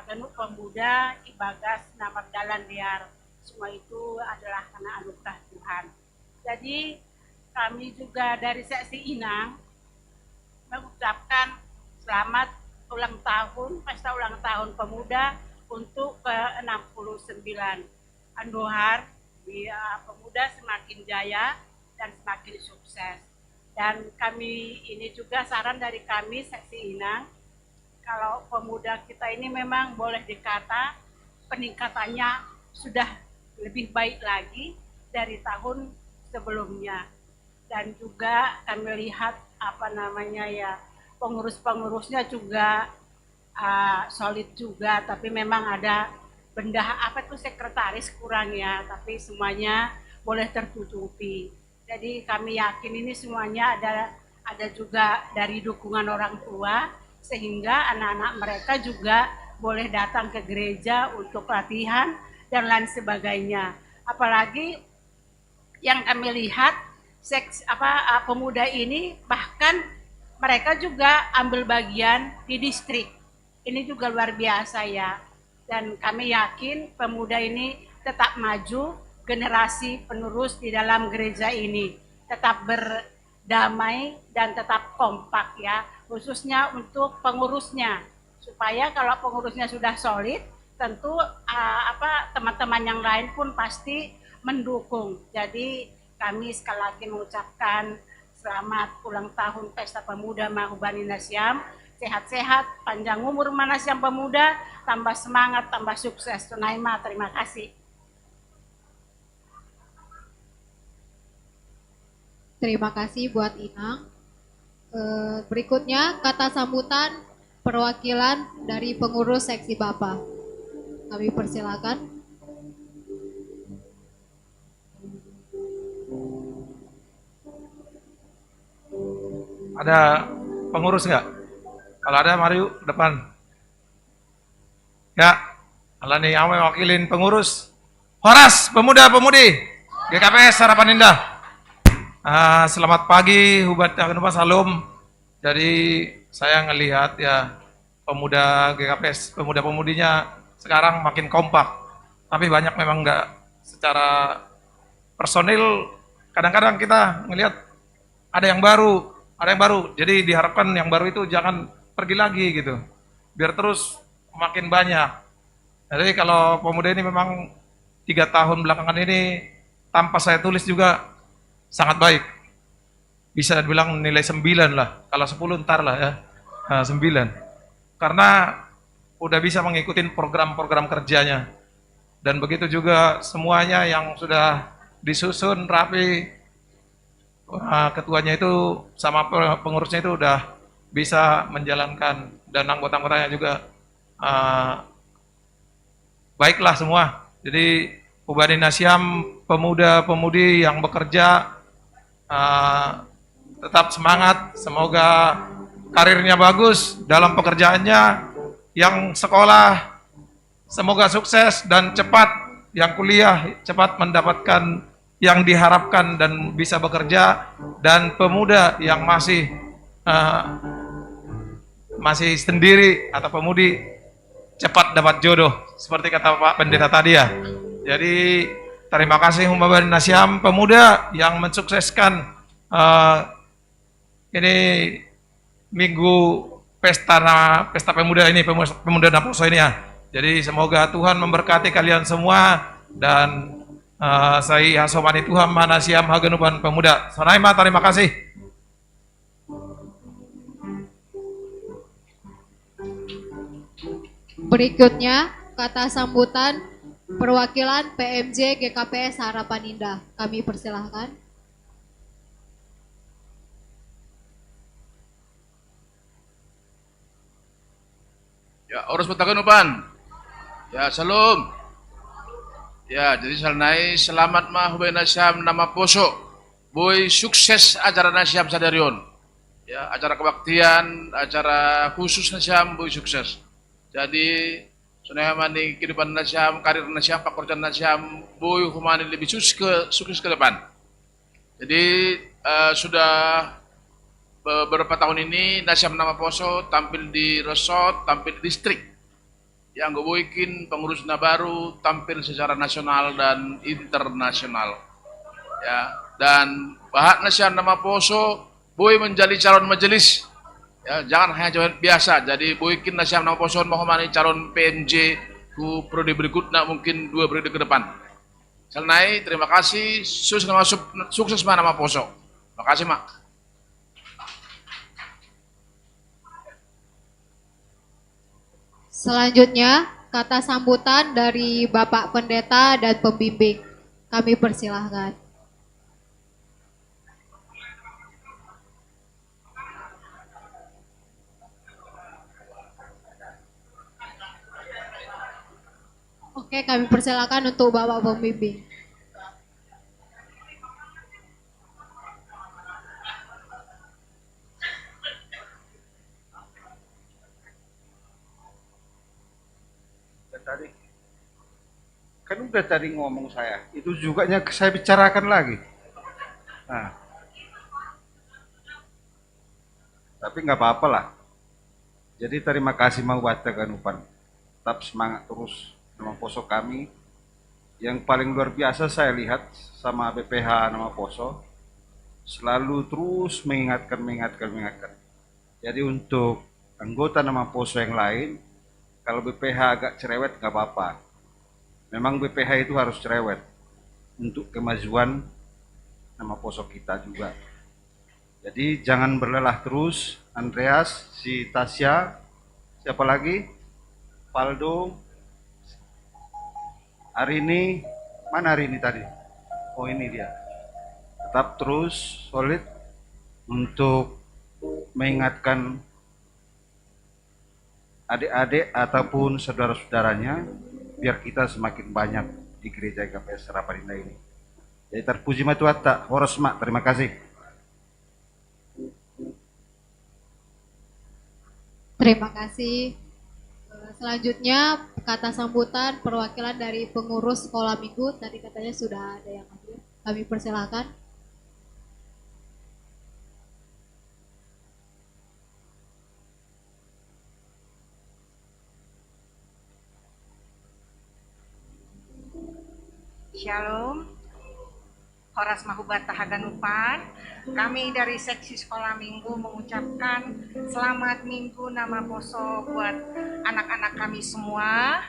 [SPEAKER 15] Ganuk Pemuda Ibagas Nama Jalan Liar. Semua itu adalah karena anugerah Tuhan. Jadi kami juga dari seksi Inang mengucapkan selamat ulang tahun, pesta ulang tahun pemuda untuk ke-69. Andohar pemuda semakin jaya dan semakin sukses. Dan kami ini juga saran dari kami seksi Inang, kalau pemuda kita ini memang boleh dikata peningkatannya sudah lebih baik lagi dari tahun sebelumnya. Dan juga kami lihat pengurus-pengurusnya juga solid juga, tapi memang ada sekretaris kurang ya, tapi semuanya boleh tertutupi. Jadi kami yakin ini semuanya ada juga dari dukungan orang tua, sehingga anak-anak mereka juga boleh datang ke gereja untuk latihan dan lain sebagainya. Apalagi yang kami lihat pemuda ini bahkan mereka juga ambil bagian di distrik. Ini juga luar biasa ya. Dan kami yakin pemuda ini tetap maju, generasi penerus di dalam gereja ini tetap berdamai dan tetap kompak ya, khususnya untuk pengurusnya. Supaya kalau pengurusnya sudah solid, tentu teman-teman yang lain pun pasti mendukung. Jadi kami sekali lagi mengucapkan selamat ulang tahun Pesta Pemuda Mahubani Nasyam. Sehat-sehat, panjang umur Nasyam Pemuda, tambah semangat, tambah sukses. Tunaima, terima kasih.
[SPEAKER 3] Terima kasih buat Inang. Berikutnya kata sambutan perwakilan dari pengurus seksi Bapak. Kami persilakan.
[SPEAKER 16] Ada pengurus nggak? Kalau ada, mari yuk depan. Ya, Allah nih yang mewakilin pengurus. Horas, pemuda-pemudi GKPS Harapan Indah. Selamat pagi, Hubat Agenupa Salum. Jadi saya ngelihat ya pemuda GKPS, pemuda-pemudinya sekarang makin kompak. Tapi banyak memang nggak secara personil. Kadang-kadang kita ngelihat ada yang baru. Jadi diharapkan yang baru itu jangan pergi lagi gitu. Biar terus makin banyak. Jadi kalau pemuda ini memang 3 tahun belakangan ini tanpa saya tulis juga sangat baik. Bisa dibilang nilai 9 lah. Kalau 10 ntar lah ya. 9. Karena udah bisa mengikuti program-program kerjanya. Dan begitu juga semuanya yang sudah disusun rapi. Ketuanya itu sama pengurusnya itu udah bisa menjalankan, dan anggota-anggotanya juga baiklah semua. Jadi Hubani Nasyam, pemuda-pemudi yang bekerja tetap semangat, semoga karirnya bagus dalam pekerjaannya, yang sekolah semoga sukses dan cepat, yang kuliah cepat mendapatkan yang diharapkan dan bisa bekerja, dan pemuda yang masih sendiri atau pemudi cepat dapat jodoh seperti kata Pak Pendeta tadi ya. Jadi terima kasih Hubani Nasyam pemuda yang mensukseskan ini minggu pesta pemuda ini, pemuda Naposo ini ya. Jadi semoga Tuhan memberkati kalian semua, dan saya Hasomani Tuhan Nasyam Hagenuban Pemuda. Sonaima, terima kasih.
[SPEAKER 3] Berikutnya kata sambutan perwakilan PMJ GKPS Harapan Indah. Kami persilahkan.
[SPEAKER 17] Ya, Orus Petakenupan. Ya, salam. Ya, jadi salnai selamat mah Hubani Nasyam nama poso. Boy sukses acara Nasyam sadarion. ya acara kebaktian, acara khusus Nasyam Boy sukses. Jadi sunaya mani kehidupan Nasyam, karir Nasyam, pekerjaan Nasyam Boy humani lebih sukses ke depan. Jadi sudah beberapa tahun ini Nasyam Nama Poso tampil di resort, tampil di distrik. Yang gue bikin pengurus baru tampil secara nasional dan internasional. Ya, dan Bahat Nasyam Nama Poso Boy menjadi calon majelis. Ya, jangan hanya calon biasa. Jadi Boy bikin Nasyam Nama Poso mohon calon PMJ ku periode berikutnya mungkin 2 periode ke depan. Selnai, terima kasih. Sukses Nama Poso. Terima kasih, Mak.
[SPEAKER 3] Selanjutnya, kata sambutan dari Bapak Pendeta dan Pembimbing. Kami persilahkan. Oke, kami persilahkan untuk Bapak Pembimbing.
[SPEAKER 11] Tadi kan udah tadi ngomong saya, itu juga saya bicarakan lagi. Nah, tapi nggak apa-apa lah. Jadi terima kasih mau baca Ganupan, tetap semangat terus Nama Poso kami. Yang paling luar biasa saya lihat sama BPH Nama Poso, selalu terus mengingatkan. Jadi untuk anggota Nama Poso yang lain, kalau BPH agak cerewet nggak apa-apa. Memang BPH itu harus cerewet untuk kemajuan Nama Poso kita juga. Jadi jangan berlelah terus. Andreas, si Tasya, siapa lagi? Paldo, Arini, mana Arini tadi? Oh ini dia. Tetap terus solid untuk mengingatkan adik-adik ataupun saudara-saudaranya biar kita semakin banyak di gereja GKPS Harapan Indah ini. Jadi terpuji matuata, horos mak, terima kasih.
[SPEAKER 3] Terima kasih. Selanjutnya kata sambutan perwakilan dari pengurus sekolah minggu. Tadi katanya sudah ada yang hadir. Kami persilahkan.
[SPEAKER 18] Shalom, Horas Mahubata Haganupan. Kami dari seksi sekolah minggu mengucapkan selamat minggu Nama Poso buat anak-anak kami semua.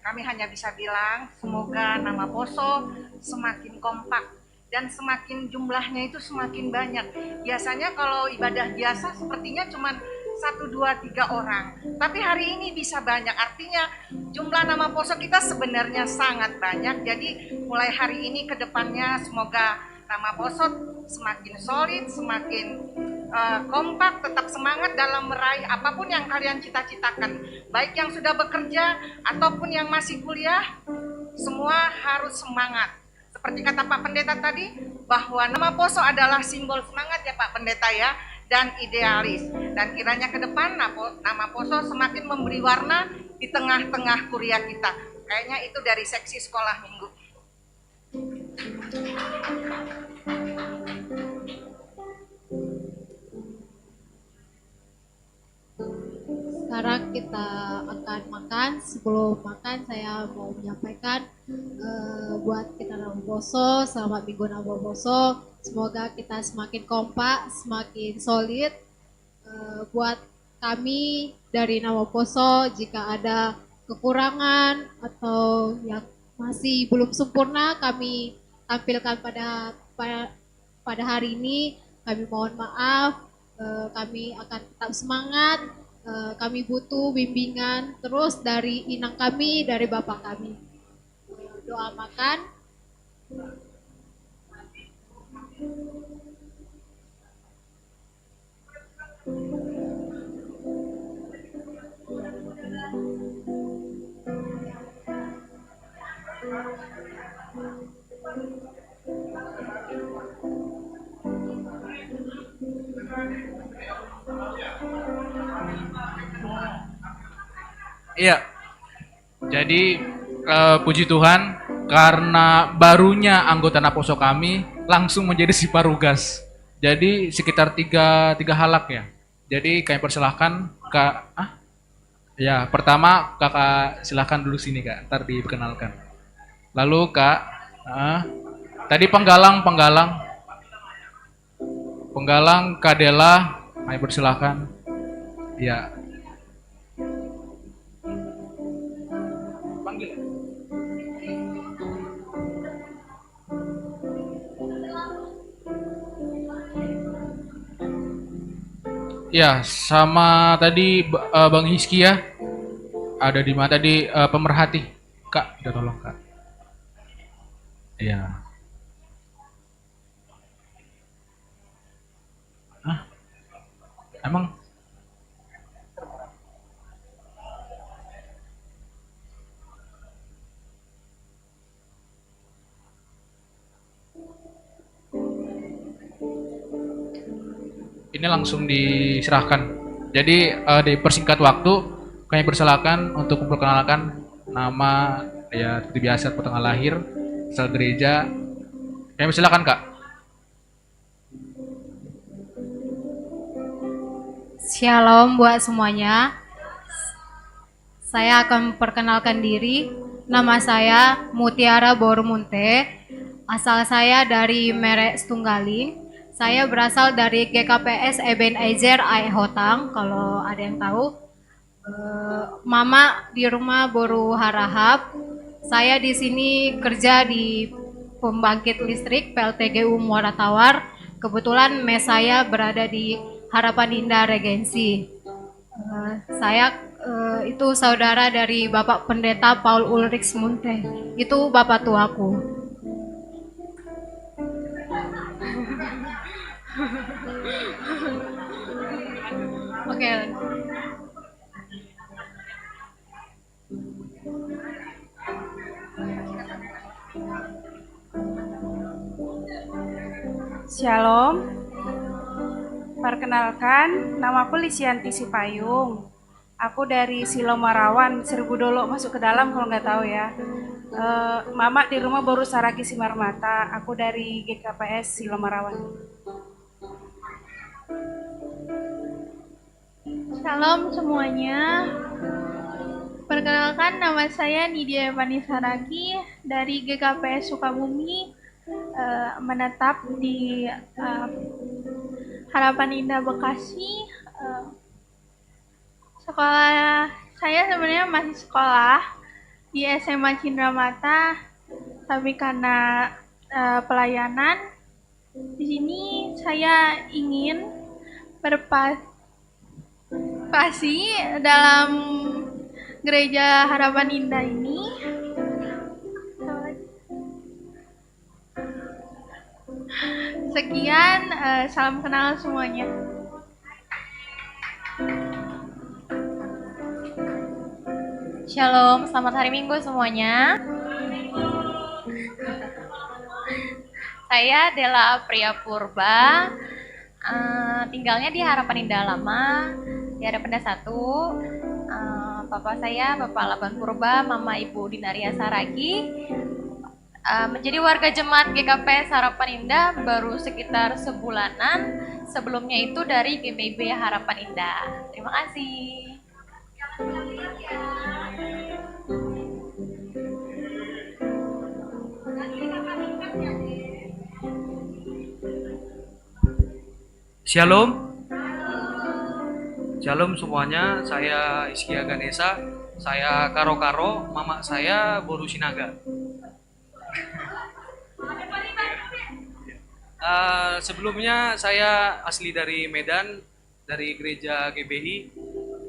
[SPEAKER 18] Kami hanya bisa bilang semoga Nama Poso semakin kompak dan semakin jumlahnya itu semakin banyak. Biasanya kalau ibadah biasa sepertinya cuma 1, 2, 3 orang. Tapi hari ini bisa banyak. Artinya jumlah Nama Poso kita sebenarnya sangat banyak. Jadi mulai hari ini ke depannya semoga Nama Poso semakin solid, semakin kompak, tetap semangat dalam meraih apapun yang kalian cita-citakan. Baik yang sudah bekerja ataupun yang masih kuliah, semua harus semangat. Seperti kata Pak Pendeta tadi, bahwa Nama Poso adalah simbol semangat ya Pak Pendeta ya, dan idealis. Dan kiranya ke depan Nama Poso semakin memberi warna di tengah-tengah kuliah kita. Kayaknya itu dari seksi sekolah minggu.
[SPEAKER 3] Sekarang kita akan makan. Sebelum makan saya mau menyampaikan buat kita Nama Poso, selamat minggu Nama Poso. Semoga kita semakin kompak, semakin solid. Buat kami dari Nama Poso, jika ada kekurangan atau yang masih belum sempurna kami tampilkan pada hari ini, kami mohon maaf. Kami akan tetap semangat. Kami butuh bimbingan terus dari inang kami, dari Bapak kami. Doa makan.
[SPEAKER 12] Iya. Jadi puji Tuhan karena barunya anggota Naposo kami langsung menjadi Siparugas. Jadi sekitar tiga halak ya. Jadi kami persilahkan Kak. Ya, pertama Kakak silahkan dulu sini Kak, ntar diperkenalkan. Lalu Kak, tadi penggalang Kak Dela, kami persilahkan. Ya. Panggil. Ya, sama tadi Bang Hizki ya. Ada di mana tadi pemerhati. Kak, udah tolong Kak. Iya. Emang ini langsung diserahkan. Jadi dipersingkat waktu, kami persilakan untuk memperkenalkan nama ya seperti biasa tanggal lahir, asal gereja. Kami persilakan Kak.
[SPEAKER 19] Shalom buat semuanya. Saya akan memperkenalkan diri. Nama saya Mutiara Bormunte. Asal saya dari Merek Stunggaling. Saya berasal dari GKPS Ebenezer Hotang, kalau ada yang tahu. Mama di rumah Boru Harahap. Saya di sini kerja di pembangkit listrik PLTGU Muara Tawar. Kebetulan mes saya berada di Harapan Indah Regensi. Saya itu saudara dari Bapak Pendeta Paul Ulrich Munte. Itu bapak tuaku. Oke.
[SPEAKER 20] Shalom. Perkenalkan, namaku Lisianti Sipayung. Aku dari Silomarawan, Seribu Dolo masuk ke dalam kalau nggak tahu ya. Mama di rumah Boru Saragi Simarmata. Aku dari GKPS Silomarawan.
[SPEAKER 21] Shalom semuanya. Perkenalkan, nama saya Nidia Evani Saragi dari GKPS Sukabumi, menetap di Harapan Indah Bekasi. Sekolah saya sebenarnya masih sekolah di SMA Cindramata, tapi karena pelayanan di sini saya ingin berpartisipasi dalam Gereja Harapan Indah ini. Sekian, salam kenal semuanya.
[SPEAKER 7] Shalom, selamat hari Minggu semuanya. Saya Dela Priya Purba, tinggalnya di Harapan Indah Lama, di Harapan Indah 1. Papa saya Bapak Laban Purba, Mama Ibu Dinaria Saragi. Menjadi warga jemaat GKPS Harapan Indah baru sekitar sebulanan. Sebelumnya itu dari GPIB Harapan Indah. Terima kasih.
[SPEAKER 22] Shalom. Shalom semuanya, saya Iskia Ganesa. Saya Karo-Karo, mama saya Boru Sinaga. Sebelumnya saya asli dari Medan, dari gereja GBI.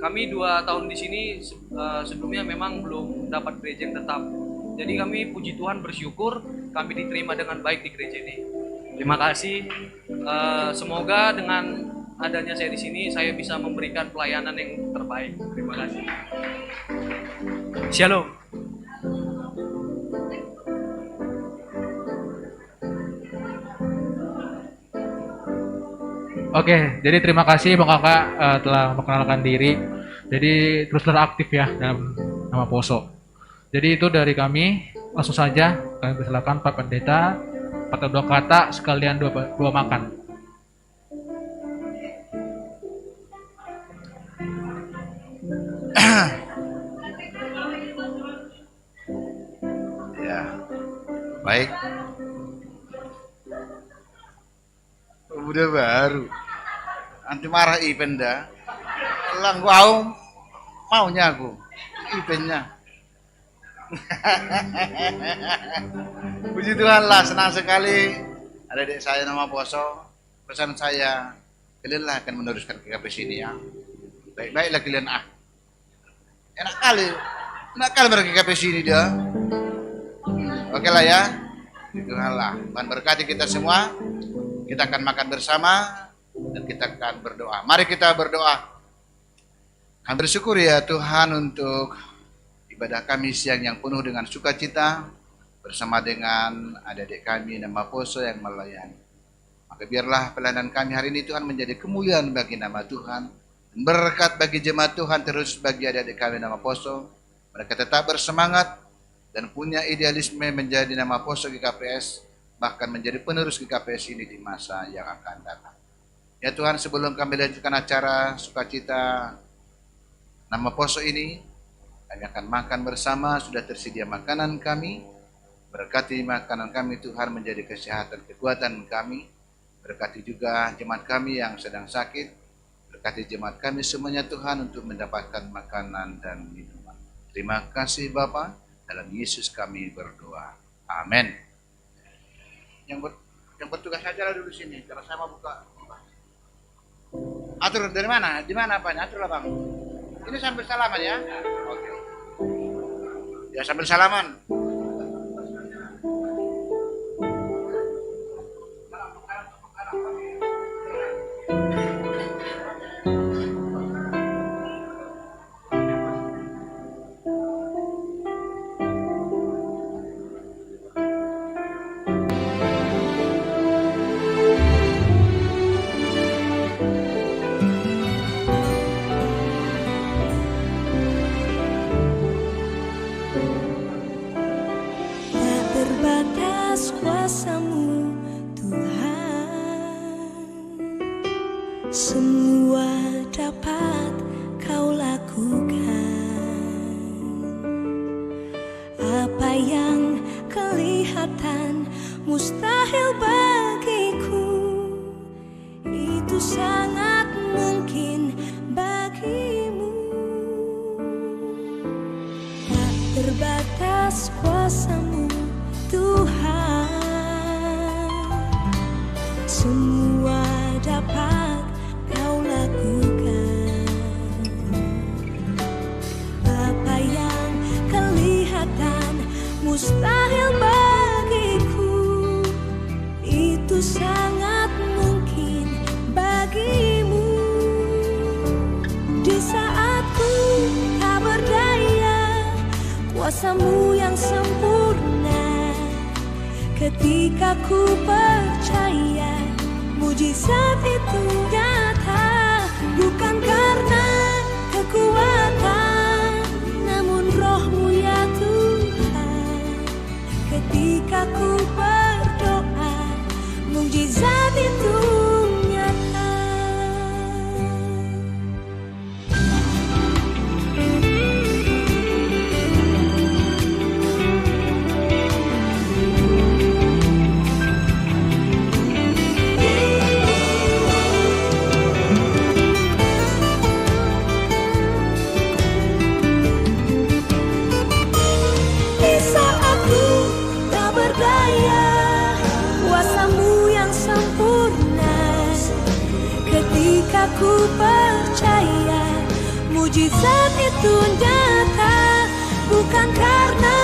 [SPEAKER 22] Kami 2 tahun di sini, sebelumnya memang belum dapat gereja yang tetap. Jadi kami puji Tuhan bersyukur kami diterima dengan baik di gereja ini. Terima kasih. Semoga dengan adanya saya di sini, saya bisa memberikan pelayanan yang terbaik. Terima kasih. Shalom.
[SPEAKER 12] Oke, jadi terima kasih Bang Kakak telah memperkenalkan diri. Jadi terus aktif ya dalam nama Poso. Jadi itu dari kami. Langsung saja kami persilakan Pak Pendeta patah 2 kata sekalian dua makan.
[SPEAKER 9] Ya, baik. Udah baru. Nanti marah Ipen dah. Lang gua maunya aku. Ipennya. Puji Tuhan lah, senang sekali adik-adik saya nama Poso. Pesan saya, kalian lah akan meneruskan KKP sini ya. Baik-baiklah kalian enak kali mereka KKP sini dia. Oke lah ya. Puji Tuhan lah. Tuhan berkati kita semua. Kita akan makan bersama dan kita akan berdoa. Mari kita berdoa. Kami bersyukur ya Tuhan untuk ibadah kami siang yang penuh dengan sukacita bersama dengan adik-adik kami nama Poso yang melayani. Maka biarlah pelayanan kami hari ini Tuhan menjadi kemuliaan bagi nama Tuhan, berkat bagi jemaat Tuhan, terus bagi adik-adik kami nama Poso. Mereka tetap bersemangat dan punya idealisme menjadi nama Poso GKPS, bahkan menjadi penerus GKPS ini di masa yang akan datang. Ya Tuhan, sebelum kami lanjutkan acara sukacita nama Poso ini, kami akan makan bersama, sudah tersedia makanan kami. Berkati makanan kami Tuhan menjadi kesehatan, kekuatan kami. Berkati juga jemaat kami yang sedang sakit. Berkati jemaat kami semuanya Tuhan untuk mendapatkan makanan dan minuman. Terima kasih Bapa, dalam Yesus kami berdoa. Amin. Yang bertugas aja dulu sini, karena saya mau buka. Atur dari mana? Di mana apanya? Atur lah Bang. Ini sambil salaman ya. Oke. Ya sambil salaman.
[SPEAKER 5] Kuasamu Tuhan, semua dapat kau lakukan. Apa yang kelihatan mustahil bagiku, itu sangat mungkin bagimu. Tak terbatas kuasamu Tuhan, semua dapat kau lakukan. Apa yang kelihatan mustahil bagiku, itu sangat mungkin bagimu. Di saat ku tak berdaya, kuasamu yang sempurna. Ketika ku percaya mujizat itu nyata, bukan karena kekuatan, namun roh-Mu ya Tuhan. Ketika ku berdoa, mujizat itu nyata. Ku percaya mujizat itu nyata, bukan karena